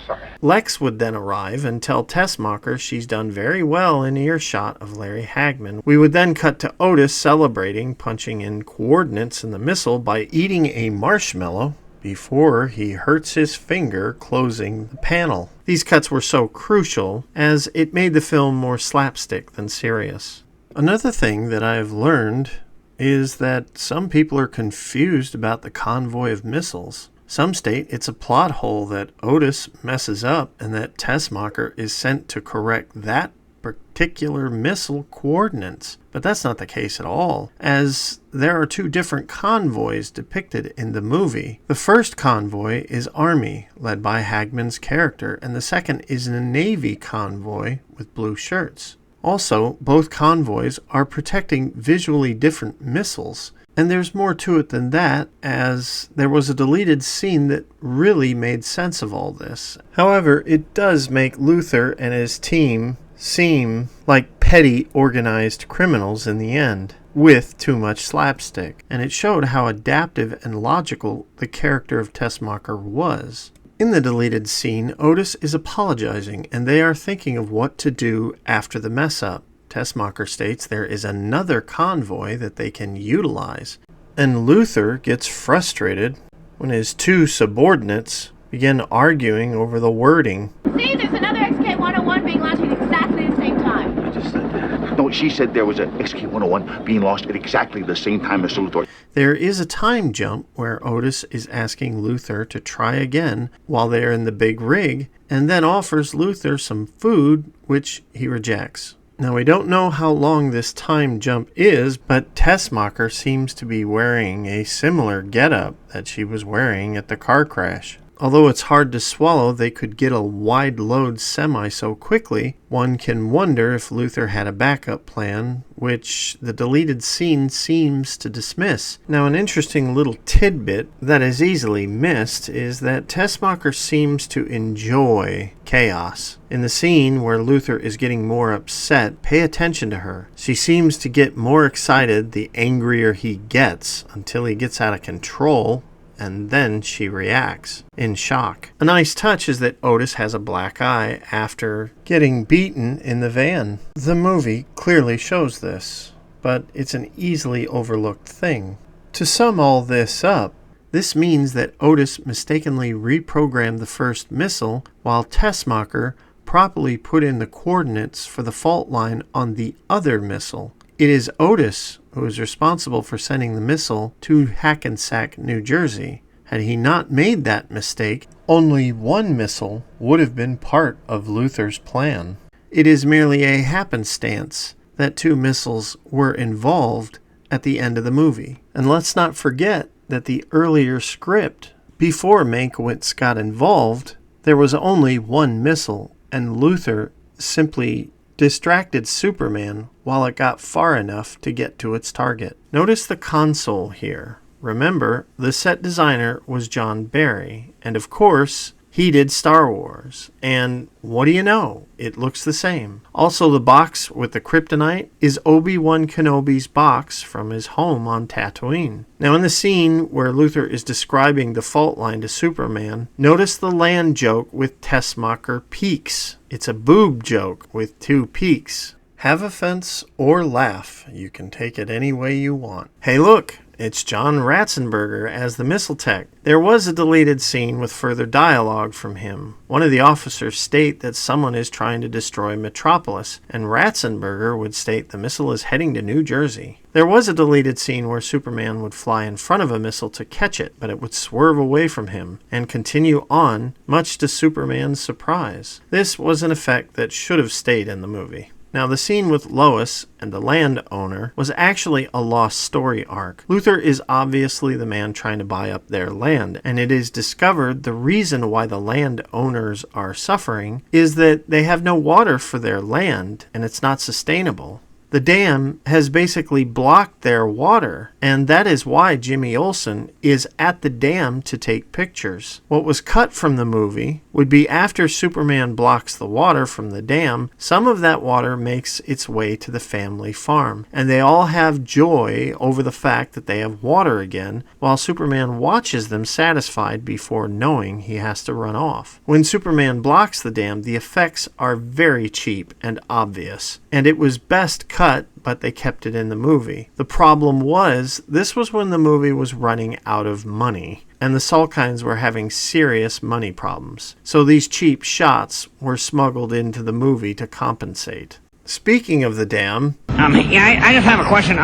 Sorry. Lex would then arrive and tell Tessmacher she's done very well in earshot of Larry Hagman. We would then cut to Otis celebrating, punching in coordinates in the missile by eating a marshmallow, before he hurts his finger closing the panel. These cuts were so crucial as it made the film more slapstick than serious. Another thing that I've learned is that some people are confused about the convoy of missiles. Some state it's a plot hole that Otis messes up and that Tessmacher is sent to correct that particular missile coordinates. But that's not the case at all, as there are two different convoys depicted in the movie. The first convoy is Army, led by Hagman's character, and the second is a Navy convoy with blue shirts. Also, both convoys are protecting visually different missiles. And there's more to it than that, as there was a deleted scene that really made sense of all this. However, it does make Luther and his team seem like petty, organized criminals in the end, with too much slapstick. And it showed how adaptive and logical the character of Tessmacher was. In the deleted scene, Otis is apologizing, and they are thinking of what to do after the mess-up. Tessmacher states there is another convoy that they can utilize, and Luther gets frustrated when his two subordinates begin arguing over the wording. See, there's another XK-101 being launched at exactly the same time. I just said that. No, she said there was a XK-101 being launched at exactly the same time as Luthor. There is a time jump where Otis is asking Luther to try again while they are in the big rig, and then offers Luther some food, which he rejects. Now, we don't know how long this time jump is, but Tessmacher seems to be wearing a similar getup that she was wearing at the car crash. Although it's hard to swallow they could get a wide load semi so quickly, one can wonder if Luther had a backup plan, which the deleted scene seems to dismiss. Now, an interesting little tidbit that is easily missed is that Tessmacher seems to enjoy chaos. In the scene where Luther is getting more upset, pay attention to her. She seems to get more excited the angrier he gets, until he gets out of control, and then she reacts in shock. A nice touch is that Otis has a black eye after getting beaten in the van. The movie clearly shows this, but it's an easily overlooked thing. To sum all this up, this means that Otis mistakenly reprogrammed the first missile, while Tessmacher properly put in the coordinates for the fault line on the other missile. It is Otis who is responsible for sending the missile to Hackensack, New Jersey. Had he not made that mistake, only one missile would have been part of Luther's plan. It is merely a happenstance that two missiles were involved at the end of the movie. And let's not forget that the earlier script, before Mankiewicz got involved, there was only one missile, and Luther simply distracted Superman while it got far enough to get to its target. Notice the console here. Remember, the set designer was John Barry, and of course, he did Star Wars. And what do you know? It looks the same. Also, the box with the kryptonite is Obi-Wan Kenobi's box from his home on Tatooine. Now, in the scene where Luther is describing the fault line to Superman, notice the land joke with Tessmacher peaks. It's a boob joke with two peaks. Have offense or laugh. You can take it any way you want. Hey, look! It's John Ratzenberger as the missile tech. There was a deleted scene with further dialogue from him. One of the officers state that someone is trying to destroy Metropolis, and Ratzenberger would state the missile is heading to New Jersey. There was a deleted scene where Superman would fly in front of a missile to catch it, but it would swerve away from him and continue on, much to Superman's surprise. This was an effect that should have stayed in the movie. Now, the scene with Lois and the landowner was actually a lost story arc. Luther is obviously the man trying to buy up their land, and it is discovered the reason why the landowners are suffering is that they have no water for their land, and it's not sustainable. The dam has basically blocked their water, and that is why Jimmy Olsen is at the dam to take pictures. What was cut from the movie would be after Superman blocks the water from the dam, some of that water makes its way to the family farm, and they all have joy over the fact that they have water again, while Superman watches them satisfied before knowing he has to run off. When Superman blocks the dam, the effects are very cheap and obvious, and it was best cut, but they kept it in the movie. The problem was, this was when the movie was running out of money, and the Salkinds were having serious money problems. So these cheap shots were smuggled into the movie to compensate. Speaking of the dam... Yeah, I just have a question.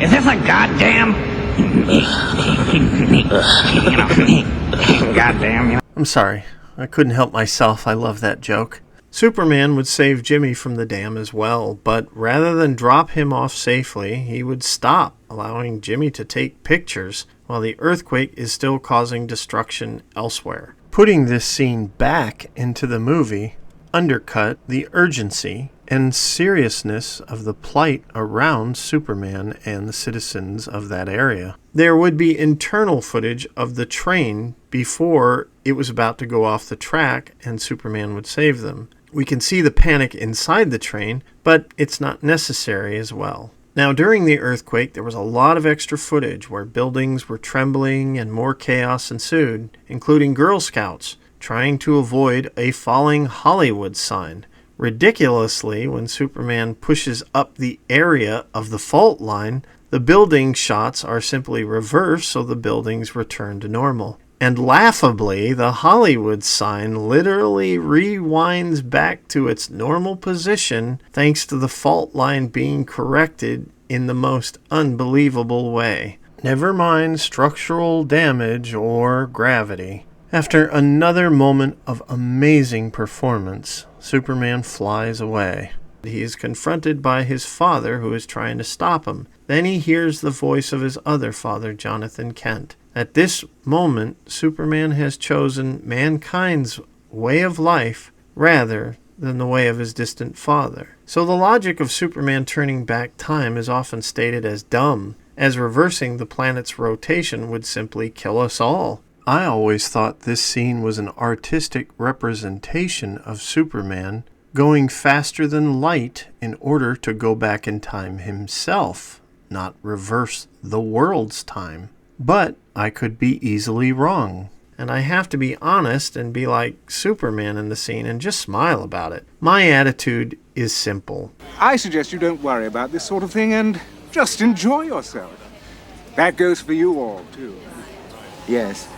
Is this a goddamn... goddamn, I'm sorry. I couldn't help myself. I love that joke. Superman would save Jimmy from the dam as well, but rather than drop him off safely, he would stop, allowing Jimmy to take pictures while the earthquake is still causing destruction elsewhere. Putting this scene back into the movie undercut the urgency and seriousness of the plight around Superman and the citizens of that area. There would be internal footage of the train before it was about to go off the track and Superman would save them. We can see the panic inside the train, but it's not necessary as well. Now, during the earthquake, there was a lot of extra footage where buildings were trembling and more chaos ensued, including Girl Scouts trying to avoid a falling Hollywood sign. Ridiculously, when Superman pushes up the area of the fault line, the building shots are simply reversed so the buildings return to normal. And laughably, the Hollywood sign literally rewinds back to its normal position thanks to the fault line being corrected in the most unbelievable way. Never mind structural damage or gravity. After another moment of amazing performance, Superman flies away. He is confronted by his father, who is trying to stop him. Then he hears the voice of his other father, Jonathan Kent. At this moment, Superman has chosen mankind's way of life rather than the way of his distant father. So the logic of Superman turning back time is often stated as dumb, as reversing the planet's rotation would simply kill us all. I always thought this scene was an artistic representation of Superman going faster than light in order to go back in time himself, not reverse the world's time. But I could be easily wrong. And I have to be honest and be like Superman in the scene and just smile about it. My attitude is simple. I suggest you don't worry about this sort of thing and just enjoy yourself. That goes for you all, too. Yes.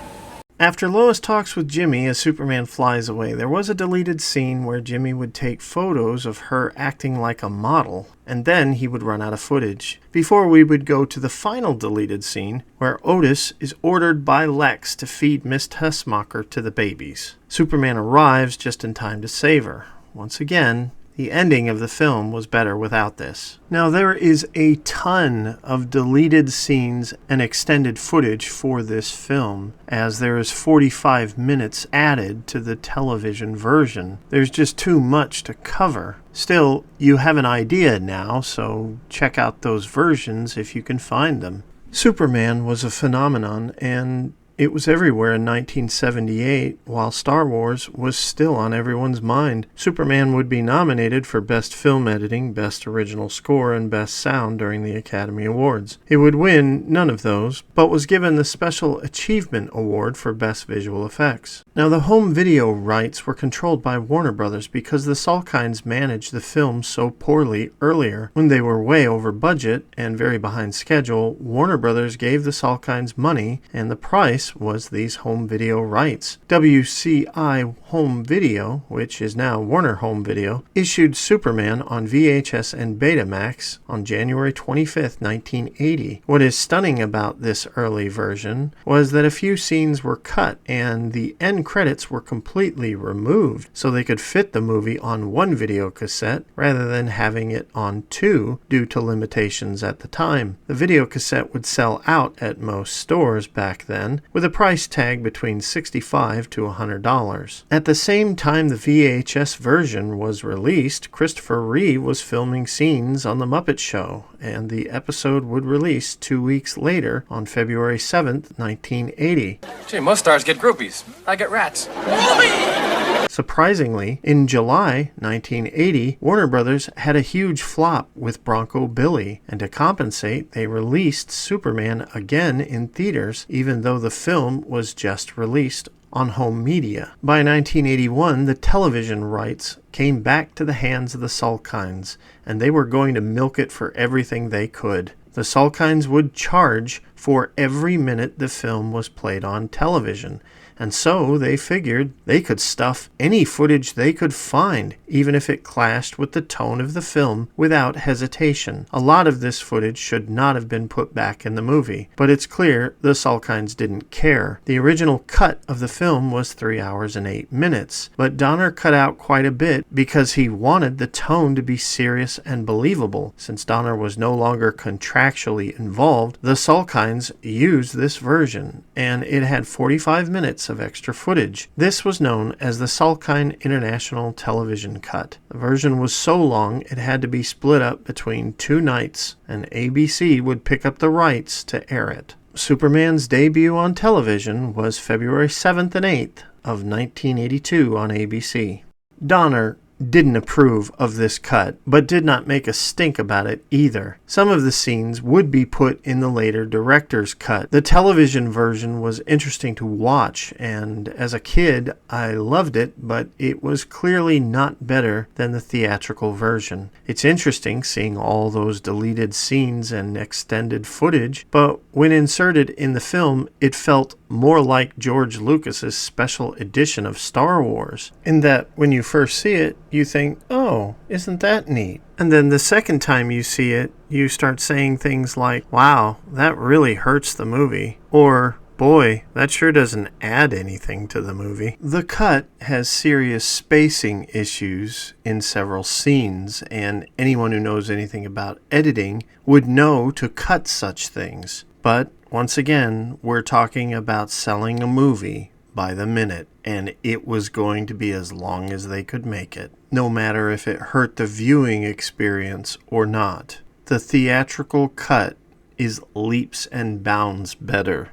After Lois talks with Jimmy as Superman flies away, there was a deleted scene where Jimmy would take photos of her acting like a model, and then he would run out of footage. Before we would go to the final deleted scene, where Otis is ordered by Lex to feed Miss Tessmacher to the babies. Superman arrives just in time to save her. Once again, the ending of the film was better without this. Now, there is a ton of deleted scenes and extended footage for this film, as there is 45 minutes added to the television version. There's just too much to cover. Still, you have an idea now, so check out those versions if you can find them. Superman was a phenomenon, and it was everywhere in 1978, while Star Wars was still on everyone's mind. Superman would be nominated for Best Film Editing, Best Original Score, and Best Sound during the Academy Awards. It would win none of those, but was given the Special Achievement Award for Best Visual Effects. Now, the home video rights were controlled by Warner Brothers because the Salkinds managed the film so poorly earlier. When they were way over budget and very behind schedule, Warner Brothers gave the Salkinds money, and the price was these home video rights. WCI Home Video, which is now Warner Home Video, issued Superman on VHS and Betamax on January 25th, 1980. What is stunning about this early version was that a few scenes were cut and the end credits were completely removed so they could fit the movie on one video cassette rather than having it on two due to limitations at the time. The video cassette would sell out at most stores back then, with a price tag between $65 to $100. At the same time the VHS version was released, Christopher Reeve was filming scenes on The Muppet Show, and the episode would release 2 weeks later on February 7th, 1980. Gee, most stars get groupies. I get rats. Surprisingly, in July 1980, Warner Brothers had a huge flop with Bronco Billy, and to compensate, they released Superman again in theaters, even though the film was just released on home media. By 1981, the television rights came back to the hands of the Salkinds, and they were going to milk it for everything they could. The Salkinds would charge for every minute the film was played on television, and so they figured they could stuff any footage they could find, even if it clashed with the tone of the film, without hesitation. A lot of this footage should not have been put back in the movie, but it's clear the Salkinds didn't care. The original cut of the film was 3 hours and 8 minutes, but Donner cut out quite a bit because he wanted the tone to be serious and believable. Since Donner was no longer contractually involved, the Salkinds used this version, and it had 45 minutes of extra footage. This was known as the Salkind International Television Cut. The version was so long it had to be split up between 2 nights, and ABC would pick up the rights to air it. Superman's debut on television was February 7th and 8th of 1982 on ABC. Donner didn't approve of this cut, but did not make a stink about it either. Some of the scenes would be put in the later director's cut. The television version was interesting to watch, and as a kid, I loved it, but it was clearly not better than the theatrical version. It's interesting seeing all those deleted scenes and extended footage, but when inserted in the film, it felt more like George Lucas's special edition of Star Wars, in that when you first see it, you think, oh, isn't that neat? And then the second time you see it, you start saying things like, wow, that really hurts the movie, or boy, that sure doesn't add anything to the movie. The cut has serious spacing issues in several scenes, and anyone who knows anything about editing would know to cut such things. But once again, we're talking about selling a movie by the minute, and it was going to be as long as they could make it, no matter if it hurt the viewing experience or not. The theatrical cut is leaps and bounds better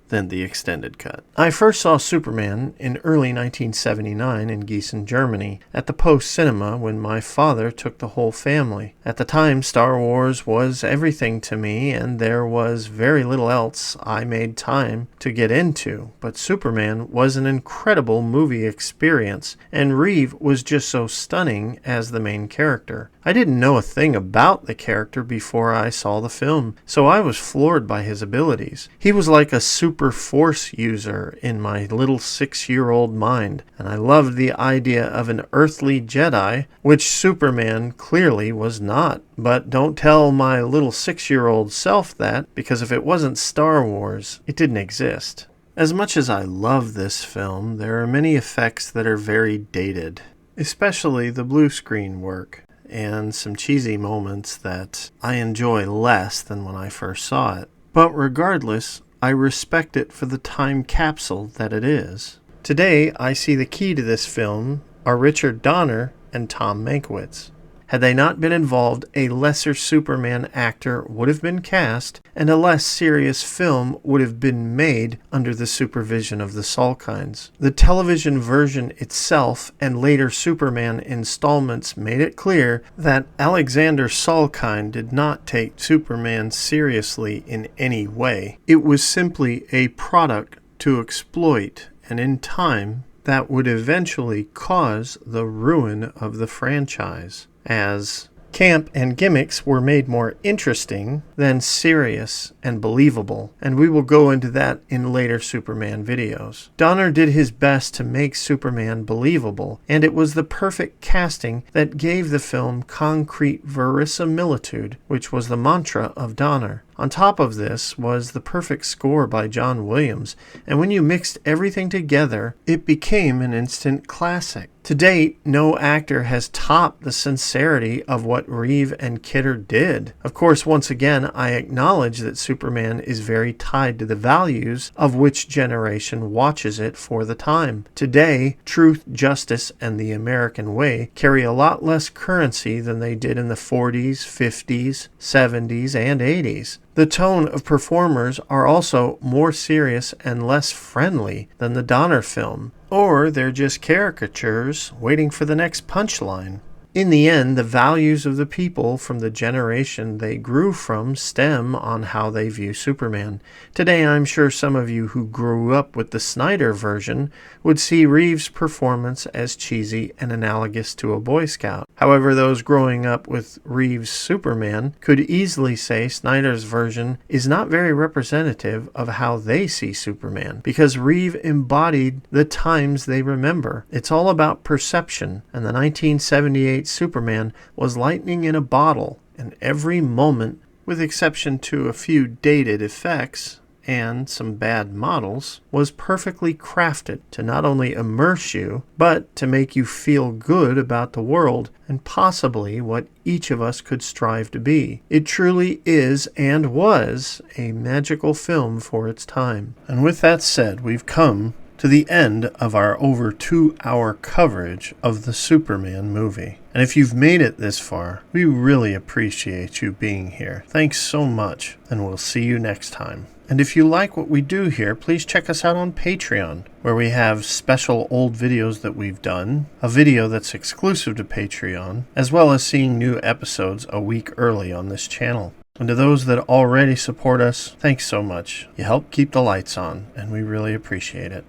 than the extended cut. I first saw Superman in early 1979 in Gießen, Germany, at the Post Cinema when my father took the whole family. At the time, Star Wars was everything to me, and there was very little else I made time to get into, but Superman was an incredible movie experience, and Reeve was just so stunning as the main character. I didn't know a thing about the character before I saw the film, so I was floored by his abilities. He was like a super force user in my little 6-year-old mind, and I loved the idea of an earthly Jedi, which Superman clearly was not. But don't tell my little 6-year-old self that, because if it wasn't Star Wars, it didn't exist. As much as I love this film, there are many effects that are very dated, especially the blue screen work, and some cheesy moments that I enjoy less than when I first saw it. But regardless, I respect it for the time capsule that it is. Today, I see the key to this film are Richard Donner and Tom Mankiewicz. Had they not been involved, a lesser Superman actor would have been cast, and a less serious film would have been made under the supervision of the Salkinds. The television version itself and later Superman installments made it clear that Alexander Salkind did not take Superman seriously in any way. It was simply a product to exploit, and in time, that would eventually cause the ruin of the franchise, as camp and gimmicks were made more interesting than serious and believable, and we will go into that in later Superman videos. Donner did his best to make Superman believable, and it was the perfect casting that gave the film concrete verisimilitude, which was the mantra of Donner. On top of this was the perfect score by John Williams, and when you mixed everything together, it became an instant classic. To date, no actor has topped the sincerity of what Reeve and Kidder did. Of course, once again, I acknowledge that Superman is very tied to the values of which generation watches it for the time. Today, truth, justice, and the American way carry a lot less currency than they did in the 40s, 50s, 70s, and 80s. The tone of performers are also more serious and less friendly than the Donner film. or they're just caricatures waiting for the next punchline. In the end, the values of the people from the generation they grew from stem on how they view Superman. Today, I'm sure some of you who grew up with the Snyder version would see Reeves' performance as cheesy and analogous to a Boy Scout. However, those growing up with Reeves' Superman could easily say Snyder's version is not very representative of how they see Superman, because Reeves embodied the times they remember. It's all about perception, and the 1978 Superman was lightning in a bottle, and every moment, with exception to a few dated effects and some bad models, was perfectly crafted to not only immerse you, but to make you feel good about the world and possibly what each of us could strive to be. It truly is and was a magical film for its time. And with that said, we've come to the end of our over 2-hour coverage of the Superman movie. And if you've made it this far, we really appreciate you being here. Thanks so much, and we'll see you next time. And if you like what we do here, please check us out on Patreon, where we have special old videos that we've done, a video that's exclusive to Patreon, as well as seeing new episodes a week early on this channel. And to those that already support us, thanks so much. You help keep the lights on, and we really appreciate it.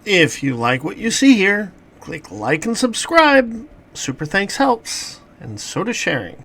If you like what you see here, click like and subscribe. Super thanks helps, and so does sharing.